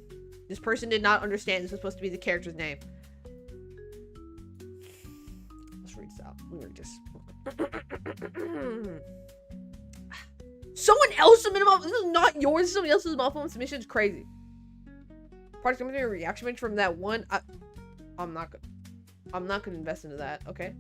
This person did not understand this was supposed to be the character's name. Let's read this out. We were just someone else submitted this is not yours, somebody else's Mafu Mom submission is crazy. Part of a reaction from that one. I'm not gonna invest into that, okay?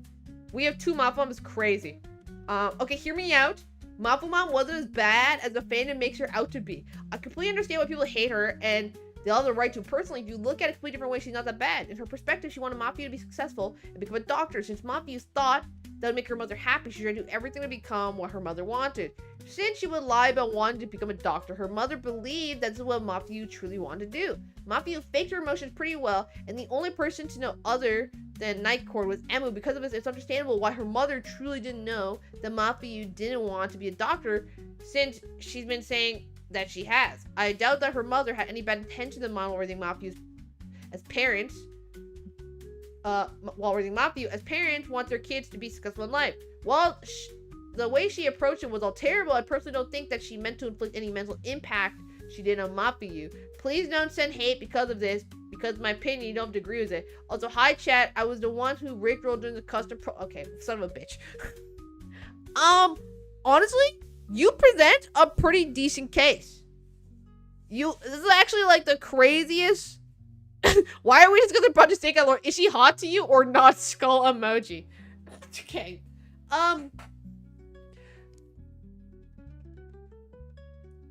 We have 2 Mafu Moms, crazy. Okay, hear me out. Mafu Mom wasn't as bad as the fandom makes her out to be. I completely understand why people hate her, and they all have the right to. Personally, if you look at it a completely different way, she's not that bad. In her perspective, she wanted Mafia to be successful and become a doctor. Since Mafia's thought that would make her mother happy, she tried to do everything to become what her mother wanted. Since she would lie about wanting to become a doctor, her mother believed that's what Mafia truly wanted to do. Mafia faked her emotions pretty well, and the only person to know other than Nightcore was Emu. Because of this, it's understandable why her mother truly didn't know that Mafia didn't want to be a doctor, since she's been saying that she has. I doubt that her mother had any bad intentions in while raising Mafia as parents. While raising Mafia as parents want their kids to be successful in life. While the way she approached it was all terrible, I personally don't think that she meant to inflict any mental impact she did on Mafia. Please don't send hate because of this, because in my opinion, you don't have to agree with it. Also, hi chat, I was the one who rickrolled during the custom okay, son of a bitch. Honestly, you present a pretty decent case. This is actually like the craziest. Why are we just gonna proseka, Lord? Is she hot to you or not? Skull emoji. Okay.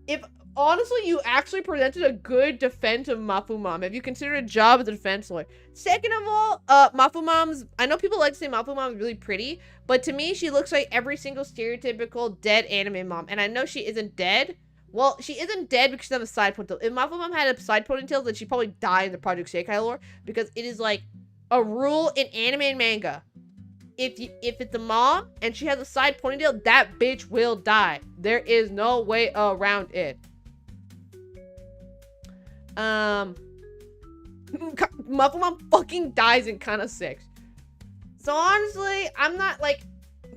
If honestly, you actually presented a good defense of Mafu Mom. If you consider a job as a defense lawyer. Second of all, Mafu Mom's, I know people like to say Mafu Mom is really pretty, but to me, she looks like every single stereotypical dead anime mom. And I know she isn't dead. Well, she isn't dead because she has a side ponytail. If Mafu Mom had a side ponytail, then she'd probably die in the Project Sekai lore, because it is like a rule in anime and manga. If it's a mom and she has a side ponytail, that bitch will die. There is no way around it. Mafu Mom fucking dies in Kana 6. So honestly, I'm not like,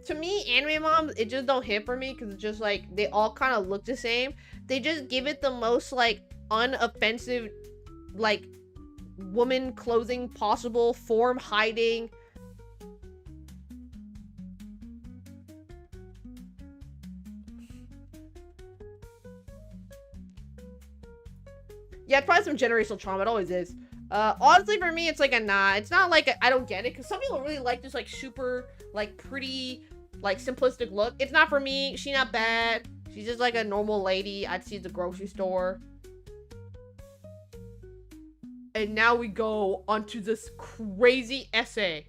to me, anime moms, it just don't hit for me, because it's just like, they all kind of look the same. They just give it the most like unoffensive, like woman clothing possible, form hiding. Yeah, it's probably some generational trauma. It always is. Honestly, for me, it's like a nah. It's not like I don't get it, because some people really like this like super like pretty like, simplistic look. It's not for me. She not bad. She's just like a normal lady I'd see at the grocery store. And now we go onto this crazy essay.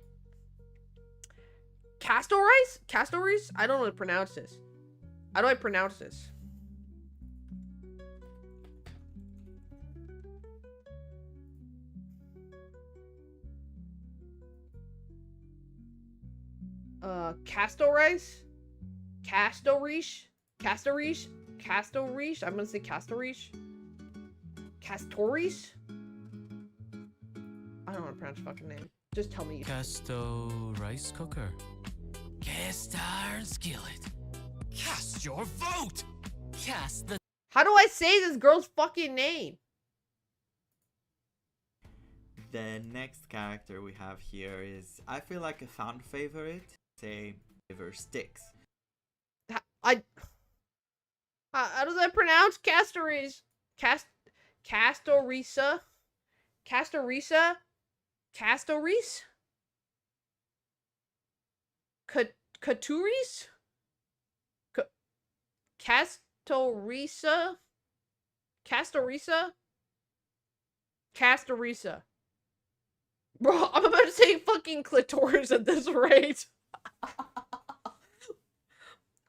Castoris? Castoris? I don't know how to pronounce this. How do I pronounce this? Castoris? Castorish? Castorish? Castorish? I'm gonna say Castorish. Castoris? I don't know how to pronounce your fucking name. Just tell me. Casto rice cooker. Cast iron skillet. Cast your vote. Cast the. How do I say this girl's fucking name? The next character we have here is, I feel like a fan favorite. Say, River Styx. How does I pronounce Castoris? Castorisa? Castorisa? Castoris? Caturis? Castorisa? Castorisa? Castorisa. Bro, I'm about to say fucking clitoris at this rate.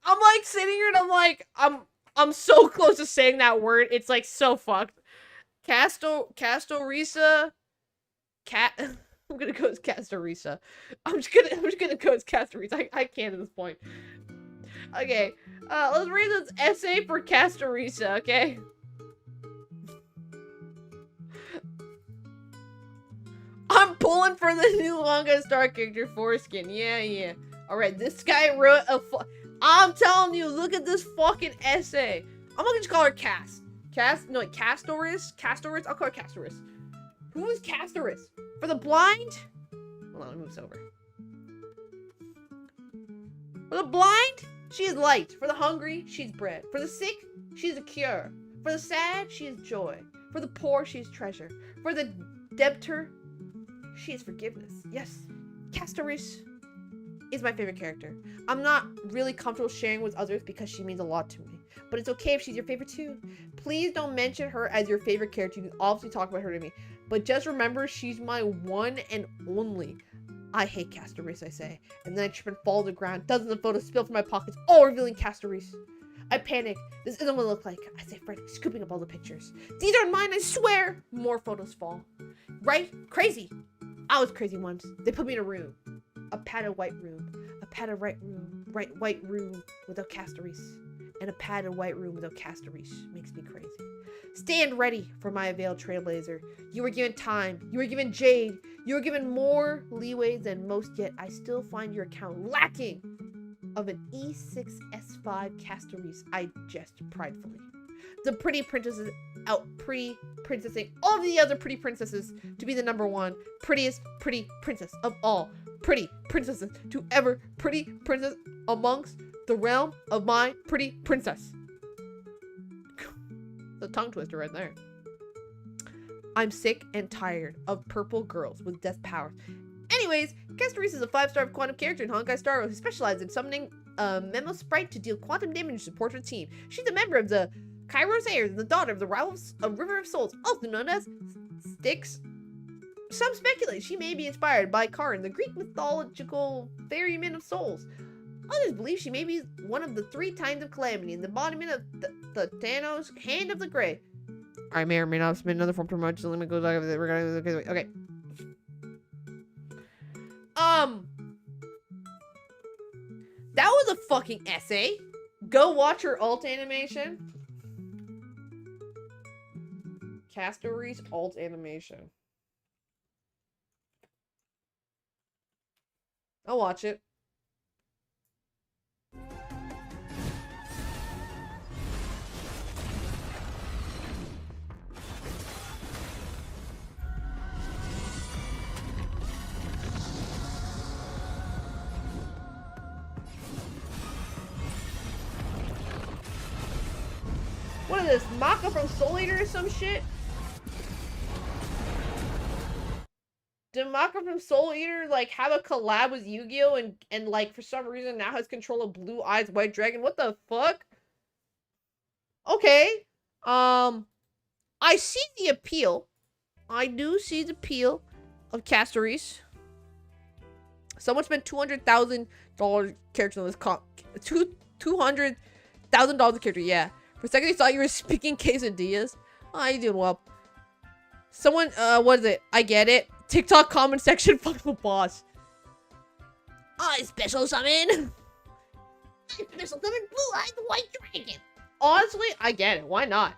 I'm like sitting here and I'm like, I'm so close to saying that word. It's like so fucked. Castorisa. I'm gonna go as Castorisa. I'm just gonna go as Castorisa. I can't at this point. Okay. Let's read this essay for Castorisa, okay? I'm pulling for the new Manga Star character foreskin. Yeah. Alright, this guy wrote a I'm telling you, look at this fucking essay. I'm gonna just call her Castoris? Castoris? I'll call her Castoris. Who is Castoris? For the blind? Hold on, let me move this over. For the blind, she is light. For the hungry, she's bread. For the sick, she's a cure. For the sad, she is joy. For the poor, she is treasure. For the debtor, she is forgiveness. Yes, Castoris is my favorite character. I'm not really comfortable sharing with others because she means a lot to me. But it's okay if she's your favorite too. Please don't mention her as your favorite character. You can obviously talk about her to me. But just remember, she's my one and only. I hate Castoris, I say. And then I trip and fall to the ground. Dozens of photos spill from my pockets, all revealing Castoris. I panic. This isn't what it looks like. I say frantic, scooping up all the pictures. These aren't mine, I swear. More photos fall. Right? Crazy. I was crazy once. They put me in a room. A padded white room. A padded white room without Castoris. And a padded white room without Castoris. Makes me crazy. Stand ready for my veiled trailblazer. You were given time. You were given jade. You were given more leeway than most, yet I still find your account lacking of an E6S5 Castoris. I jest pridefully. The pretty princesses out princessing all of the other pretty princesses to be the #1 prettiest pretty princess of all pretty princesses to ever pretty princess amongst the realm of my pretty princess. The tongue twister right there. I'm sick and tired of purple girls with death powers. Anyways, Castoris is a 5-star quantum character in Honkai Star who specializes in summoning a Memo Sprite to deal quantum damage to support her team. She's a member of the Kairos Heirs and the daughter of the rivals of River of Souls, also known as Styx. Some speculate she may be inspired by Karn, the Greek mythological ferryman of souls. Others believe she may be one of the 3 times of calamity and the embodiment of the Thanos Hand of the Grey. I may or may not have submitted another form to promote, so let me go back over there. Okay. That was a fucking essay. Go watch her alt animation. Castoris alt animation. I'll watch it. What is this? Maka from Soul Eater or some shit? did Maka from Soul Eater like have a collab with Yu-Gi-Oh and like for some reason now has control of Blue Eyes White Dragon? What the fuck? Okay. I see the appeal. I do see the appeal of Castories. Someone spent $200,000 character on this $200,000 character, yeah. For a second, I thought you were speaking quesadillas. Oh, you doing well. Someone, what is it? I get it. TikTok comment section, fuck the boss. I special summon. I special summon Blue Eyes White Dragon. Honestly, I get it. Why not?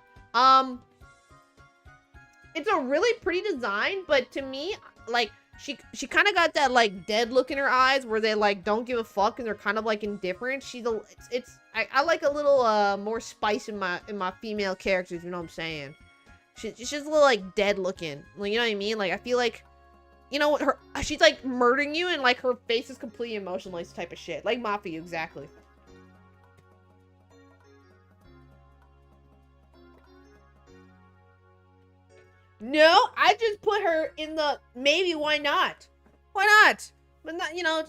It's a really pretty design, but to me, like, she kind of got that like dead look in her eyes where they like don't give a fuck and they're kind of like indifferent. I like a little more spice in my female characters, you know what I'm saying? She's just a little like dead looking. Like, you know what I mean? Like I feel like, you know what, she's like murdering you and like her face is completely emotionless type of shit. Like Mafia, exactly. No, I just put her in the maybe, why not? Why not? But not, you know.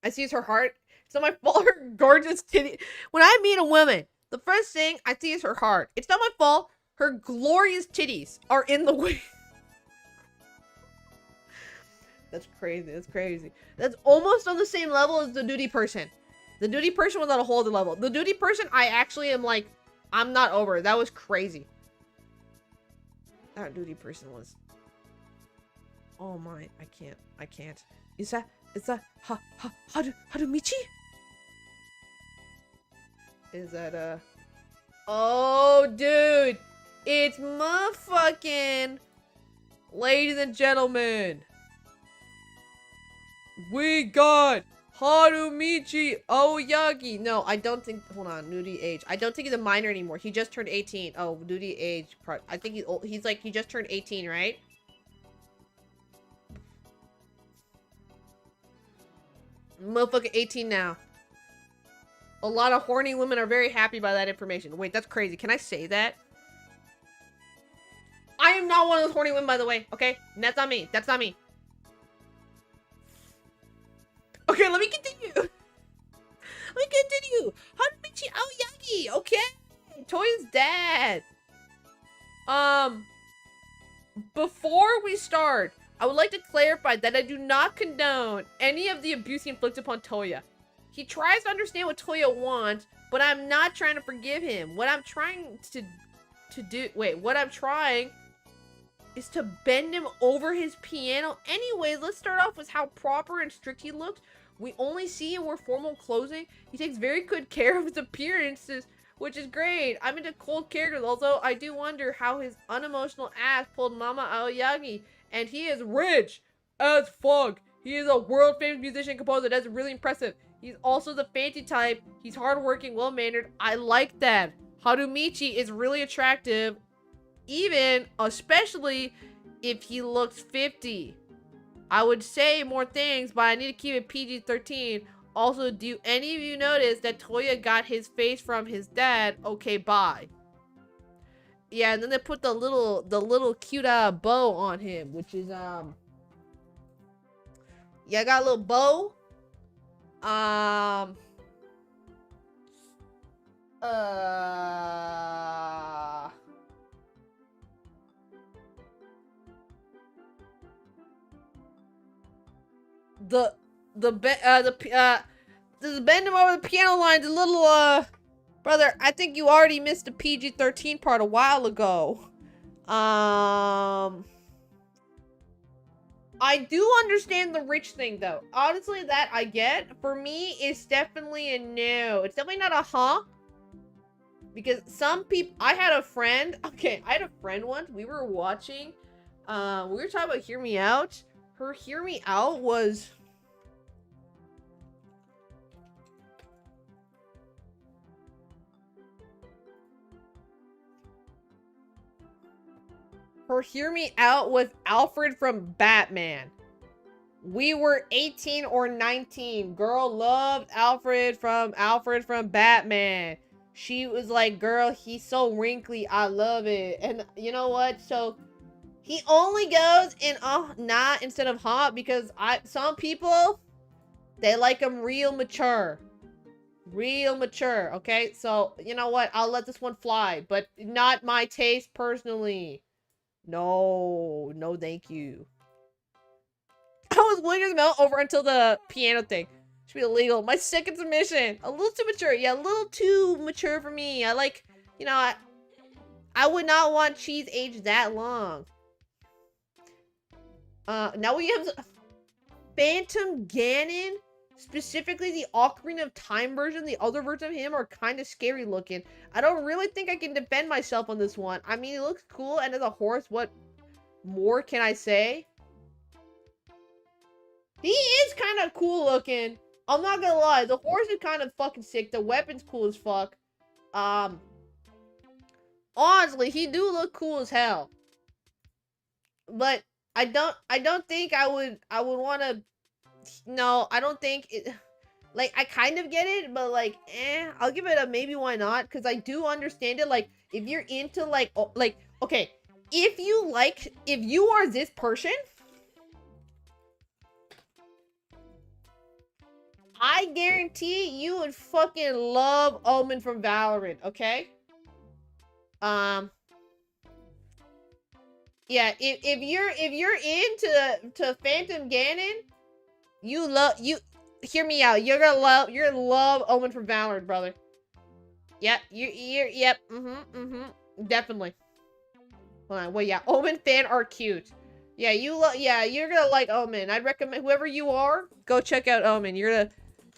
I see it's her heart. It's not my fault, her gorgeous titty. When I meet a woman, the first thing I see is her heart. It's not my fault. Her glorious titties are in the way. That's crazy. That's crazy. That's almost on the same level as the duty person. The duty person was on a whole other level. The duty person, I actually am like, I'm not over it. That was crazy. That duty person was. Oh my, I can't. Is that Harumichi? Is that oh dude, it's motherfucking, ladies and gentlemen, we got Harumichi Aoyagi. No, I don't think, hold on, nudie age. I don't think he's a minor anymore. He just turned 18. Oh, nudie age. I think he's old. He's like, he just turned 18, right? Motherfucker 18 now. A lot of horny women are very happy by that information. Wait, that's crazy. Can I say that? I am not one of those horny women, by the way. Okay? That's not me. That's not me. Okay, let me continue. Harumichi Aoyagi. Okay. Toya's dad. Before we start, I would like to clarify that I do not condone any of the abuse he inflicts upon Toya. He tries to understand what Toya wants, but I'm not trying to forgive him. What I'm trying what I'm trying is to bend him over his piano. Anyways, let's start off with how proper and strict he looks. We only see him wear formal clothing. He takes very good care of his appearances, which is great. I'm into cold characters, although I do wonder how his unemotional ass pulled Mama Aoyagi. And he is rich as fuck. He is a world-famous musician and composer. That's really impressive. He's also the fancy type. He's hardworking, well-mannered. I like that. Harumichi is really attractive, especially if he looks 50. I would say more things, but I need to keep it PG-13. Also, do any of you notice that Toya got his face from his dad? Okay, bye. Yeah, and then they put the little cute bow on him, which is yeah, I got a little bow. This bend him over the piano line, the little brother, I think you already missed the PG-13 part a while ago. I do understand the rich thing though. Honestly, that I get. For me, it's definitely a no. It's definitely not a huh. Because some people, I had a friend once, we were watching, we were talking about Hear Me Out. Her Hear Me Out was... Her Hear Me Out was Alfred from Batman. We were 18 or 19. Girl loved Alfred from Batman. She was like, girl, he's so wrinkly. I love it. And you know what? So He only goes in nah instead of hot because some people, they like him real mature. Real mature, okay? So, you know what? I'll let this one fly, but not my taste personally. No, no thank you. I was wigging them out over until the piano thing. Should be illegal. My second submission. A little too mature. Yeah, a little too mature for me. I like, you know, I would not want cheese aged that long. Now we have Phantom Ganon. Specifically the Ocarina of Time version. The other version of him are kind of scary looking. I don't really think I can defend myself on this one. I mean, he looks cool, and as a horse, what more can I say? He is kind of cool looking. I'm not gonna lie. The horse is kind of fucking sick. The weapon's cool as fuck. Honestly, he do look cool as hell. But I don't think I would want to. No, I don't think it. Like, I kind of get it, but like, I'll give it a maybe. Why not? Because I do understand it. Like, if you're into like, okay, if you are this person, I guarantee you would fucking love Omen from Valorant. Okay. Yeah. If you're into Phantom Ganon. Hear me out. You're gonna love Omen from Valorant, brother. Yep, yep, definitely. Hold on, well, yeah, Omen fan are cute. Yeah, you're gonna like Omen. I'd recommend whoever you are, go check out Omen. You're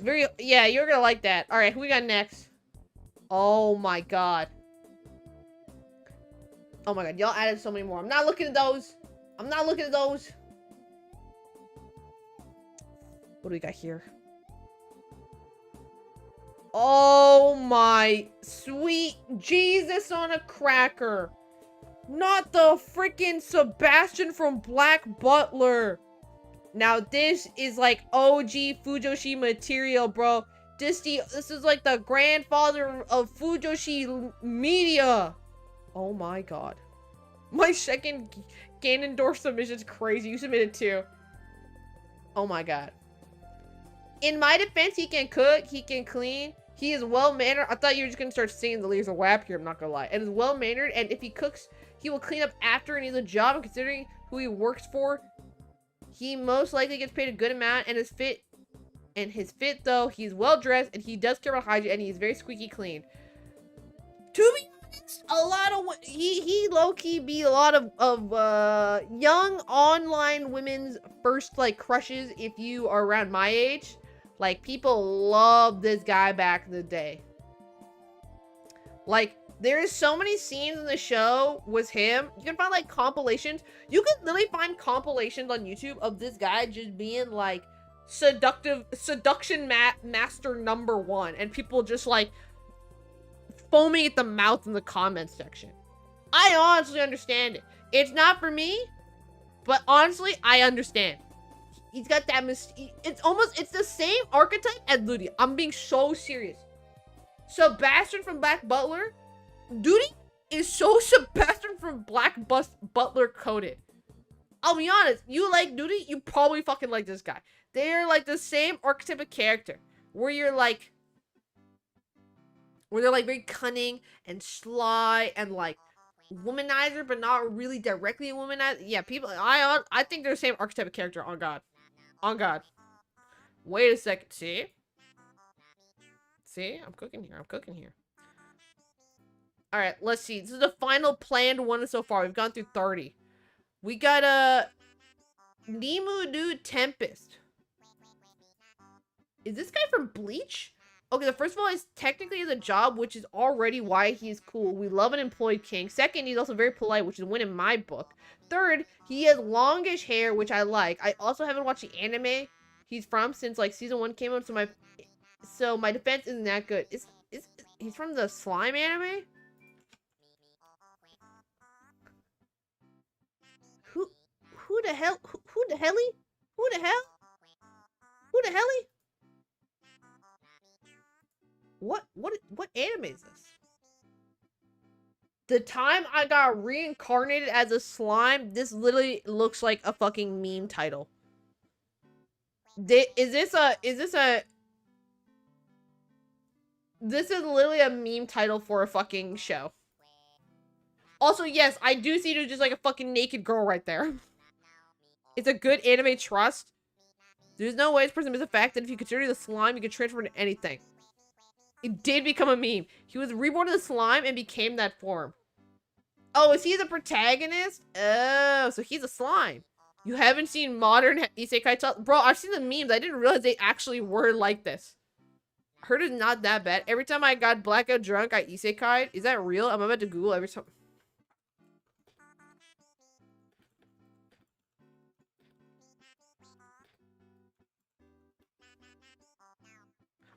gonna like that. All right, who we got next? Oh my god. Oh my god, y'all added so many more. I'm not looking at those. What do we got here? Oh my sweet Jesus on a cracker. Not the freaking Sebastian from Black Butler. Now this is like OG Fujoshi material, bro. This is like the grandfather of Fujoshi media. Oh my god. My second Ganondorf submission is crazy. You submitted two. Oh my god. In my defense, he can cook, he can clean, he is well-mannered. I thought you were just gonna start singing the lyrics of WAP here, I'm not gonna lie. And is well-mannered, and if he cooks, he will clean up after and he's a job, and considering who he works for, he most likely gets paid a good amount, and his fit, though, he's well-dressed, and he does care about hygiene, and he's very squeaky clean. To be honest, a lot of, he low-key be a lot of young online women's first, like, crushes if you are around my age. Like, people love this guy back in the day. Like, there is so many scenes in the show with him. You can find, like, compilations. You can literally find compilations on YouTube of this guy just being, like, seduction master #1. And people just, like, foaming at the mouth in the comments section. I honestly understand it. It's not for me, but honestly, I understand. He's got that it's the same archetype as Ludi. I'm being so serious. Sebastian from Black Butler, Duty is so Sebastian from Black Butler coded. I'll be honest, you like Duty, you probably fucking like this guy. They're like the same archetype of character, where they're like very cunning and sly and like womanizer, but not really directly a womanizer. Yeah, people, I think they're the same archetype of character. On God. On God. Wait a second. See? I'm cooking here. Alright, let's see. This is the final planned one so far. We've gone through 30. We got a Nemu Dude Tempest. Is this guy from Bleach? Okay, the first of all, he's technically has a job, which is already why he's cool. We love an employed king. Second, he's also very polite, which is a win in my book. Third, he has longish hair, which I like. I also haven't watched the anime he's from since like season 1 came out, so my defense isn't that good. He's from the slime anime? Who the hell? Who the hell? Who the hell? Who the hell? What anime is this? The time I got reincarnated as a slime, this literally looks like a fucking meme title. This is literally a meme title for a fucking show. Also, yes, I do see there's just like a fucking naked girl right there. It's a good anime trust. There's no way this person misses the fact that if you consider the slime, you can transfer into anything. It did become a meme. He was reborn as a slime and became that form. Oh, is he the protagonist? Oh, so he's a slime. You haven't seen modern isekai? Bro, I've seen the memes. I didn't realize they actually were like this. Heard it's not that bad. Every time I got blackout drunk, I isekai'd. Is that real? I'm about to Google every time.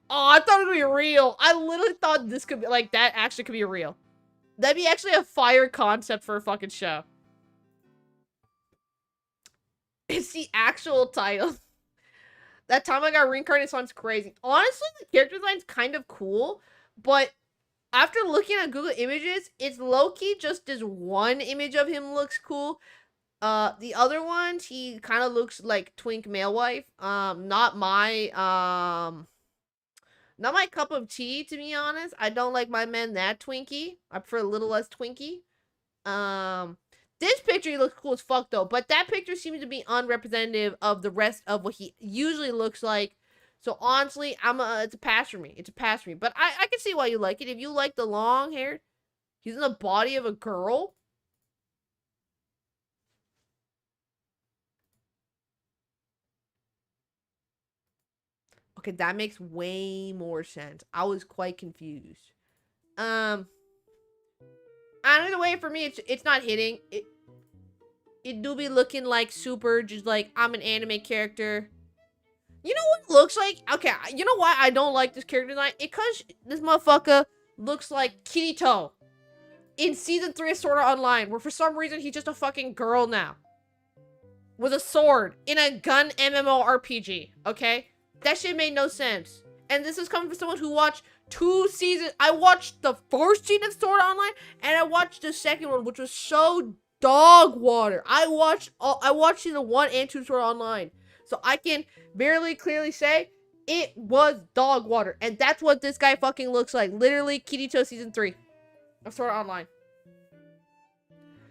Oh, I thought it would be real. I literally thought this could be, like, that actually could be real. That'd be actually a fire concept for a fucking show. It's the actual title. That time I got reincarnated sounds crazy. Honestly, the character design's kind of cool, but after looking at Google Images, it's low-key just this one image of him looks cool. The other ones, he kind of looks like twink male wife. Not my cup of tea, to be honest. I don't like my men that twinky. I prefer a little less twinky. This picture, he looks cool as fuck, though. But that picture seems to be unrepresentative of the rest of what he usually looks like. So, honestly, it's a pass for me. It's a pass for me. But I can see why you like it. If you like the long hair, he's in the body of a girl. Okay, that makes way more sense. I was quite confused. Either way, for me, it's not hitting. It do be looking like super, just like, I'm an anime character. You know what it looks like? Okay, you know why I don't like this character design? Because this motherfucker looks like Kirito in Season 3 of Sword Art Online, where for some reason he's just a fucking girl now. With a sword in a gun MMORPG, okay? That shit made no sense. And this is coming from someone who watched 2 seasons. I watched the first season of Sword Art Online, and I watched the second one, which was so dog water. I watched season 1 and 2 of Sword Art Online. So I can barely clearly say it was dog water. And that's what this guy fucking looks like. Literally, Kirito season 3 of Sword Art Online.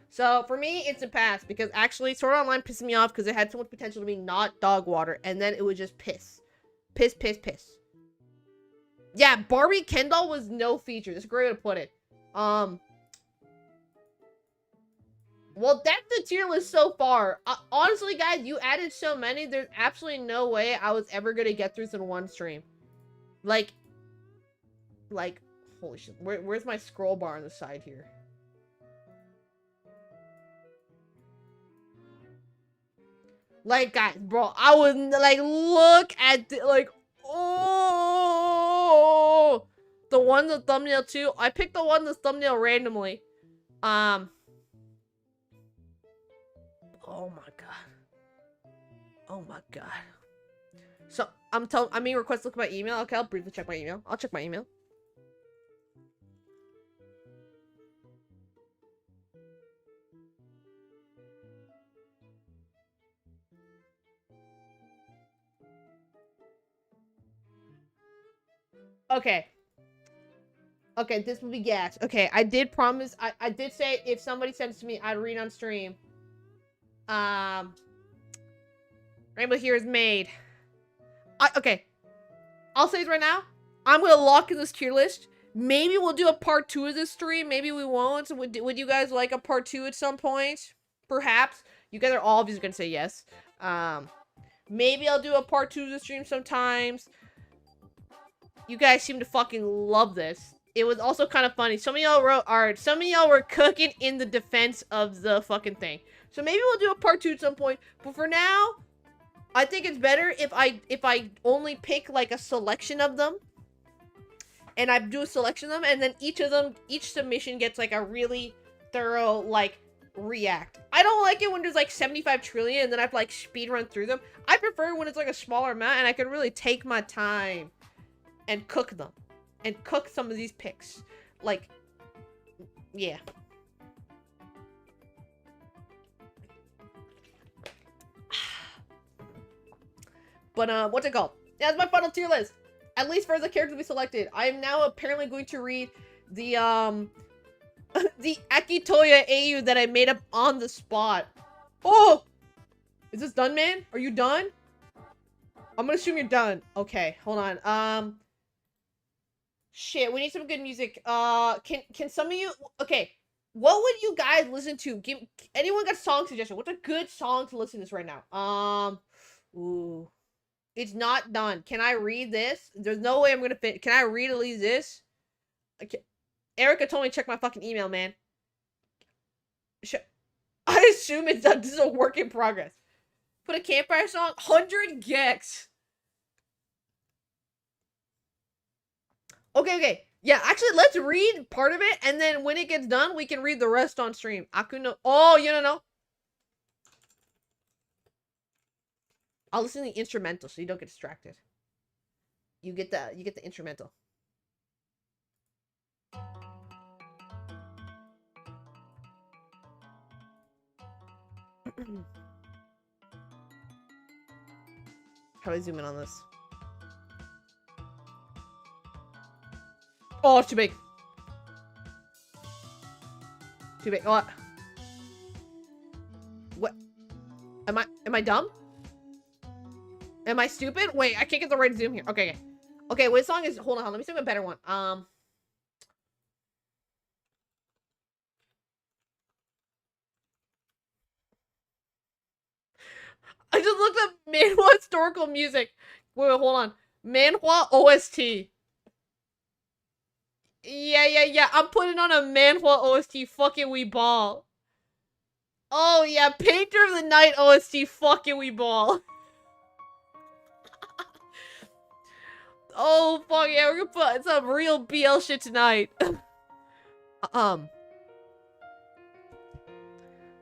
So, for me, it's a pass. Because actually, Sword Art Online pissed me off because it had so much potential to be not dog water. And then it was just piss. Piss, piss, piss. Yeah, Barbie Ken doll was no feature. That's a great way to put it. Well, that's the tier list so far. Honestly, guys, you added so many. There's absolutely no way I was ever going to get through this in one stream. Like, holy shit. Where's my scroll bar on the side here? Like, guys, bro, I would, like, look at, oh, the one in the thumbnail, too. I picked the one in the thumbnail randomly. Oh my god. Oh my god. So, I'm being requested to look at my email. Okay, I'll briefly check my email. I'll check my email. Okay. Okay, this will be gas. Okay, I did promise. I did say if somebody sends to me, I'd read on stream. Rainbow here is made. Okay. I'll say this right now. I'm gonna lock in this tier list. Maybe we'll do a part 2 of this stream. Maybe we won't. Would you guys like a part 2 at some point? Perhaps. You guys are all of you gonna say yes. Maybe I'll do a part 2 of the stream sometimes. You guys seem to fucking love this. It was also kind of funny. Some of y'all wrote art. Some of y'all were cooking in the defense of the fucking thing. So maybe we'll do a part 2 at some point. But for now, I think it's better if I only pick like a selection of them. And I do a selection of them, and then each submission gets like a really thorough like react. I don't like it when there's like 75 trillion and then I have to like speed run through them. I prefer when it's like a smaller amount and I can really take my time and cook them. And cook some of these picks. Like, yeah. But what's it called? Yeah, that's my final tier list. At least for the characters we selected. I am now apparently going to read the the Akitoya AU that I made up on the spot. Oh! Is this done, man? Are you done? I'm gonna assume you're done. Okay, hold on. Shit, we need some good music. Can some of you... Okay, what would you guys listen to? Anyone got song suggestion? What's a good song to listen to this right now? Ooh. It's not done. Can I read this? There's no way I'm gonna fit. Can I read at least this? Okay. Erica told me to check my fucking email, man. I assume it's done. This is a work in progress. Put a campfire song. 100 gex. Okay. Yeah, actually, let's read part of it, and then when it gets done, we can read the rest on stream. Akuno. Oh, you don't know? I'll listen to the instrumental so you don't get distracted. You get the instrumental. How do I zoom in on this? Oh, it's too big. Too big. What? What? Am I dumb? Am I stupid? Wait, I can't get the right zoom here. Okay. Okay, what song is... Hold on, let me sing a better one. I just looked up manhwa historical music. Wait, hold on. Manhwa OST. Yeah. I'm putting on a manhwa OST. Fuck it, we ball. Oh, yeah. Painter of the Night OST. Fuck it, we ball. Oh, fuck yeah. We're gonna put some real BL shit tonight.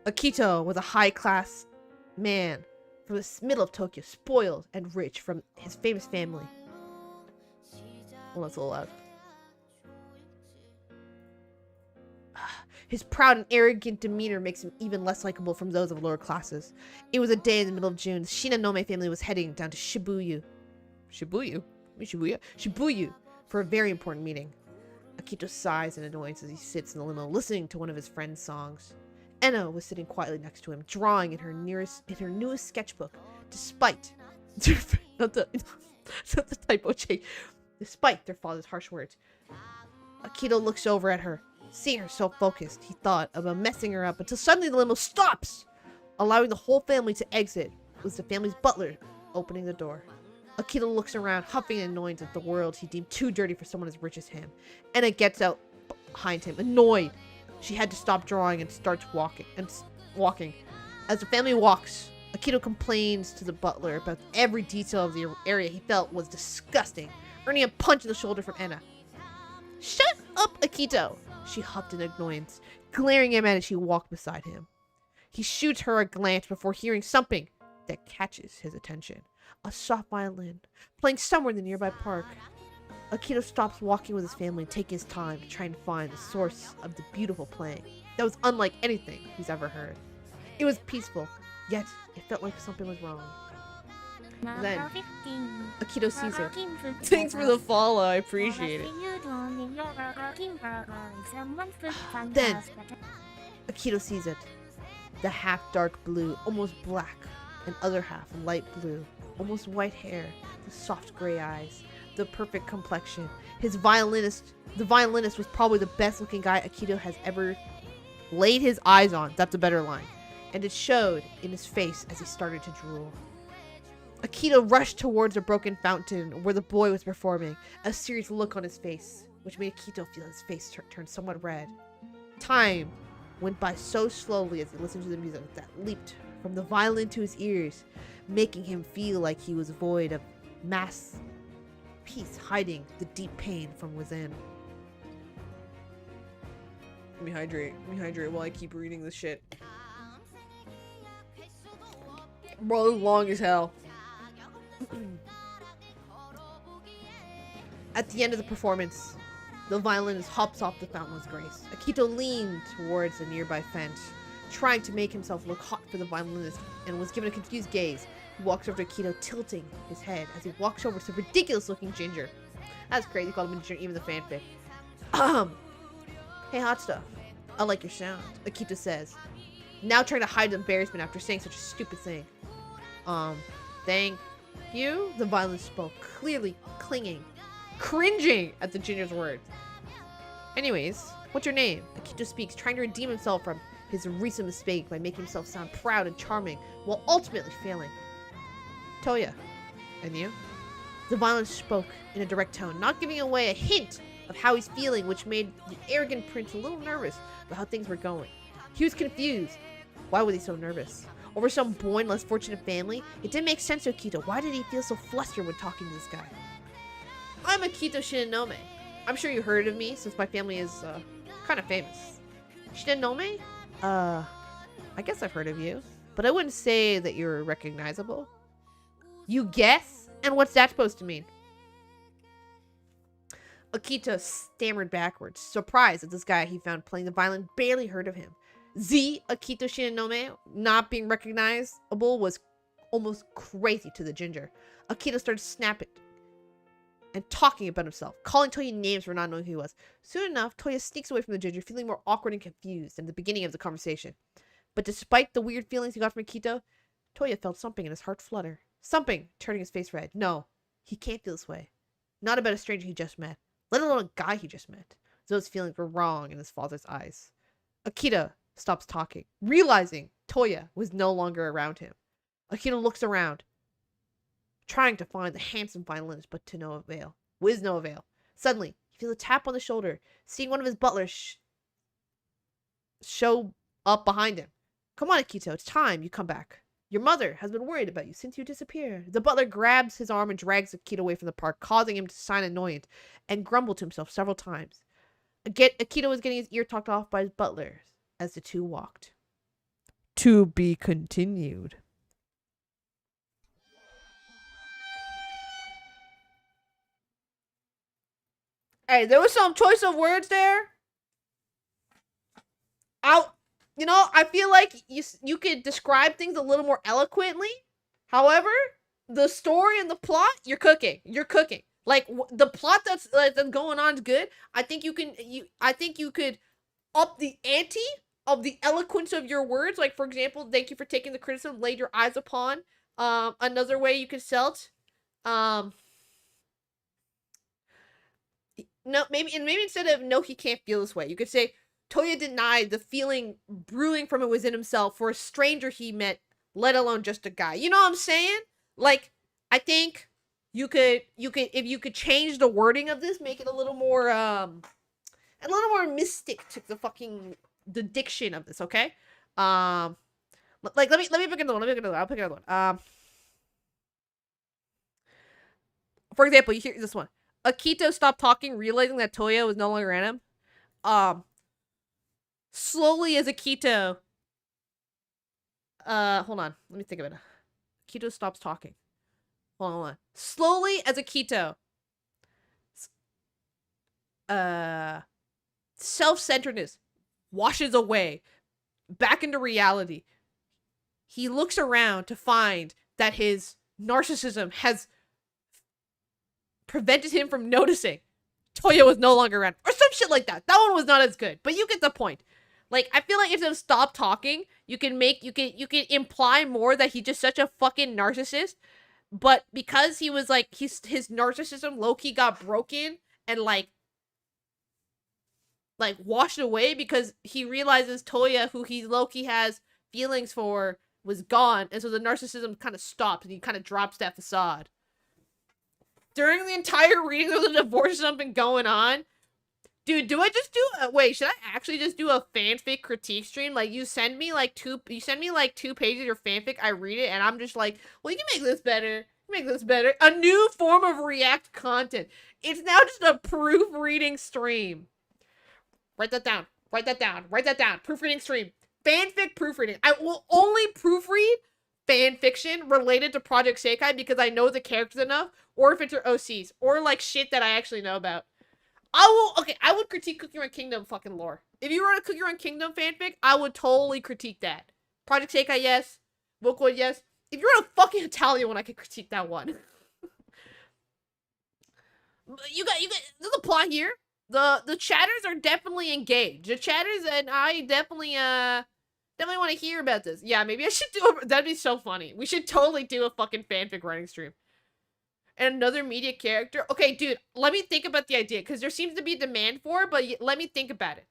Akito was a high-class man from the middle of Tokyo, spoiled and rich from his famous family. Well, that's a little loud. His proud and arrogant demeanor makes him even less likable from those of lower classes. It was a day in the middle of June. The Shinonome family was heading down to Shibuya for a very important meeting. Akito sighs in annoyance as he sits in the limo listening to one of his friend's songs. Eno was sitting quietly next to him, drawing in her newest sketchbook, despite not the typo change, despite their father's harsh words. Akito looks over at her. Seeing her so focused, he thought about messing her up until suddenly the limo stops, allowing the whole family to exit, with the family's butler opening the door. Akito looks around, huffing in annoyance at the world he deemed too dirty for someone as rich as him. Enna gets out behind him, annoyed. She had to stop drawing and starts walking. As the family walks, Akito complains to the butler about every detail of the area he felt was disgusting, earning a punch in the shoulder from Enna. Shut up, Akito! She huffed in annoyance, glaring at him as she walked beside him. He shoots her a glance before hearing something that catches his attention. A soft violin, playing somewhere in the nearby park. Akito stops walking with his family, taking his time to try and find the source of the beautiful playing that was unlike anything he's ever heard. It was peaceful, yet it felt like something was wrong. Then, Akito sees her. Thanks for the follow, I appreciate it. Then, Akito sees it. The half dark blue, almost black, and other half light blue, almost white hair, the soft gray eyes, the perfect complexion. The violinist was probably the best looking guy Akito has ever laid his eyes on. That's a better line. And it showed in his face as he started to drool. Akito rushed towards a broken fountain where the boy was performing, a serious look on his face, which made Akito feel his face turn somewhat red. Time went by so slowly as he listened to the music that leaped from the violin to his ears, making him feel like he was void of mass peace, hiding the deep pain from within. Let me hydrate while I keep reading this shit. Bro, long as hell. At the end of the performance, the violinist hops off the fountain with grace. Akito leaned towards a nearby fence, trying to make himself look hot for the violinist, and was given a confused gaze. He walks over to Akito, tilting his head as he walks over to the ridiculous-looking ginger. That's crazy. He called him a ginger, even the fanfic. Hey, hot stuff. I like your sound, Akito says, now trying to hide embarrassment after saying such a stupid thing. Thank you? The violin spoke, clearly cringing at the ginger's words. Anyways, what's your name? Akito speaks, trying to redeem himself from his recent mistake by making himself sound proud and charming, while ultimately failing. Toya. And you? The violin spoke in a direct tone, not giving away a hint of how he's feeling, which made the arrogant prince a little nervous about how things were going. He was confused. Why was he so nervous? Over some boy in less fortunate family? It didn't make sense to Akito. Why did he feel so flustered when talking to this guy? I'm Akito Shinonome. I'm sure you heard of me, since my family is, kind of famous. Shinonome? I guess I've heard of you, but I wouldn't say that you're recognizable. You guess? And what's that supposed to mean? Akito stammered backwards, surprised that this guy he found playing the violin barely heard of him. Akito Shinonome not being recognizable was almost crazy to the ginger. Akito started snapping and talking about himself, calling Toya names for not knowing who he was. Soon enough, Toya sneaks away from the ginger, feeling more awkward and confused than the beginning of the conversation. But despite the weird feelings he got from Akito, Toya felt something in his heart flutter. Something turning his face red. No, he can't feel this way. Not about a stranger he just met, let alone a guy he just met. Those feelings were wrong in his father's eyes. Akito stops talking, realizing Toya was no longer around him. Akito looks around, trying to find the handsome violinist, but to no avail. With no avail. Suddenly, he feels a tap on the shoulder, seeing one of his butlers show up behind him. Come on, Akito, it's time you come back. Your mother has been worried about you since you disappeared. The butler grabs his arm and drags Akito away from the park, causing him to sign annoyance and grumble to himself several times. Akito was getting his ear talked off by his butler as the two walked. To be continued. Hey, there was some choice of words there. I feel like you could describe things a little more eloquently. However, the story and the plot, you're cooking. You're cooking. Like the plot that's going on is good. I think you could up the ante of the eloquence of your words. Like, for example, thank you for taking the criticism, laid your eyes upon. Another way you could sell it. No, maybe instead of no, he can't feel this way, you could say Toya denied the feeling brewing from it within himself for a stranger he met, let alone just a guy. You know what I'm saying? Like, I think you could if you could change the wording of this, make it a little more mystic to the diction of this, okay? Like let me pick another one. I'll pick another one. For example, you hear this one. Akito stopped talking, realizing that Toya was no longer at him. Slowly as Akito... hold on. Let me think of it. Akito stops talking. Hold on. Slowly as Akito... self-centeredness washes away. Back into reality. He looks around to find that his narcissism has prevented him from noticing Toya was no longer around. Or some shit like that. That one was not as good. But you get the point. Like, I feel like if they stop talking, you can imply more that he's just such a fucking narcissist. But because he was like, his narcissism low-key got broken and like washed away because he realizes Toya, who he low-key has feelings for, was gone. And so the narcissism kind of stops and he kind of drops that facade. During the entire reading of the divorce, something going on. Dude, do I just do wait, should I actually just do a fanfic critique stream? Like, you send me like two pages of your fanfic, I read it, and I'm just like, well, you can make this better. Make this better. A new form of react content. It's now just a proofreading stream. Write that down. Write that down. Write that down. Proofreading stream. Fanfic proofreading. I will only proofread fan fiction related to Project Sekai because I know the characters enough, or if it's your OCs, or like shit that I actually know about. I would critique Cookie Run Kingdom fucking lore. If you wrote a Cookie Run Kingdom fanfic, I would totally critique that. Project Sekai, yes. Bookwood, yes. If you're a fucking Italian one, I can critique that one. You got there's a plot here. The chatters are definitely engaged. The chatters and I definitely want to hear about this. Yeah, maybe I should do that'd be so funny. We should totally do a fucking fanfic writing stream. And another media character. Okay, dude, let me think about the idea because there seems to be demand for it, but let me think about it.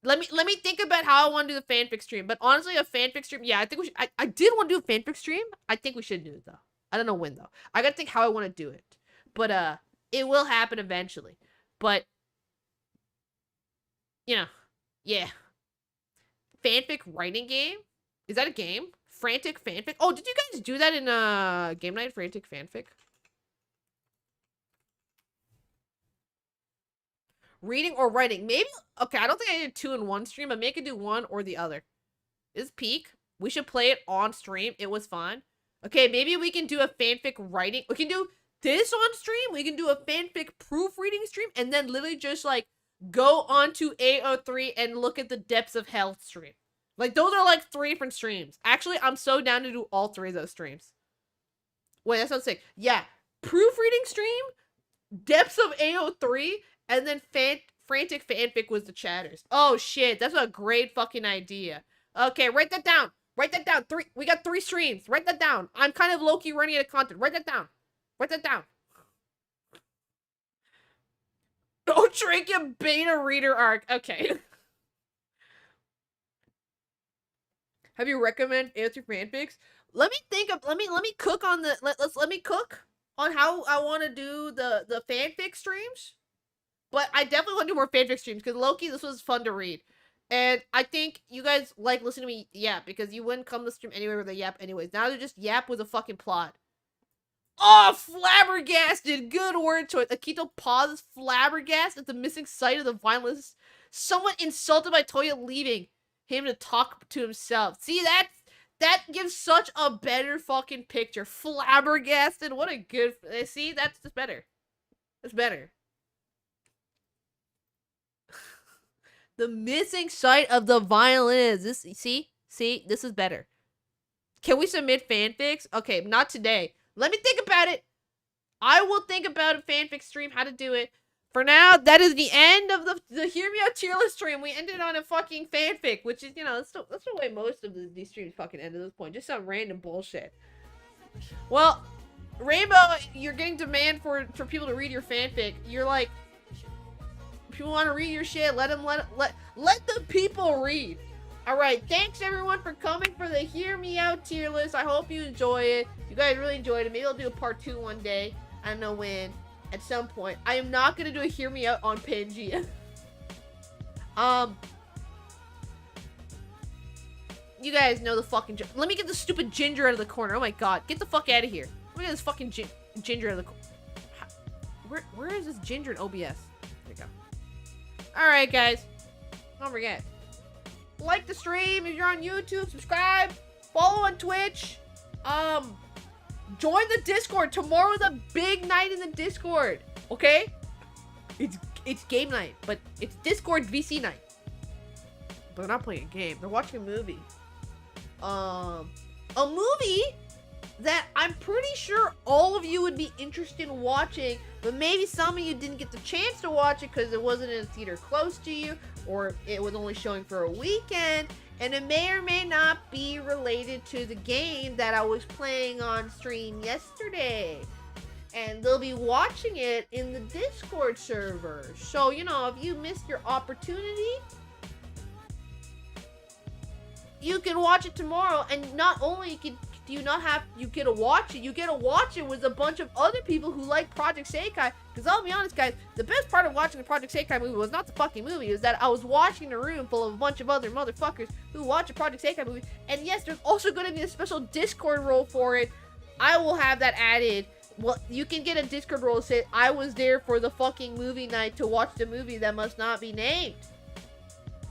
Let me think about how I want to do the fanfic stream. But honestly, a fanfic stream, yeah, I think we should. I did want to do a fanfic stream. I think we should do it though. I don't know when though. I gotta think how I want to do it. But it will happen eventually. But you know, yeah. Fanfic writing game? Is that a game? Frantic fanfic? Oh, did you guys do that in game night? Frantic fanfic? Reading or writing? Maybe. Okay, I don't think I did 2 in 1 stream, but maybe I could do one or the other. This is peak. We should play it on stream. It was fun. Okay, maybe we can do a fanfic writing. We can do this on stream. We can do a fanfic proofreading stream, and then literally just like go onto AO3 and look at the Depths of Hell stream. Like those are like 3 different streams. Actually, I'm so down to do all 3 of those streams. Wait, that sounds sick. Yeah, proofreading stream, Depths of AO3, and then Frantic Fanfic was the chatters. Oh shit, that's a great fucking idea. Okay, write that down. Write that down. We got 3 streams. Write that down. I'm kind of low-key running out of content. Write that down. Write that down. xtrachea beta reader arc. Okay. Have you recommend AO3 fanfics? Let me think of let me cook on the let me cook on how I want to do the fanfic streams. But I definitely want to do more fanfic streams because Loki, this was fun to read. And I think you guys like listening to me yap because you wouldn't come to stream anywhere with a yap anyways. Now they're just yap with a fucking plot. Oh, flabbergasted! Good word choice. Akito pauses flabbergasted at the missing sight of the violence. Someone insulted by Toya leaving him to talk to himself. See, that gives such a better fucking picture. Flabbergasted. What a good... See, that's just better. That's better. The missing sight of the violin. This, see, this is better. Can we submit fanfics? Okay, not today. Let me think about it. I will think about a fanfic stream, how to do it. For now, that is the end of the Hear Me Out tier list stream. We ended on a fucking fanfic, which is, you know, that's the way most of these streams fucking end at this point. Just some random bullshit. Well, Rainbow, you're getting demand for people to read your fanfic. You're like, people want to read your shit, let the people read. Alright, thanks everyone for coming for the Hear Me Out tier list. I hope you enjoy it. You guys really enjoyed it. Maybe I'll do a part 2 one day. I don't know when. At some point. I am not going to do a Hear Me Out on Pangea. You guys know the fucking... Let me get the stupid ginger out of the corner. Oh my god. Get the fuck out of here. Let me get this fucking ginger out of the corner. Where is this ginger in OBS? There we go. Alright, guys. Don't forget. Like the stream if you're on YouTube. Subscribe. Follow on Twitch. Join the Discord. Tomorrow's a big night in the Discord. Okay? It's game night, but it's Discord VC night. But they're not playing a game. They're watching a movie. A movie that I'm pretty sure all of you would be interested in watching, but maybe some of you didn't get the chance to watch it because it wasn't in a theater close to you, or it was only showing for a weekend, and it may or may not be related to the game that I was playing on stream yesterday. And they'll be watching it in the Discord server. So, you know, if you missed your opportunity, you can watch it tomorrow. And not only do you not have, you get to watch it, you get to watch it with a bunch of other people who like Project Sekai. Because I'll be honest, guys, the best part of watching the Project Sekai movie was not the fucking movie. It was that I was watching a room full of a bunch of other motherfuckers who watch a Project Sekai movie. And yes, there's also going to be a special Discord role for it. I will have that added. Well, you can get a Discord role that says I was there for the fucking movie night to watch the movie that must not be named.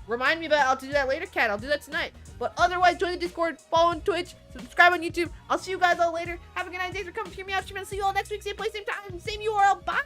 Remind me about it. I'll do that later, Cat. I'll do that tonight. But otherwise, join the Discord, follow on Twitch, subscribe on YouTube. I'll see you guys all later. Have a good night. Thanks for coming. Hear Me Out. I'll see you all next week. Same place, same time, same URL. Bye.